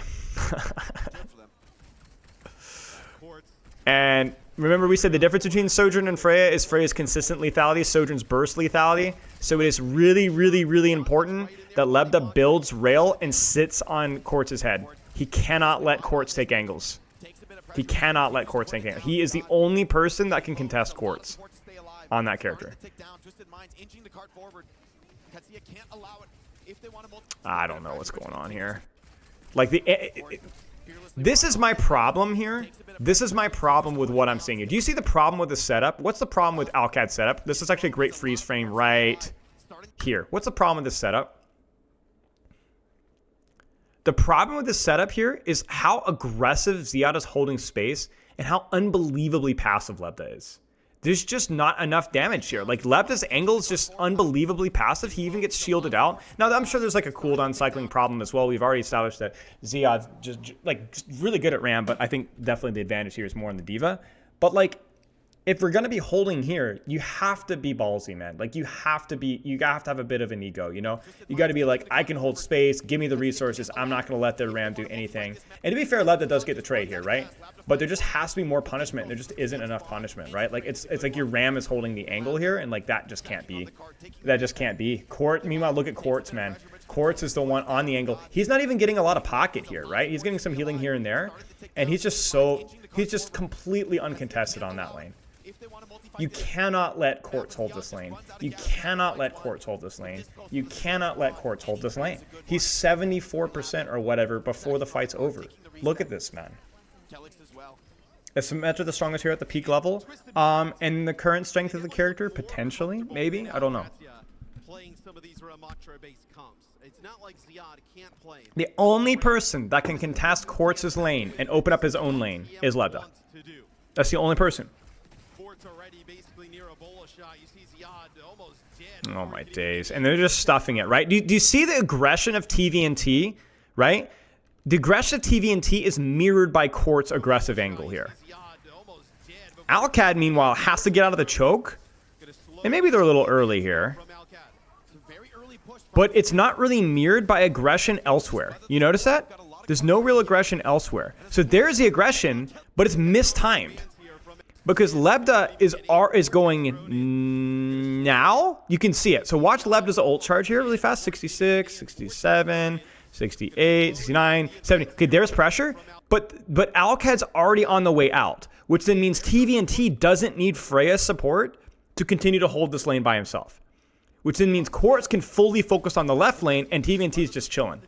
And remember we said the difference between Sojourn and Freya is Freya's consistent lethality, Sojourn's burst lethality. So it is really, really, really important that Lebda builds rail and sits on Quartz's head. He cannot let Quartz take angles. He cannot let Quartz take angles. He is the only person that can contest Quartz on that character. I don't know what's going on here. Like this is my problem here. This is my problem with what I'm seeing here. Do you see the problem with the setup? What's the problem with Alcad's setup? This is actually a great freeze frame right here. What's the problem with this setup? The problem with this setup here is how aggressive Ziad is holding space and how unbelievably passive Lebda is. There's just not enough damage here. Like, Lebda's angle is just unbelievably passive. He even gets shielded out. Now, I'm sure there's like a cooldown cycling problem as well. We've already established that Ziad's just like really good at Ram, but I think definitely the advantage here is more on the Diva. But like, if we're going to be holding here, you have to be ballsy, man. Like, you have to have a bit of an ego, you know? You got to be like, I can hold space, give me the resources, I'm not going to let their Ram do anything. And to be fair, Lebda does get the trade here, right? But there just has to be more punishment. There just isn't enough punishment, right? Like, it's like your Ram is holding the angle here, and like, that just can't be. That just can't be. Meanwhile, look at Quartz, man. Quartz is the one on the angle. He's not even getting a lot of pocket here, right? He's getting some healing here and there, and he's just completely uncontested on that lane. You cannot let Quartz hold this lane. You cannot let Quartz hold this lane. You cannot let Quartz hold this lane. He's 74% or whatever before the fight's over. Look at this, man. Is Symmetra the strongest here at the peak level? And the current strength of the character? Potentially, maybe? I don't know. The only person that can contest Quartz's lane and open up his own lane is Lebda. That's the only person. Oh my days. And they're just stuffing it, right? Do you see the aggression of TVNT, right? The aggression of TVNT is mirrored by Quartz aggressive angle here. Alcad, meanwhile, has to get out of the choke. And maybe they're a little early here. But it's not really mirrored by aggression elsewhere. You notice that? There's no real aggression elsewhere. So there's the aggression, but it's mistimed. Because Lebda is going now. You can see it. So watch Lebda's ult charge here really fast. 66, 67, 68, 69, 70. Okay, there's pressure. But Alcad's already on the way out, which then means TVNT doesn't need Freya's support to continue to hold this lane by himself. Which then means Quartz can fully focus on the left lane and TVNT is just chilling.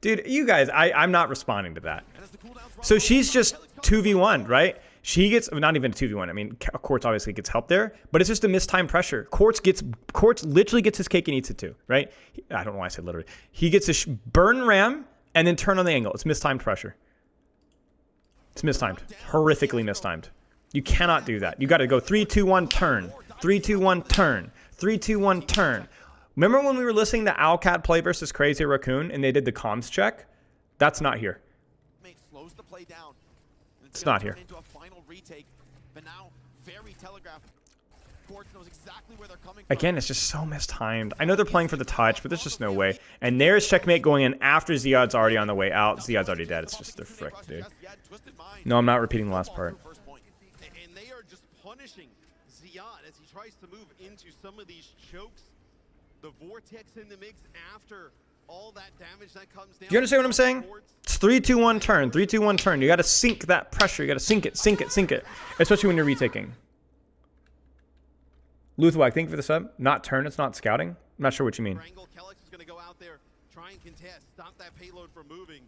Dude, you guys, I'm not responding to that. So she's just 2v1, right? She gets, not even a 2v1. I mean, Quartz obviously gets help there, but it's just a mistimed pressure. Quartz literally gets his cake and eats it too, right? I don't know why I said literally. He gets a burn ram and then turn on the angle. It's mistimed pressure. It's mistimed. Horrifically mistimed. You cannot do that. You got to go 3, 2, 1, turn. 3, 2, 1, turn. 3, 2, 1, turn. Remember when we were listening to Owlcat play versus Crazy Raccoon and they did the comms check? That's not here. Slows the play down. It's not here. Into a final retake, but now very telegraphed. Quartz knows exactly where they're coming from. Again, it's just so mistimed. I know they're playing for the touch, but there's just no way. And there's checkmate going in after Ziad's already on the way out. Ziad's already dead. It's just, they're fricked, dude. No, I'm not repeating the last part. And they are just punishing Ziad as he tries to move into some of these chokes. The vortex in the mix after all that damage that comes down. Do you understand what I'm saying? It's 3, 2, 1, turn. 3, 2, 1, turn. You got to sink that pressure. You got to sink it, sink it, sink it. Especially when you're retaking. Luthwag, thank you for the sub. Not turn. It's not scouting. I'm not sure what you mean. Kellex is going to go out there, try and contest, stop that payload from moving.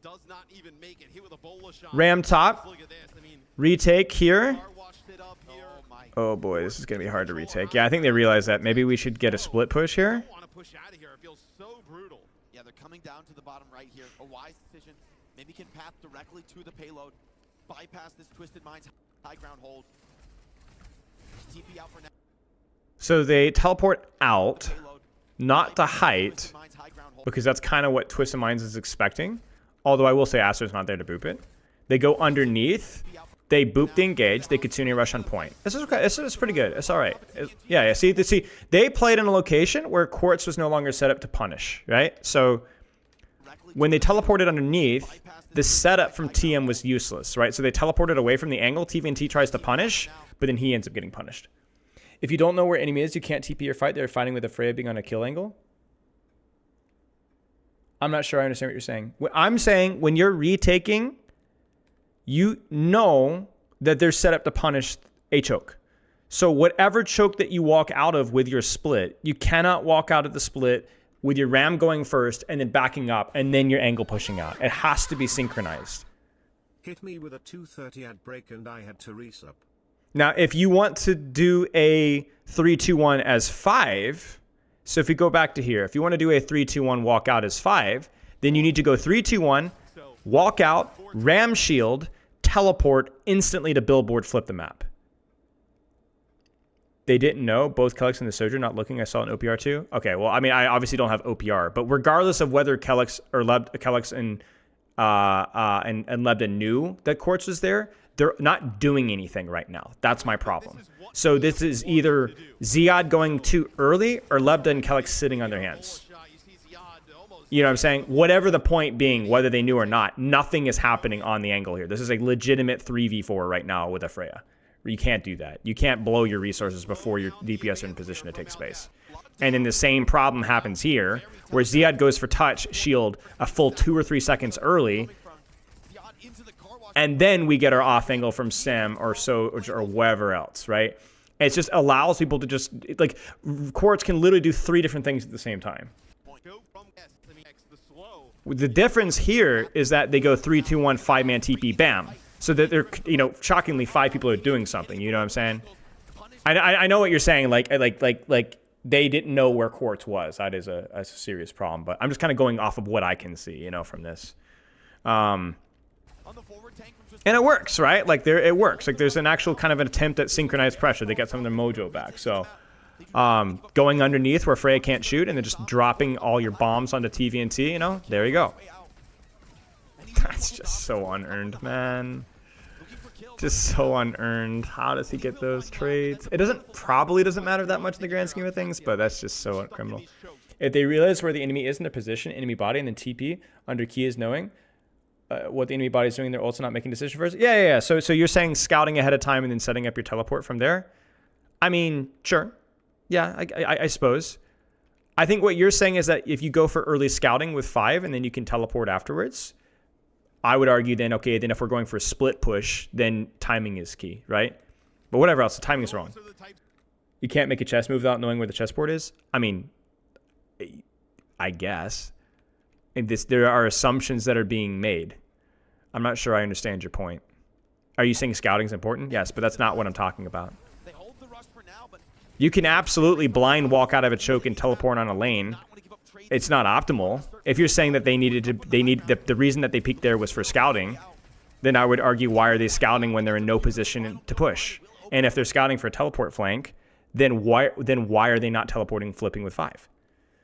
Does not even make it. Hit with a bola shot. Ram top. Look at this. I mean, retake here. washed it up here. Oh boy, this is going to be hard to retake. Yeah, I think they realize that. Maybe we should get a split push here. Want to push out of here. It feels so brutal. Yeah, they're coming down to the bottom right here. A wise decision. Maybe can path directly to the payload. Bypass this Twisted Minds high ground hold. TP out for now. So they teleport out, not to height, because that's kind of what Twisted Minds is expecting. Although I will say Aster's not there to boop it. They go underneath. They boop the engage. They Kitsune rush on point. This is okay. This is pretty good. It's all right. Yeah. See, they played in a location where Quartz was no longer set up to punish, right? So when they teleported underneath, the setup from TM was useless, right? So they teleported away from the angle. TVNT tries to punish, but then he ends up getting punished. If you don't know where enemy is, you can't TP or fight. They're fighting with a Freya being on a kill angle. I'm not sure I understand what you're saying. I'm saying when you're retaking, you know that they're set up to punish a choke. So whatever choke that you walk out of with your split, you cannot walk out of the split with your ram going first and then backing up and then your angle pushing out. It has to be synchronized. Hit me with a 230 ad break and I had to resup. Now, if you want to do a 3-2-1 as 5, so if you go back to here, if you want to do a 3-2-1 walk out as 5, then you need to go 3-2-1, walk out, ram shield, teleport instantly to billboard, flip the map. They didn't know, both Kellex and the Sojourn not looking. I saw an OPR too. Okay, well, I mean, I obviously don't have OPR, but regardless of whether Kellex or Kellex and Lebda knew that Quartz was there, they're not doing anything right now. That's my problem. So this is either Ziad going too early or Lebda and Kellex sitting on their hands. You know what I'm saying? Whatever the point being, whether they knew or not, nothing is happening on the angle here. This is a legitimate 3v4 right now with a Freya. You can't do that. You can't blow your resources before your DPS are in position to take space. And then the same problem happens here, where Ziad goes for touch, shield, a full 2 or 3 seconds early, and then we get our off angle from Sim or whatever else, right? It just allows people to just, like, Quartz can literally do 3 different things at the same time. The difference here is that they go 3-2-1 5-man TP, bam. So that they're, shockingly 5 people are doing something. You know what I'm saying? I know what you're saying. Like they didn't know where Quartz was. That is a serious problem. But I'm just kind of going off of what I can see, from this. And it works, right? Like it works. Like there's an actual kind of an attempt at synchronized pressure. They get some of their mojo back. So going underneath where Freya can't shoot and then just dropping all your bombs onto TVNT, there you go. That's just so unearned, man. Just so unearned. How does he get those trades? It probably doesn't matter that much in the grand scheme of things, but that's just so criminal. If they realize where the enemy is in their position, enemy body, and then TP under key is knowing what the enemy body is doing, they're also not making decisions first. Yeah. So you're saying scouting ahead of time and then setting up your teleport from there? I mean, sure. Yeah, I suppose. I think what you're saying is that if you go for early scouting with 5 and then you can teleport afterwards, I would argue then, okay, then if we're going for a split push, then timing is key, right? But whatever else, the timing is wrong. You can't make a chess move without knowing where the chessboard is? I mean, I guess. There are assumptions that are being made. I'm not sure I understand your point. Are you saying scouting is important? Yes, but that's not what I'm talking about. They hold the rush for now, but You can absolutely blind walk out of a choke and teleport on a lane. It's not optimal. If you're saying that the reason that they peeked there was for scouting, then I would argue, why are they scouting when they're in no position to push? And if they're scouting for a teleport flank, then why are they not teleporting, flipping with 5?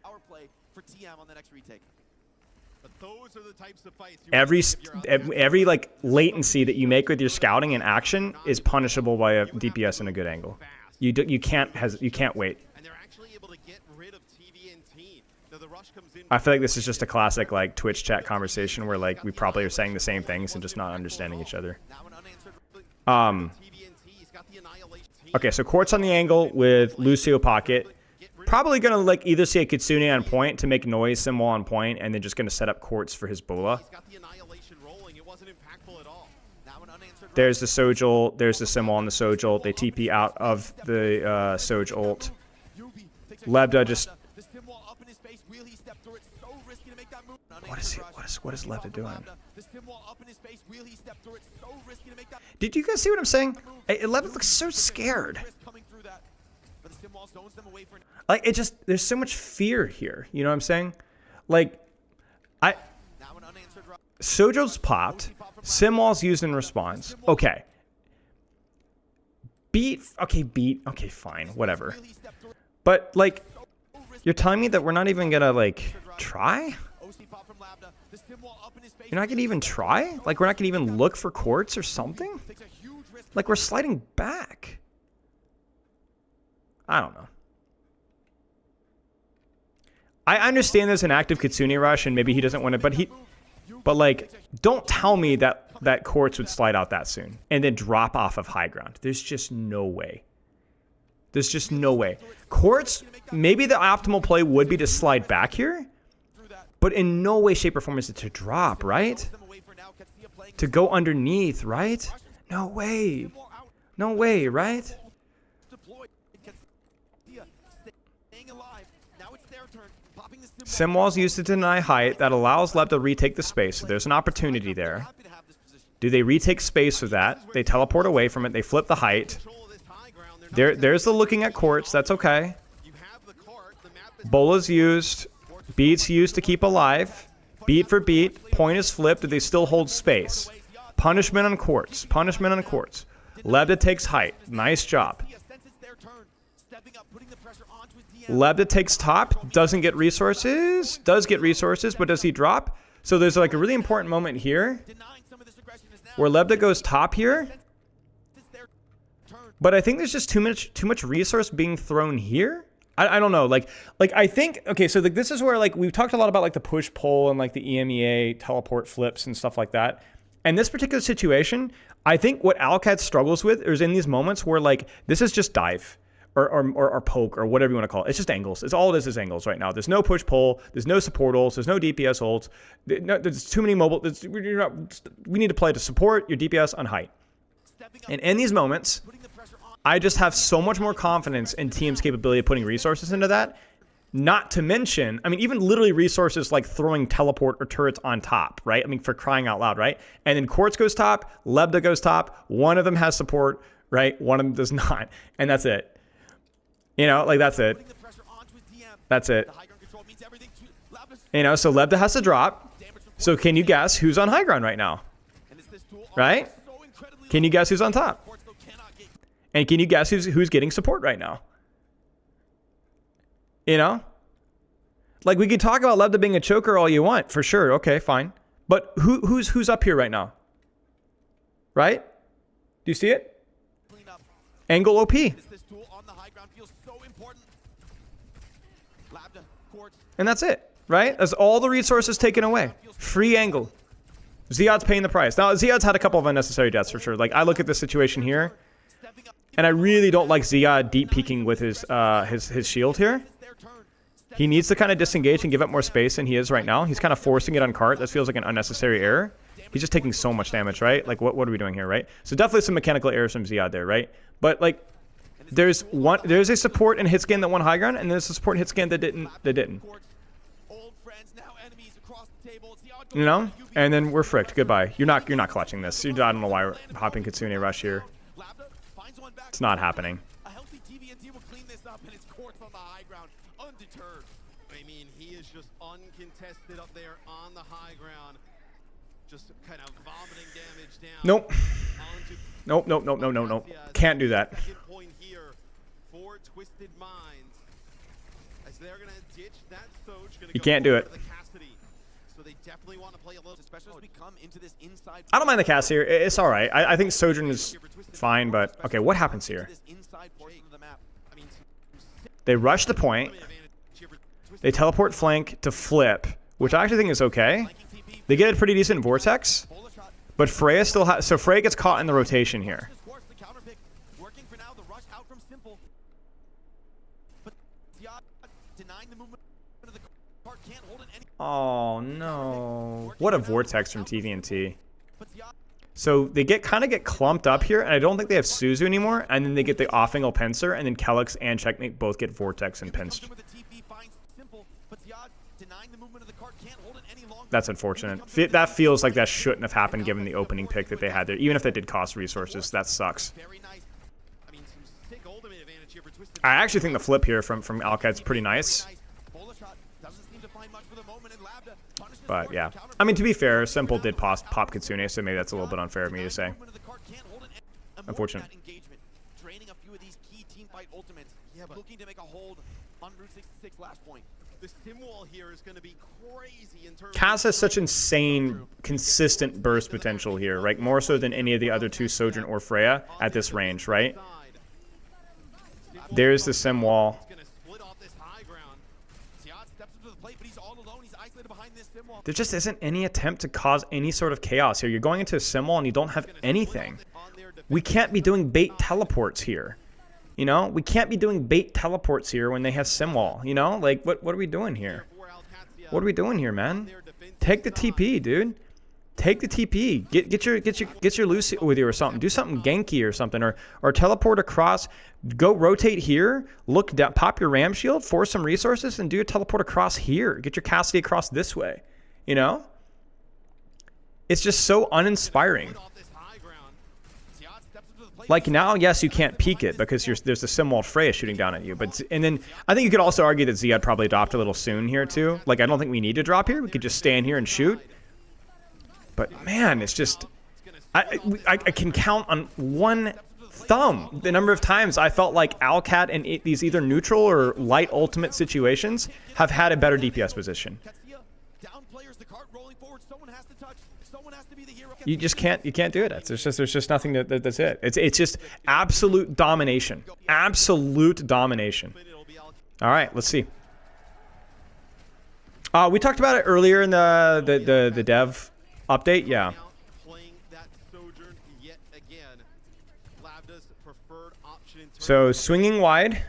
Power play for TM on the next retake. But those are the types of fights Every like latency that you make with your scouting in action is punishable by a DPS in a good angle. You can't wait. And they're actually able to get rid of TV and team. Now the rush comes in. I feel like this is just a classic like Twitch chat conversation where like we probably are saying the same things and just not understanding each other. Now an unanswered TVNT's got the annihilation team. Okay, so Quartz on the angle with Lucio pocket. Probably gonna like either see a Qadsiah on point to make noise, symbol on point, and then just gonna set up Quartz for his Bola. He's got the annihilation rolling. It wasn't impactful at all. now an unanswered There's the Soj ult. There's the symbol on the Soj ult. They TP out of the Soj ult. Yubi takes a Lebda shot. just. The stim wall up in his face. Will he step through it? So risky to make that move. What is he? What is Lebda doing? The stim wall up in his face. Will he step through it? So risky to make that Did you guys see what I'm saying? Lebda looks so scared. risk coming through that. But the stim wall zones them away for Like it just. There's so much fear here. You know what I'm saying? Like, now an unanswered rush. Soj ult's popped. Simwall's used in response. Okay. Beat. Okay, fine. Whatever. Will he step through it? But like, So risky. you're telling me that we're not even gonna like try? OC pop from Labda. The stim wall up in his face. You're not gonna even try? Like we're not gonna even look for Quartz or something? Takes a huge risk. Like we're sliding back. I don't know. I understand there's an active Kitsune rush and maybe he doesn't want to, but like, don't tell me that Quartz would slide out that soon and then drop off of high ground. There's just no way. There's just no way. Quartz, maybe the optimal play would be to slide back here, but in no way, shape, or form is it to drop, right? Them away for now. Qadsiah playing To go underneath, right? No way. wall out. No way, right? Deployed. Qadsiah staying alive. Now it's their turn. Popping the stim Simwall's used to deny height. That allows Leb to retake the space. So there's an opportunity there. Happy to have this position. Do they retake space with that? They teleport away from it. They flip the height. Control of this high ground. They're not There's the looking at Quartz. That's okay. You have the cart. The map is Bola's used. Beat's used to keep alive. Beat for beat. Point is flipped. Do they still hold space? Punishment on Quartz. Punishment on Quartz. Lebda takes height. Nice job. Qadsiah, since it's their turn, stepping up, putting the pressure onto his DM. Lebda takes top. Doesn't get resources. Does get resources, but does he drop? So there's like a really important moment here Denying some of this aggression is now. where Lebda goes top here. Since it's their turn. But I think there's just too much resource being thrown here. I don't know. Like I think, okay, so like this is where like we've talked a lot about like the push pull and like the EMEA teleport flips and stuff like that. And this particular situation, I think what Alcad struggles with is in these moments where like this is just dive or poke or whatever you want to call it. It's just angles. It's all it is angles right now. There's no push pull. There's no support ults. There's no DPS ults. There's too many mobile. We need to play to support your DPS on height. Stepping up, And in these moments, putting the pressure on. I just have so much more confidence in team's capability of putting resources into that. Not to mention, I mean, even literally resources like throwing teleport or turrets on top, right? I mean, for crying out loud, right? And then Quartz goes top, Lebda goes top. One of them has support, right? One of them does not. And that's it. You know, like that's it. Putting the pressure onto his DM. That's it. The high ground control means everything to Labda's You know, so Lebda has to drop. damage from So can you guess who's on high ground right now? and it's this tool Right? so incredibly Can you guess who's on top? Quartz though cannot get And can you guess who's getting support right now? You know? Like we could talk about Lebda being a choker all you want, for sure. Okay, fine. But who's up here right now? Right? Do you see it? clean up. Angle OP. It's this tool on the high ground feels so important. Labda, Quartz, And that's it. Right? That's all the resources taken away. Free angle. Ziad's paying the price. Now, Ziad's had a couple of unnecessary deaths for sure. Like, I look at this situation here, stepping up. and I really don't like Ziad deep peeking with his shield here. It's their turn. He needs to kind of disengage and give up more space than he is right now. He's kind of forcing it on Cart. That feels like an unnecessary error. He's just taking so much damage, right? Like, what are we doing here, right? So definitely some mechanical errors from Ziad there, right? But, like, there's a support in Hitscan that won high ground, and there's a support in Hitscan that didn't. Quartz, old friends, now enemies across the You know? And then we're fricked. Goodbye. You're not clutching this. I don't know why we're hopping Kitsune Rush here. It's not happening. A healthy TVNT will clean this up, and it's Quartz on the high ground, undeterred. I mean, he is just uncontested up there on the high ground. Just kind of vomiting damage down. Nope. Onto Nope, nope, nope, nope, nope, nope. Can't do that. Second point here for Twisted Minds. As they're going to ditch that Soch. You can't do it. So they definitely want to play a little, Especially as we come into this inside. I don't mind the cast here. It's all right. I think Sojourn is fine, but okay, what happens here? This inside portion of the map. I mean, They rush the point. They teleport flank to flip, which I actually think is okay. They get a pretty decent vortex, but Freya still has. So Freya gets caught in the rotation here. The counter pick working for now. The rush out from Simple. But denying the movement of the card can't hold it any. Oh no! What a vortex from TVNT. So they kind of get clumped up here, and I don't think they have Suzu anymore. And then they get the off-angle pincer, and then Kellex and Checkmate both get vortex and pinched. That's unfortunate. That feels like that shouldn't have happened given the opening pick that they had there. Even if that did cost resources, that sucks. I actually think the flip here from Alcad's pretty nice. But yeah, I mean, to be fair, Simple did pop Kitsune, so maybe that's a little bit unfair of me to say. Unfortunate. Draining a few of these key team fight ultimates. Yeah, but looking to make a hold on Route 66 last point. the sim wall here is going to be crazy in terms Cass has such insane, consistent burst potential here, right? More so than any of the other two, Sojourn or Freya, at this range, right? There's the sim wall. There just isn't any attempt to cause any sort of chaos here. You're going into a sim wall and you don't have anything. We can't be doing bait teleports here. You know, we can't be doing bait teleports here when they have sim wall. You know, like what are we doing here? What are we doing here, man? Take the TP, dude. Take the TP. Get your Lucy with you or something. Do something ganky or something, or teleport across. Go rotate here. Look down. Pop your ram shield. Force some resources and do a teleport across here. Get your Qadsiah across this way. You know, it's just so uninspiring. Like now, yes, you can't peek it because there's a sim wall Freya shooting down at you. But and then I think you could also argue that Ziad probably dropped a little soon here too. Like I don't think we need to drop here. We could just stand here and shoot. But man, it's just I can count on one thumb the number of times I felt like Alcat in these either neutral or light ultimate situations have had a better DPS position. You just can't do it. There's just nothing that's it. It's just absolute domination. Absolute domination. All right, let's see. We talked about it earlier in the dev update. Yeah. So swinging wide.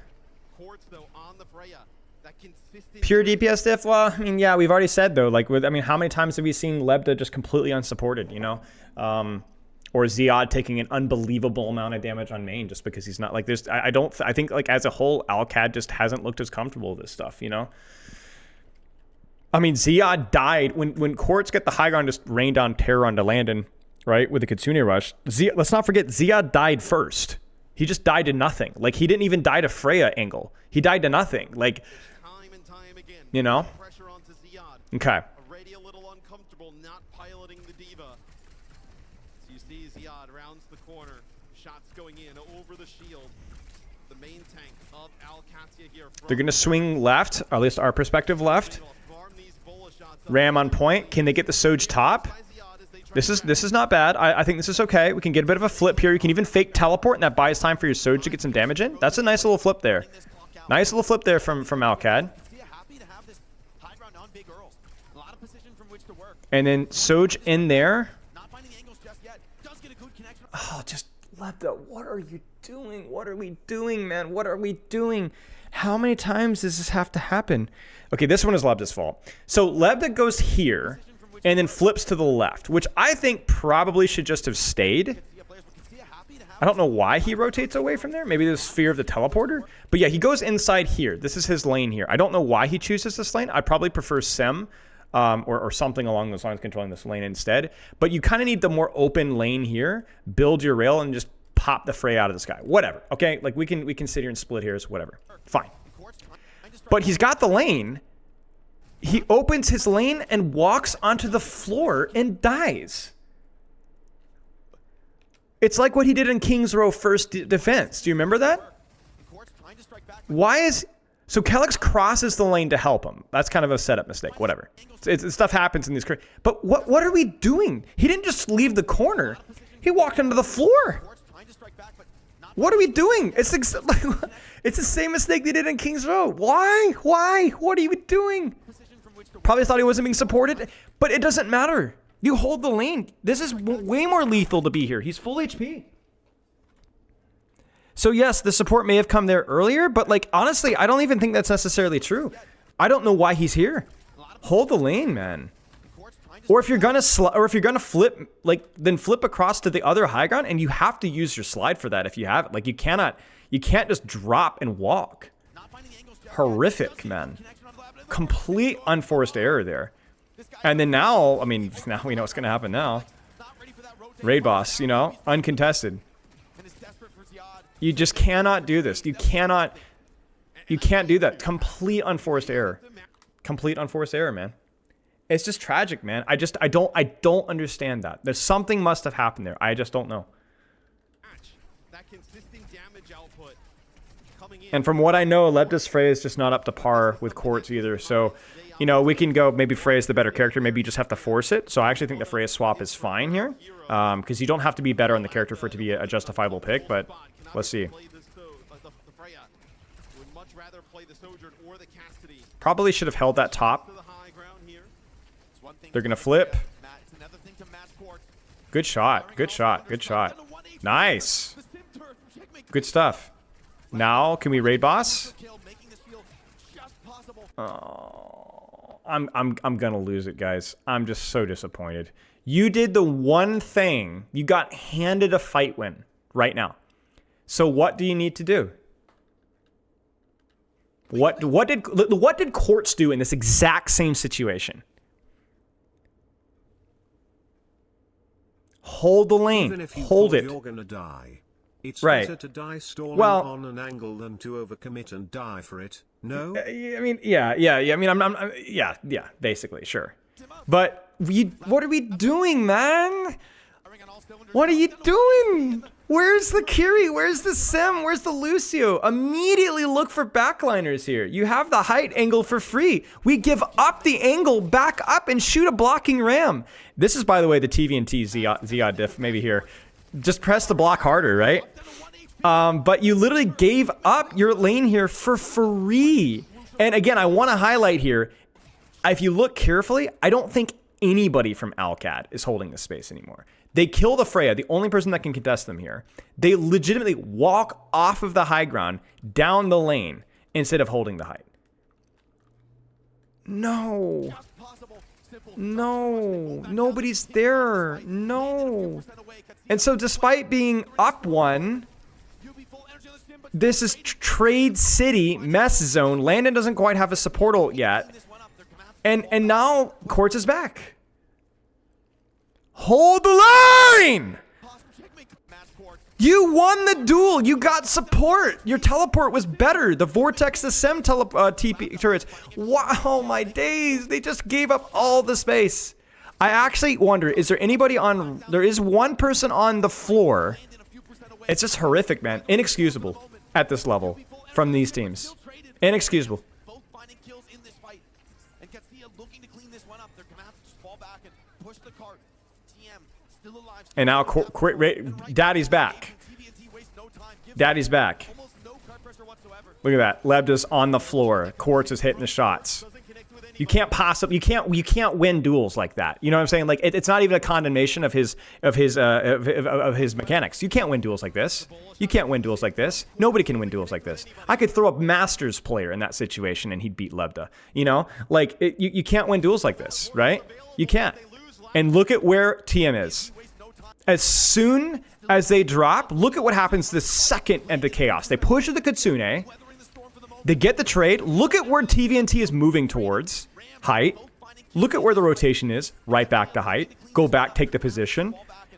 Pure DPS diff? Well, I mean, yeah, we've already said though. Like, I mean, how many times have we seen Lebda just completely unsupported? You know, or Ziad taking an unbelievable amount of damage on main just because he's not like this. I think like as a whole, Alcad just hasn't looked as comfortable with this stuff. You know. I mean, Ziad died when Quartz got the high ground, just rained down terror onto Landon, right, with the Kitsune rush. Let's not forget, Ziad died first. He just died to nothing. Like, he didn't even die to Freya angle. He died to nothing. Like, you know? Okay. Already a little uncomfortable not piloting the Diva. So you see Ziad rounds the corner. Shots going in over the shield. The main tank of Qadsiah here. They're going to swing left, or at least our perspective left. Ram on point. Can they get the Soj top? This is not bad. I think this is okay. We can get a bit of a flip here. You can even fake teleport, and that buys time for your Soj to get some damage in. That's a nice little flip there. Nice little flip there from Alcad. And then Soj in there. Oh, just Lebda, what are you doing? What are we doing, man? What are we doing? How many times does this have to happen? Okay, this one is Lebda's fault. So Lebda goes here and then flips to the left, which I think probably should just have stayed. I don't know why he rotates away from there. Maybe there's fear of the teleporter. But yeah, he goes inside here. This is his lane here. I don't know why he chooses this lane. I probably prefer Sem or something along those lines, controlling this lane instead. But you kind of need the more open lane here, build your rail, and just pop the Frey out of the sky. Whatever, okay? Like, we can sit here and split hairs, whatever. Fine. But he's got the lane. He opens his lane and walks onto the floor and dies. It's like what he did in King's Row first defense. Do you remember that? Why is... So Kellex crosses the lane to help him. That's kind of a setup mistake. Whatever. Stuff happens in these... But what are we doing? He didn't just leave the corner. He walked onto the floor. What are we doing? It's the same mistake they did in King's Row. Why? What are you doing? Probably thought he wasn't being supported, but it doesn't matter. You hold the lane. This is way more lethal to be here. He's full HP. So yes, the support may have come there earlier, but like, honestly, I don't even think that's necessarily true. I don't know why he's here. Hold the lane, man. Or if you're gonna flip, like, then flip across to the other high ground, and you have to use your slide for that if you have it. Like, you can't just drop and walk. Horrific, man. Complete unforced error there. And then now, I mean, now we know what's gonna happen now. Raid boss, you know, uncontested. You just cannot do this. You can't do that. Complete unforced error. Complete unforced error, man. It's just tragic, man. I don't understand that. There's something must have happened there. I just don't know. And from what I know, Leptis Frey is just not up to par with Quartz either. So, you know, we can go, maybe Frey is the better character. Maybe you just have to force it. So I actually think the Frey swap is fine here. Because you don't have to be better on the character for it to be a justifiable pick. But let's see. Probably should have held that top. They're going to flip. Good shot. Good shot. Good shot. Nice. Good stuff. Now, can we raid boss? Oh, I'm going to lose it, guys. I'm just so disappointed. You did the one thing. You got handed a fight win right now. So what do you need to do? What did Quartz do in this exact same situation? Hold the lane. Even if you hold it. You're gonna die. It's right. better to die stalling well, on an angle than to overcommit and die for it. No. I mean, yeah. I mean, yeah. Basically, sure. But what are we doing, man? What are you doing? Where's the Kiri? Where's the Sim? Where's the Lucio? Immediately look for backliners here. You have the height angle for free. We give up the angle, back up, and shoot a blocking ram. This is, by the way, the TVNT Ziad diff, maybe here. Just press the block harder, right? But you literally gave up your lane here for free. And again, I want to highlight here, if you look carefully, I don't think anybody from Alcad is holding this space anymore. They kill the Freya, the only person that can contest them here. They legitimately walk off of the high ground, down the lane, instead of holding the height. No. No. Nobody's there. No. And so despite being up one, this is Trade City, Mess Zone. Landon doesn't quite have a support ult yet. And now Quartz is back. Hold the line! You won the duel. You got support. Your teleport was better. The Vortex, the Sem TP turrets. Wow, my days. They just gave up all the space. I actually wonder, is there anybody on... There is one person on the floor. It's just horrific, man. Inexcusable at this level from these teams. Inexcusable. Both finding kills in this fight. And Qadsiah looking to clean this one up. They're going to have to just fall back and push the cart. TM still alive. And now Daddy's back. Daddy's back. Look at that. Lebda's on the floor. Quartz is hitting the shots. You can't possibly, you can't win duels like that. You know what I'm saying? Like it's not even a condemnation of his mechanics. You can't win duels like this. You can't win duels like this. Nobody can win duels like this. I could throw a Masters player in that situation and he'd beat Lebda. You know, like you can't win duels like this, right? You can't. And look at where TM is. As soon as they drop, look at what happens the second into Chaos. They push to the Kitsune. They get the trade. Look at where TVNT is moving towards. Height. Look at where the rotation is. Right back to height. Go back, take the position.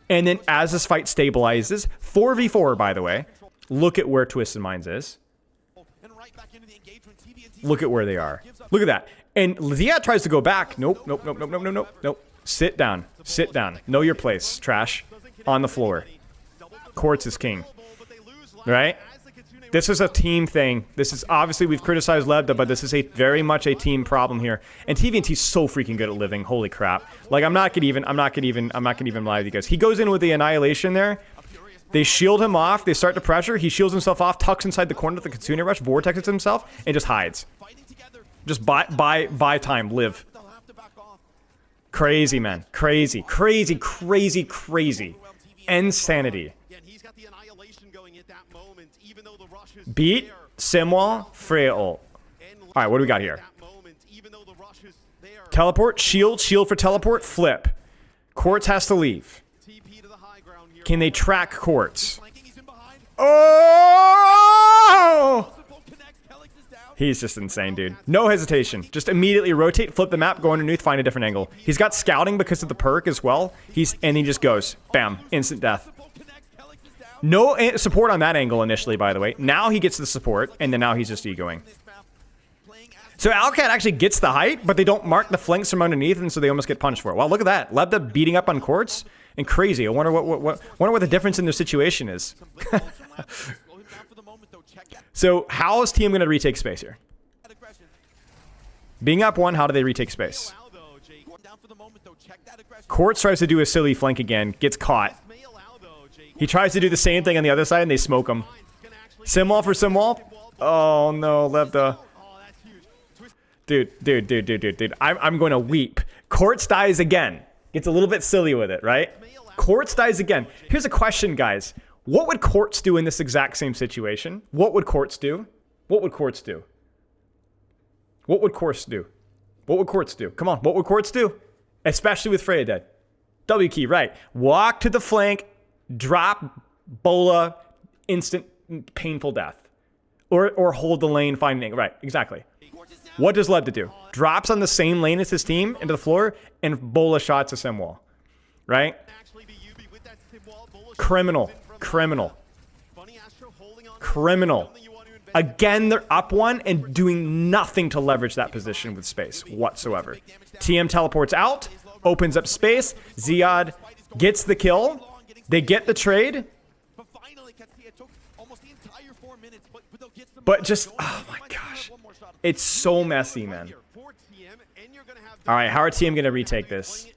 And then as this fight stabilizes, 4v4, by the way, look at where Twisted Minds is. Look at where they are. Look at that. And Ziad tries to go back. Nope, nope, nope, nope, nope, nope, nope, nope. Sit down. Sit down. Know your place, trash. On the floor. Quartz is king. Right? This is a team thing. This is obviously, we've criticized Lebda, but this is a very much a team problem here. And TVNT's so freaking good at living. Holy crap. Like, I'm not gonna even lie with you guys. He goes in with the annihilation there. They shield him off. They start to pressure. He shields himself off, tucks inside the corner of the Kitsune Rush, vortexes himself, and just hides. Just buy time. Live. Crazy, man. Crazy. Crazy, crazy, crazy. Insanity. Beat, Simwall, Freya ult. Alright, what do we got here? Teleport, shield for teleport, flip. Quartz has to leave. Can they track Quartz? Oh! He's just insane, dude. No hesitation. Just immediately rotate, flip the map, go underneath, find a different angle. He's got scouting because of the perk as well. And he just goes. Bam. Instant death. No support on that angle initially, by the way. Now he gets the support, and then now he's just egoing. So Alcat actually gets the height, but they don't mark the flanks from underneath, and so they almost get punished for it. Wow, look at that. Lebda beating up on Quartz. And crazy. I wonder what the difference in their situation is. So how is TM going to retake space here? Being up one, how do they retake space? Quartz tries to do a silly flank again, gets caught. He tries to do the same thing on the other side, and they smoke him. Simwall for Simwall. Oh no, Lebda. Dude. I'm going to weep. Quartz dies again. Gets a little bit silly with it, right? Quartz dies again. Here's a question, guys. What would Quartz do in this exact same situation? What would Quartz do? What would Quartz do? What would Quartz do? What would Quartz do? Come on, what would Quartz do? Especially with Freya dead. W key, right. Walk to the flank, drop, bola, instant painful death. Or hold the lane, find an angle. Right, exactly. What does Lebda do? Drops on the same lane as his team into the floor and bola shots a Simwall. Right? Criminal. Again, they're up one and doing nothing to leverage that position with space whatsoever. TM teleports out, opens up space. Ziad gets the kill. They get the trade. But just, oh my gosh. It's so messy, man. All right, how are TM going to retake this?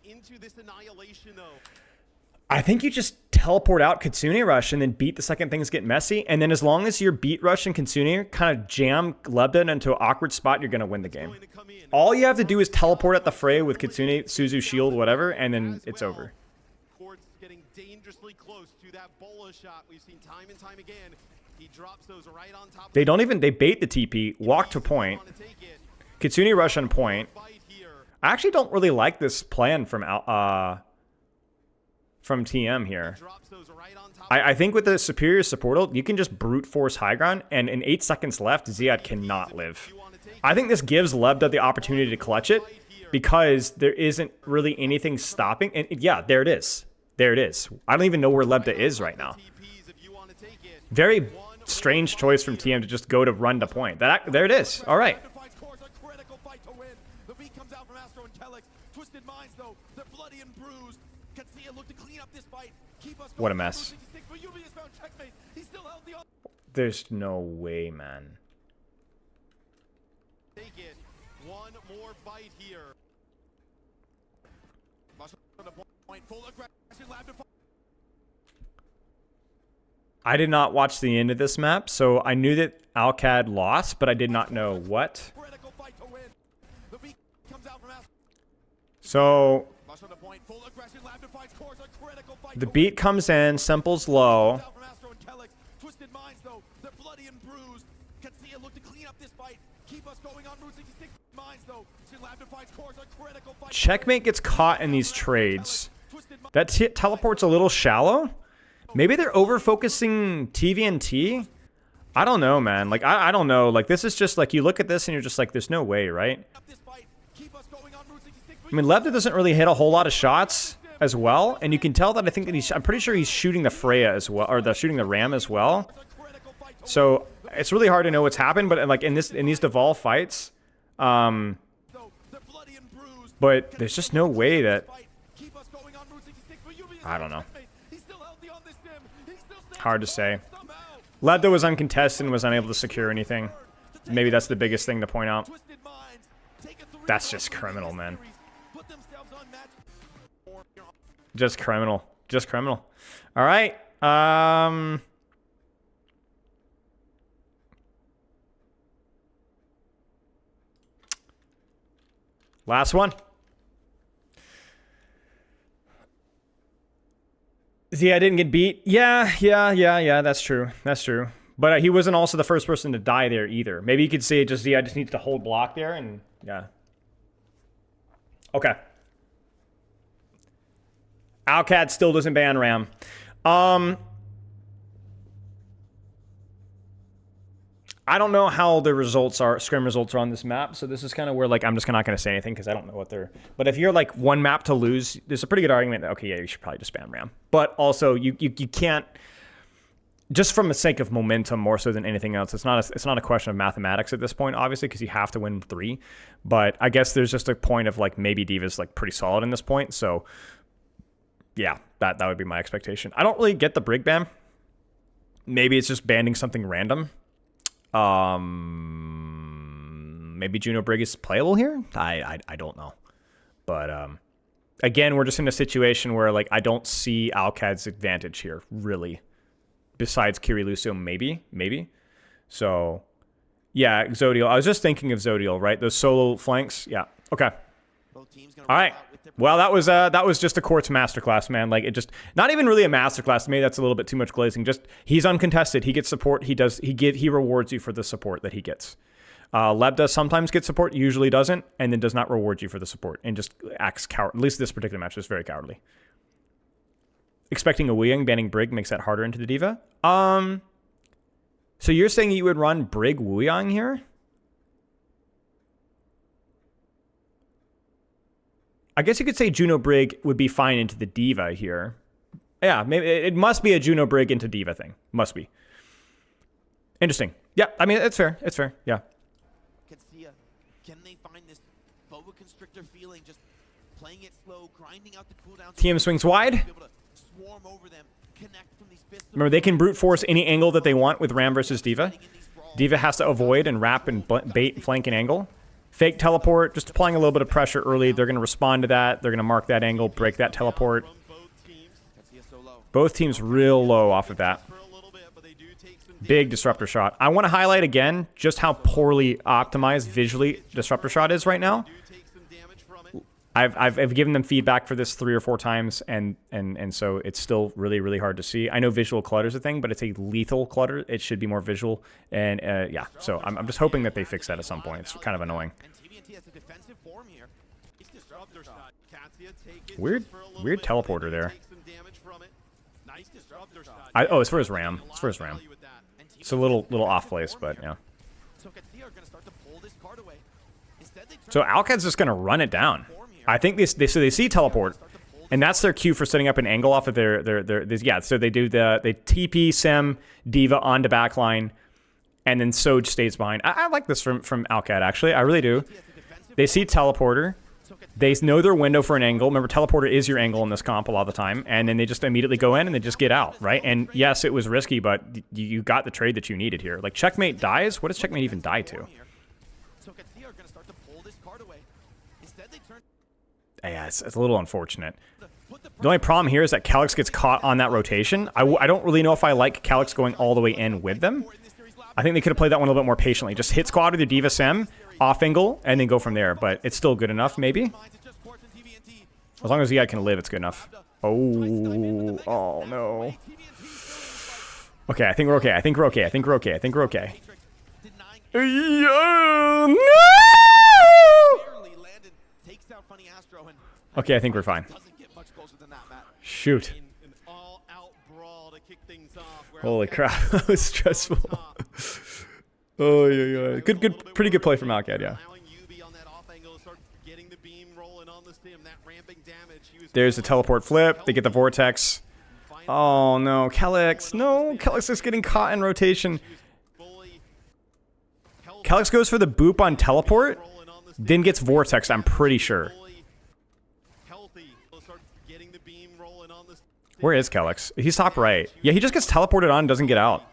I think you just teleport out Kitsune Rush and then beat the second things get messy. And then as long as your beat Rush and Kitsune kind of jam Lebda into an awkward spot, you're going to win the game. All you have to do is teleport at the fray with Kitsune, Suzu, shield, whatever, and then it's over. Quartz getting dangerously close to that bola shot. We've seen time and time again. He drops those right on top. They don't even, they bait the TP, walk to point. Kitsune Rush on point. I actually don't really like this plan from TM here. I think with the superior support ult, you can just brute force high ground, and in 8 seconds left, Ziad cannot live. I think this gives Lebda the opportunity to clutch it, because there isn't really anything stopping. And yeah, there it is. There it is. I don't even know where Lebda is right now. Very strange choice from TM to just go to run to point. There it is. All right. What a mess. There's no way, man. Take it. One more bite here. I did not watch the end of this map, so I knew that Alcad lost, but I did not know what. So the beat comes in, Simple's low. Checkmate gets caught in these trades. That teleport's a little shallow. Maybe they're over-focusing TVNT? I don't know, man. Like, I don't know. Like, this is just, like, you look at this and you're just like, there's no way, right? I mean, Lebda doesn't really hit a whole lot of shots as well, and you can tell that I think that I'm pretty sure he's shooting the Freya as well, or shooting the Ram as well. So it's really hard to know what's happened, but like in these Deval fights, but there's just no way that, I don't know. Hard to say. Lebda was uncontested and was unable to secure anything. Maybe that's the biggest thing to point out. That's just criminal, man. Just criminal. Just criminal. All right. Last one. Zia didn't get beat. Yeah. That's true. That's true. But he wasn't also the first person to die there either. Maybe you could say just Zia just needs to hold block there and yeah. Okay. Alcad still doesn't ban Ram. I don't know how the results are, scrim results are on this map, so this is kind of where, like, I'm just not going to say anything because I don't know what they're... But if you're, like, one map to lose, there's a pretty good argument that, okay, yeah, you should probably just ban Ram. But also, you can't... Just from the sake of momentum more so than anything else, it's not a question of mathematics at this point, obviously, because you have to win 3. But I guess there's just a point of, like, maybe D.Va's, like, pretty solid in this point, so... Yeah, that would be my expectation. I don't really get the Brig ban. Maybe it's just banning something random. Maybe Juno Brig is playable here? I don't know. But again, we're just in a situation where, like, I don't see Alcad's advantage here, really. Besides Kiriluso, maybe. So, yeah, Zodiel. I was just thinking of Zodiel, right? Those solo flanks. Yeah. Okay. All right. Well, that was just a Quartz masterclass, man. Like, it just, not even really a masterclass. Maybe that's a little bit too much glazing. Just, he's uncontested. He gets support. He rewards you for the support that he gets. Lebda sometimes gets support, usually doesn't, and then does not reward you for the support and just acts coward. At least this particular match is very cowardly. Expecting a Wuyang banning Brig makes that harder into the D.Va. So you're saying you would run Brig Wuyang here? I guess you could say Juno Brig would be fine into the D.Va here. Yeah, maybe it must be a Juno Brig into D.Va thing. Must be. Interesting. Yeah, I mean, it's fair. It's fair. Yeah. Qadsiah, can they find this boa constrictor feeling, just playing it slow, grinding out the cooldowns? TM swings wide. Remember, they can brute force any angle that they want with Ram versus D.Va. D.Va has to avoid and wrap and bait, flank, and angle. Fake teleport, just applying a little bit of pressure early. They're going to respond to that. They're going to mark that angle, break that teleport. Both teams real low off of that. Big disruptor shot. I want to highlight again just how poorly optimized visually disruptor shot is right now. I've given them feedback for this 3 or 4 times, and so it's still really hard to see. I know visual clutter is a thing, but it's a lethal clutter. It should be more visual, and yeah. So I'm just hoping that they fix that at some point. It's kind of annoying. Weird teleporter there. Oh, it's for his Ram. It's for his Ram. It's a little off place, but yeah. So Alcad's just gonna run it down. I think they see teleport, and that's their cue for setting up an angle off of their yeah. So they do they TP Sem D.Va onto backline, and then Soj stays behind. I like this from Alcad, actually. I really do. They see teleporter. They know their window for an angle. Remember, teleporter is your angle in this comp a lot of the time, and then they just immediately go in and they just get out, right? And yes, it was risky, but you got the trade that you needed here. Like, Checkmate dies. What does Checkmate even die to? Yeah, it's a little unfortunate. The only problem here is that Calyx gets caught on that rotation. I don't really know if I like Calyx going all the way in with them. I think they could have played that one a little bit more patiently. Just hit squad with your D.Va Sem, off angle, and then go from there. But it's still good enough, maybe. As long as the guy can live, it's good enough. Oh no. Okay, I think we're okay. I think we're okay. No! Okay, I think we're fine. Shoot. Holy crap, that was stressful. Oh, yeah. Pretty good play from Alcad, yeah. There's the teleport flip. They get the vortex. Oh no, Kellex. No, Kellex is getting caught in rotation. Kellex goes for the boop on teleport, then gets vortex, I'm pretty sure. Where is Kellex? He's top right. Yeah, he just gets teleported on and doesn't get out.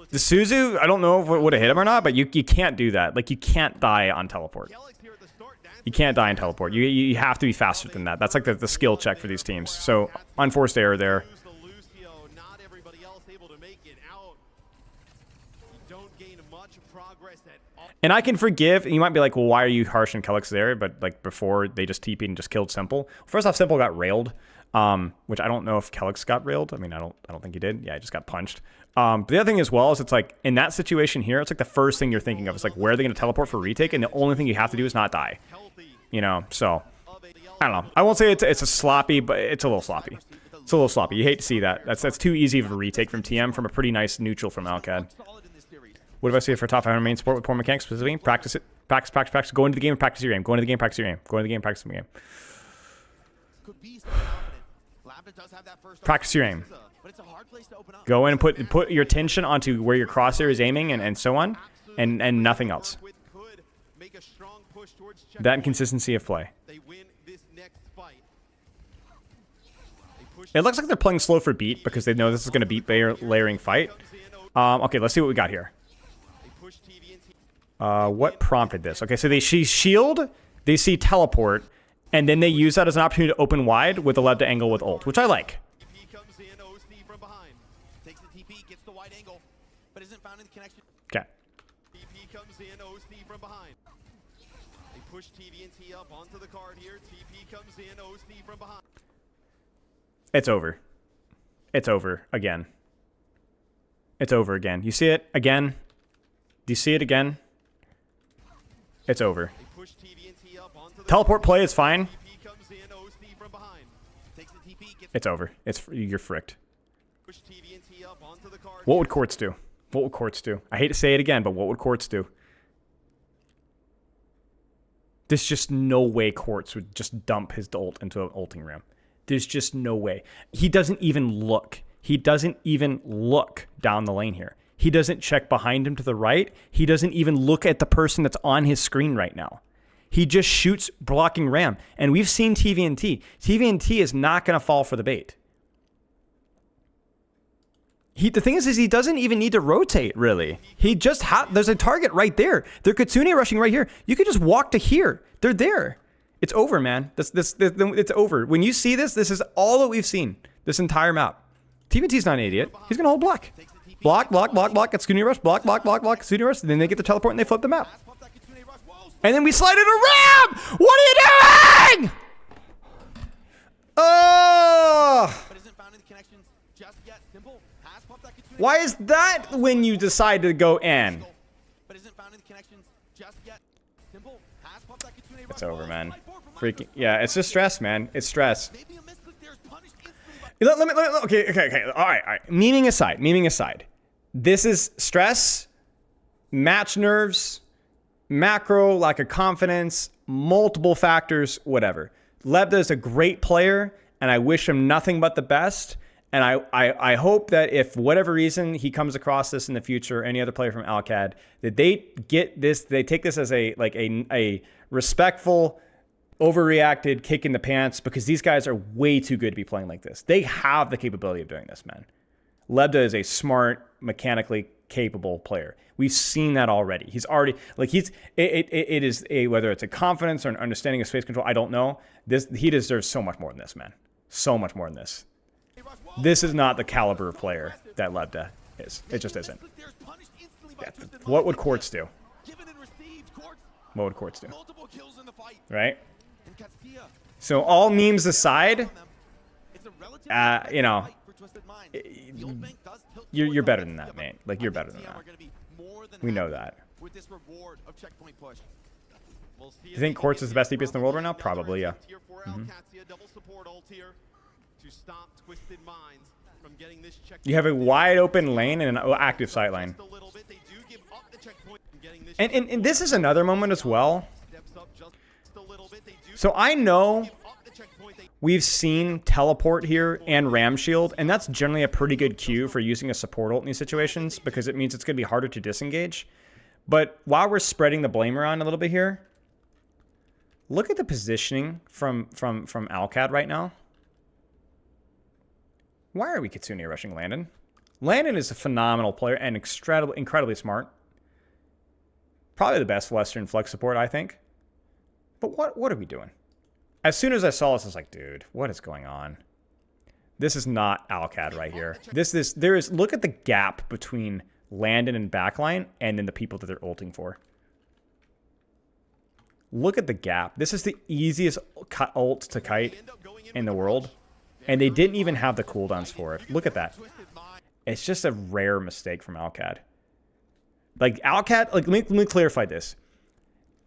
The Suzu, I don't know if it would have hit him or not, but you can't do that. Like, you can't die on teleport. You can't die on teleport. You have to be faster than that. That's like the skill check for these teams. So, unforced error there. And I can forgive, and you might be like, well, why are you harsh on Kellex there? But like before, they just TP'd and just killed Simple. First off, Simple got railed, which I don't know if Kellex got railed. I mean, I don't think he did. Yeah, he just got punched. But the other thing as well is it's like, in that situation here, it's like the first thing you're thinking of. It's like, where are they going to teleport for retake? And the only thing you have to do is not die. You know, so, I don't know. I won't say it's a sloppy, but it's a little sloppy. It's a little sloppy. You hate to see that. That's too easy of a retake from TM from a pretty nice neutral from Alcad. What do I say for top 500 main support with poor mechanics specifically? Practice it. Practice, practice, practice. Go into the game and practice your aim. Go into the game, practice your aim. Go into the game, practice your aim. Practice your aim. Go in and put your attention onto where your crosshair is aiming and so on, and nothing else. That and consistency of play. It looks like they're playing slow for beat because they know this is going to beat layering fight. Okay, let's see what we got here. What prompted this? Okay, so they see shield, they see teleport, and then they use that as an opportunity to open wide with a left to angle with ult, which I like. Okay. It's over. It's over again. It's over again. You see it again? Do you see it again? It's over. Teleport play is fine. It's over. You're fricked. What would Quartz do? What would Quartz do? I hate to say it again, but what would Quartz do? There's just no way Quartz would just dump his ult into an ulting ram. There's just no way. He doesn't even look. He doesn't even look down the lane here. He doesn't check behind him to the right. He doesn't even look at the person that's on his screen right now. He just shoots blocking ram. And we've seen TVNT. TVNT is not going to fall for the bait. The thing is he doesn't even need to rotate, really. He just there's a target right there. They're Qadsiah rushing right here. You could just walk to here. They're there. It's over, man. It's over. When you see this is all that we've seen this entire map. TVNT's not an idiot. He's going to hold block. Block, block, block, block. Qadsiah rush. Block, block, block, block. Qadsiah rush. Then they get the teleport and they flip the map. And then we slide it around! What are you doing? Oh! Why is that when you decide to go in? It's over, man. Freaking yeah, it's just stress, man. It's stress. Okay. All right. Memeing aside. This is stress, match nerves, macro, lack of confidence, multiple factors, whatever. Lebda is a great player, and I wish him nothing but the best. And I hope that if whatever reason he comes across this in the future, any other player from Alcad, that they get this, they take this as a respectful, overreacted kick in the pants, because these guys are way too good to be playing like this. They have the capability of doing this, man. Lebda is a smart, mechanically capable player. We've seen that already. He's already it is a, whether it's a confidence or an understanding of space control, I don't know. He deserves so much more than this, man. So much more than this. This is not the caliber of player that Lebda is. It just isn't. Yeah. What would Quartz do? What would Quartz do? Right? So all memes aside, you know, you're better than that, man. Like, you're better than that. We know that. You think Quartz is the best DPS in the world right now? Probably, yeah. You have a wide open lane and an active sight line. And this is another moment as well. just a little bit. They do So I know give up the checkpoint. They we've seen teleport here and ram shield, and that's generally a pretty good cue for using a support ult in these situations because it means it's going to be harder to disengage. But while we're spreading the blame around a little bit here, look at the positioning from Alcad right now. Why are we Qadsiah rushing Landon? Landon is a phenomenal player and incredibly smart. Probably the best Western flex support, I think. But what are we doing? As soon as I saw this, I was like, dude, what is going on? This is not Alcad right here. Look at the gap between Landon and backline and then the people that they're ulting for. Look at the gap. This is the easiest ult to kite in the world. And they didn't even have the cooldowns for it. Look at that. It's just a rare mistake from Alcad. Like, Alcad, like, let me clarify this.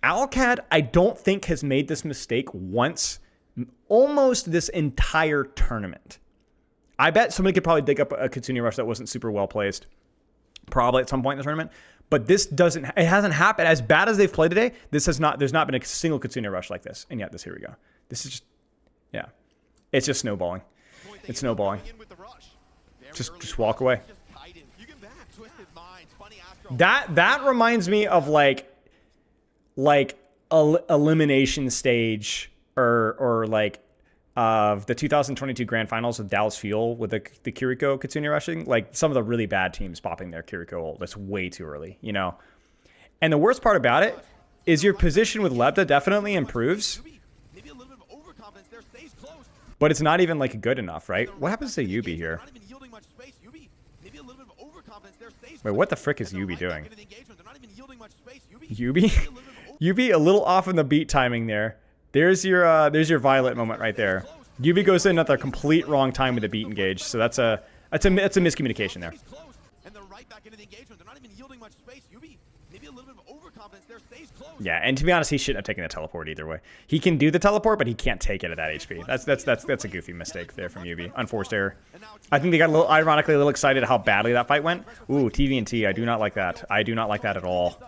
Alcad, I don't think, has made this mistake once almost this entire tournament. I bet somebody could probably dig up a Qadsiah rush that wasn't super well placed. Probably at some point in the tournament. But this doesn't, it hasn't happened. As bad as they've played today, there's not been a single Qadsiah rush like this. And yet, here we go. This is just, yeah. It's just snowballing. It's snowballing. Just walk away. That reminds me of like elimination stage or like of the 2022 Grand Finals with Dallas Fuel with the Kiriko Qadsiah rushing. Like some of the really bad teams popping their Kiriko ult. That's way too early, you know. And the worst part about it is your position with Lebda definitely improves. But it's not even like good enough, right? What happens to Yubi here? Wait, what the frick is Yubi doing? Yubi? Yubi a little off in the beat timing there. There's your Violet moment right there. Yubi goes in at the complete wrong time with the beat engage, so that's a miscommunication there. Yeah, and to be honest, he shouldn't have taken the teleport either way. He can do the teleport, but he can't take it at that HP. That's a goofy mistake there from Yubi. Unforced error. I think they got ironically a little excited how badly that fight went. Ooh, TVNT. I do not like that. I do not like that at all.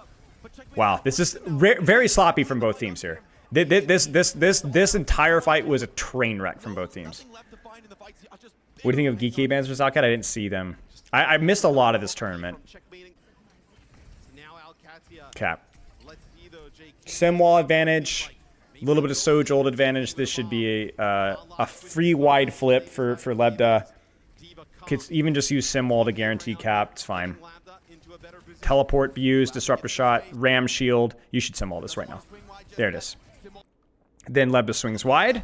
Wow, this is very sloppy from both teams here. This entire fight was a train wreck from both teams. What do you think of GK bans versus Alcad? I didn't see them. I missed a lot of this tournament. Cap. Simwall advantage, a little bit of Soj ult advantage. This should be a free wide flip for Lebda. Could even just use Simwall to guarantee cap. It's fine. Teleport used, disruptor shot, ram shield. You should Simwall this right now. There it is. Then Lebda swings wide.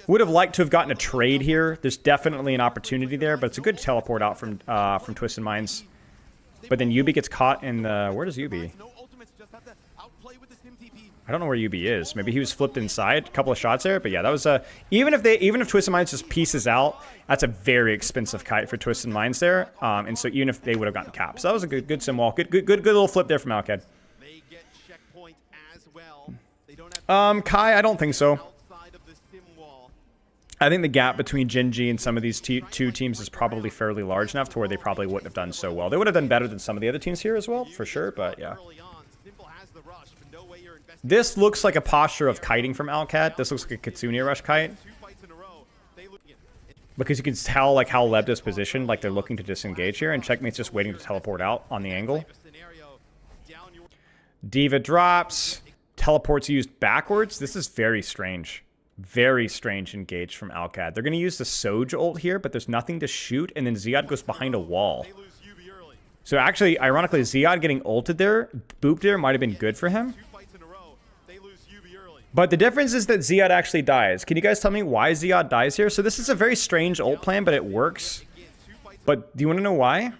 Would have liked to have gotten a trade here. There's definitely an opportunity there, but it's a good teleport out from Twisted Minds. But then Yubi gets caught in the... Where does Yubi? I don't know where Yubi is. Maybe he was flipped inside. A couple of shots there. But yeah, that was a... Even if Twisted Minds just pieces out, that's a very expensive kite for Twisted Minds there. And so even if they would have gotten capped. So that was a good Simwall. Good little flip there from Alcad. Kai, I don't think so. I think the gap between Genji and some of these two teams is probably fairly large enough to where they probably wouldn't have done so well. They would have done better than some of the other teams here as well, for sure, but yeah. This looks like a posture of kiting from Alcad. This looks like a Qadsiah rush kite. Because you can tell like how Lebda's positioned, like they're looking to disengage here, and Checkmate's just waiting to teleport out on the angle. D.Va drops. Teleports used backwards. This is very strange. Very strange engage from Alcad. They're going to use the Soj ult here, but there's nothing to shoot, and then Ziad goes behind a wall. So actually, ironically, Ziad getting ulted there, booped there, might have been good for him. But the difference is that Ziad actually dies. Can you guys tell me why Ziad dies here? So this is a very strange ult plan, but it works. But do you want to know why?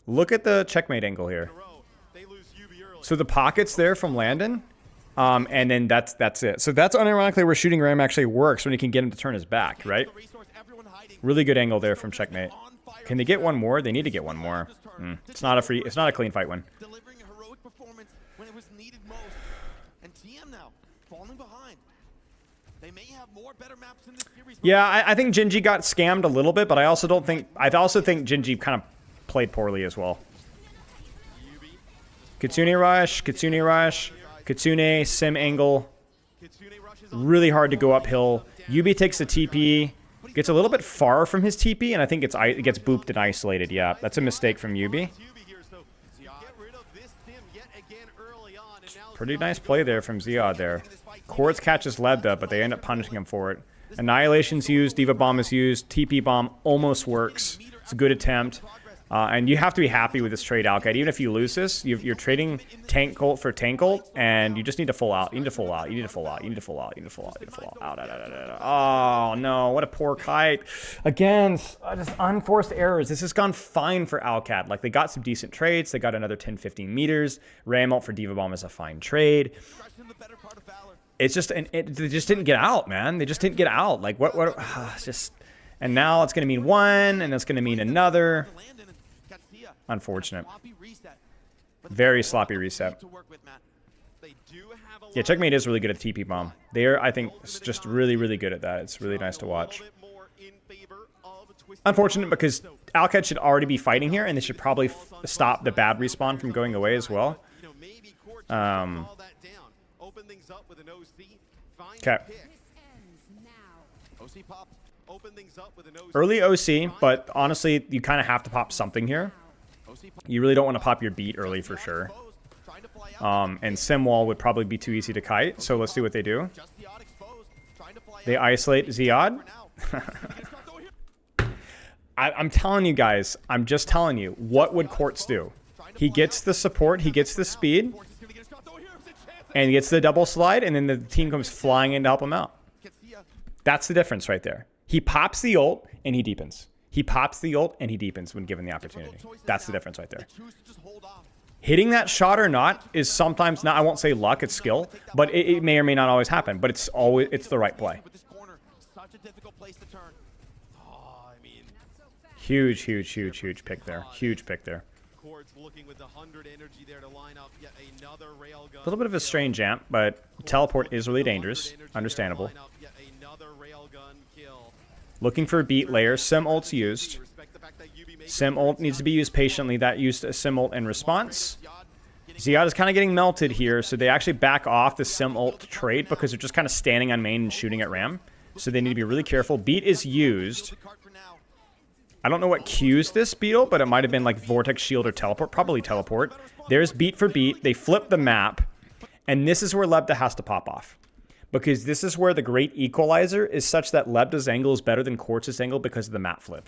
Look at the checkmate angle here. So the pocket's there from Landon. And then that's it. So that's unironically where shooting Ram actually works when you can get him to turn his back, right? Really good angle there from Checkmate. Can they get one more? They need to get one more. It's not a clean fight win. Delivering a heroic performance when it was needed most. And TM now falling behind. They may have more better maps in this series. Yeah, I think Genji got scammed a little bit, but I also think Genji kind of played poorly as well. Kitsune rush, Kitsune rush, Kitsune, sim angle. Really hard to go uphill. Yubi takes the TP. Gets a little bit far from his TP, and I think it gets booped and isolated. Yeah, that's a mistake from Yubi. Pretty nice play there from Ziad there. Quartz catches Lebda, but they end up punishing him for it. Annihilation's used, Diva Bomb is used, TP Bomb almost works. It's a good attempt. And you have to be happy with this trade, Alcat. Even if you lose this, you're trading Tank Colt for Tank Colt, and you just need to full out. You need to full out. You need to full out. You need to full out. You need to full out. You need to full out. Oh, no. What a poor kite. Again, just unforced errors. This has gone fine for Alcat. Like, they got some decent trades. They got another 10, 15 meters. Ram ult for Diva Bomb is a fine trade. It's just, they just didn't get out, man. They just didn't get out. Like, just, and now it's going to mean one, and it's going to mean another. Unfortunate. Very sloppy reset. Yeah, Checkmate is really good at TP Bomb. They are, I think, just really, really good at that. It's really nice to watch. Unfortunate because Alcat should already be fighting here, and they should probably stop the bad respawn from going away as well. Okay. Early OC, but honestly, you kind of have to pop something here. You really don't want to pop your beat early for sure. And Simwall would probably be too easy to kite, so let's see what they do. They isolate Ziad. I'm telling you guys, I'm just telling you, what would Quartz do? He gets the support, he gets the speed, and he gets the double slide, and then the team comes flying in to help him out. That's the difference right there. He pops the ult, and he deepens. He pops the ult, and he deepens when given the opportunity. That's the difference right there. Hitting that shot or not is sometimes not, I won't say luck, it's skill, but it may or may not always happen, but it's the right play. Huge, huge, huge, huge pick there. Huge pick there. A little bit of a strange amp, but teleport is really dangerous. Understandable. Looking for a beat layer. Sim ult's used. Sim ult needs to be used patiently. That used a sim ult in response. Ziad is kind of getting melted here, so they actually back off the sim ult trade because they're just kind of standing on main and shooting at Ram. So they need to be really careful. Beat is used. I don't know what cues this beetle, but it might have been like Vortex Shield or Teleport. Probably Teleport. There's beat for beat. They flip the map. And this is where Lebda has to pop off. Because this is where the great equalizer is such that Lebda's angle is better than Quartz's angle because of the map flip.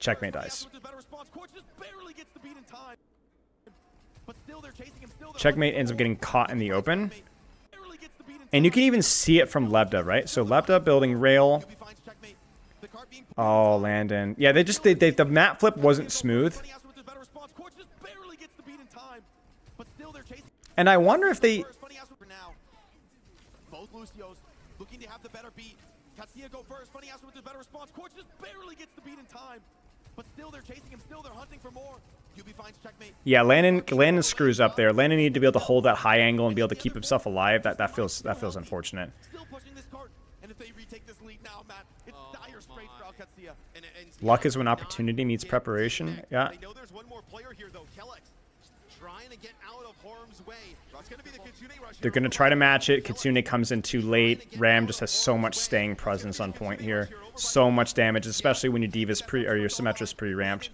Checkmate dies. Checkmate ends up getting caught in the open. And you can even see it from Lebda, right? So Lebda building rail. Oh, Landon. Yeah, the map flip wasn't smooth. And I wonder if they... Both Lucios looking to have the better beat. Qadsiah go first. Funny ass with the better response. Quartz just barely gets the beat in time. But still they're chasing him. Still they're hunting for more. UB finds checkmate. Yeah, Landon screws up there. Landon needed to be able to hold that high angle and be able to keep himself alive. That feels unfortunate. Still pushing this cart. And if they retake this lead now, Matt, it's dire straits for Qadsiah. Luck is when opportunity meets preparation. Yeah. I know there's one more player here though. Kellex trying to get out of harm's way. That's going to be the Kitsune rush. They're going to try to match it. Kitsune comes in too late. Ram just has so much staying presence on point here. So much damage, especially when your Diva's or your Symmetra's pre-ramped.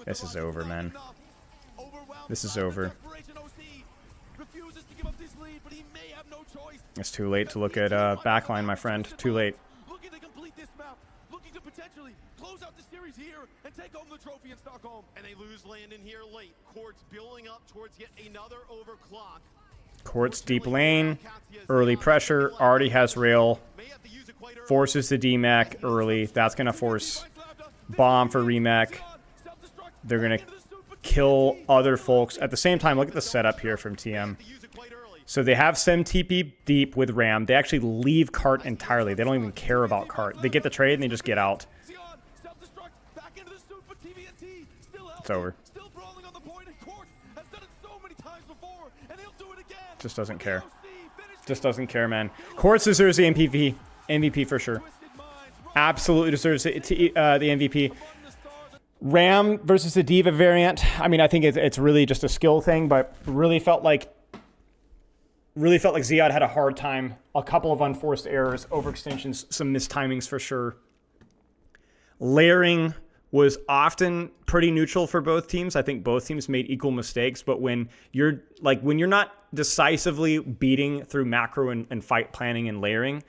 This is over, man. This is over. It's too late to look at backline, my friend. Too late. Looking to complete this map. Looking to potentially close out the series here and take home the trophy in Stockholm. And they lose Landon here late. Quartz building up towards yet another overclock. Quartz deep lane. Early pressure. Already has rail. Forces the DMAC early. That's going to force bomb for remake. They're going to kill other folks. At the same time, look at the setup here from TM. So they have Sim TP deep with Ram. They actually leave cart entirely. They don't even care about cart. They get the trade and they just get out. It's over. Just doesn't care. Just doesn't care, man. Quartz deserves the MVP. MVP for sure. Absolutely deserves the MVP. Ram versus the Diva variant. I mean, I think it's really just a skill thing, but really felt like Ziad had a hard time. A couple of unforced errors, overextensions, some mistimings for sure. Layering was often pretty neutral for both teams. I think both teams made equal mistakes, but when you're not decisively beating through macro and fight planning and layering,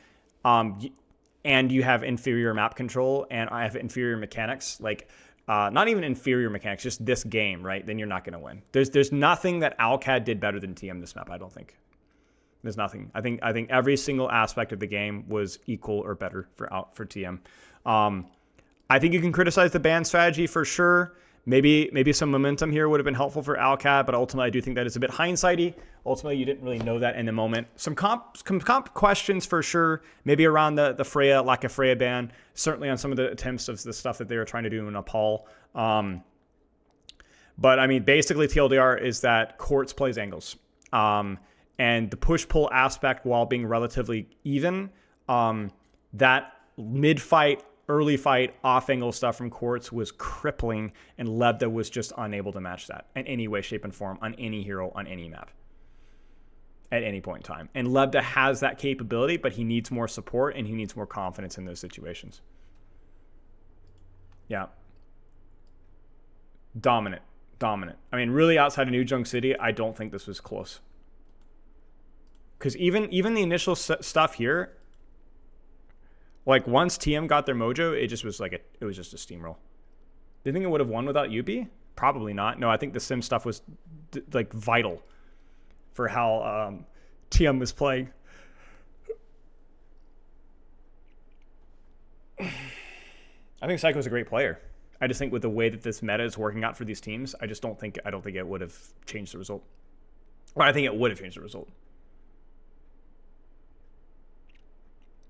and you have inferior map control and I have inferior mechanics, not even inferior mechanics, just this game, right? Then you're not going to win. There's nothing that Alcad did better than TM this map, I don't think. There's nothing. I think every single aspect of the game was equal or better for TM. I think you can criticize the ban strategy for sure. Maybe some momentum here would have been helpful for Alcad, but ultimately I do think that it's a bit hindsighty. Ultimately, you didn't really know that in the moment. Some comp questions for sure. Maybe around the Freya, lack of Freya ban. Certainly on some of the attempts of the stuff that they were trying to do in Nepal. But I mean, basically TLDR is that Quartz plays angles. And the push-pull aspect, while being relatively even, that mid-fight, early fight, off-angle stuff from Quartz was crippling, and Lebda was just unable to match that in any way, shape, and form on any hero, on any map, at any point in time. And Lebda has that capability, but he needs more support, and he needs more confidence in those situations. Yeah. Dominant. I mean, really outside of New Junk City, I don't think this was close. Because even the initial stuff here, once TM got their mojo, it just was it was just a steamroll. Do you think it would have won without Yubi? Probably not. No, I think the sim stuff was vital for how TM was playing. I think Psycho's a great player. I just think with the way that this meta is working out for these teams, I don't think it would have changed the result. Or I think it would have changed the result.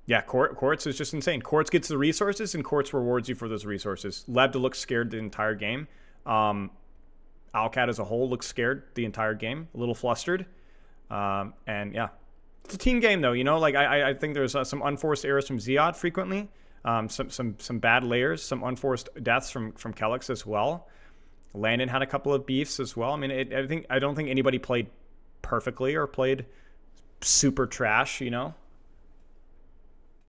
Yeah, Quartz is just insane. Quartz gets the resources, and Quartz rewards you for those resources. Labda looks scared the entire game. Alcad as a whole looks scared the entire game, a little flustered. And yeah, it's a team game though. I think there's some unforced errors from Ziad frequently. Some bad layers, some unforced deaths from Kellex as well. Landon had a couple of beefs as well. I mean, I don't think anybody played perfectly or played super trash.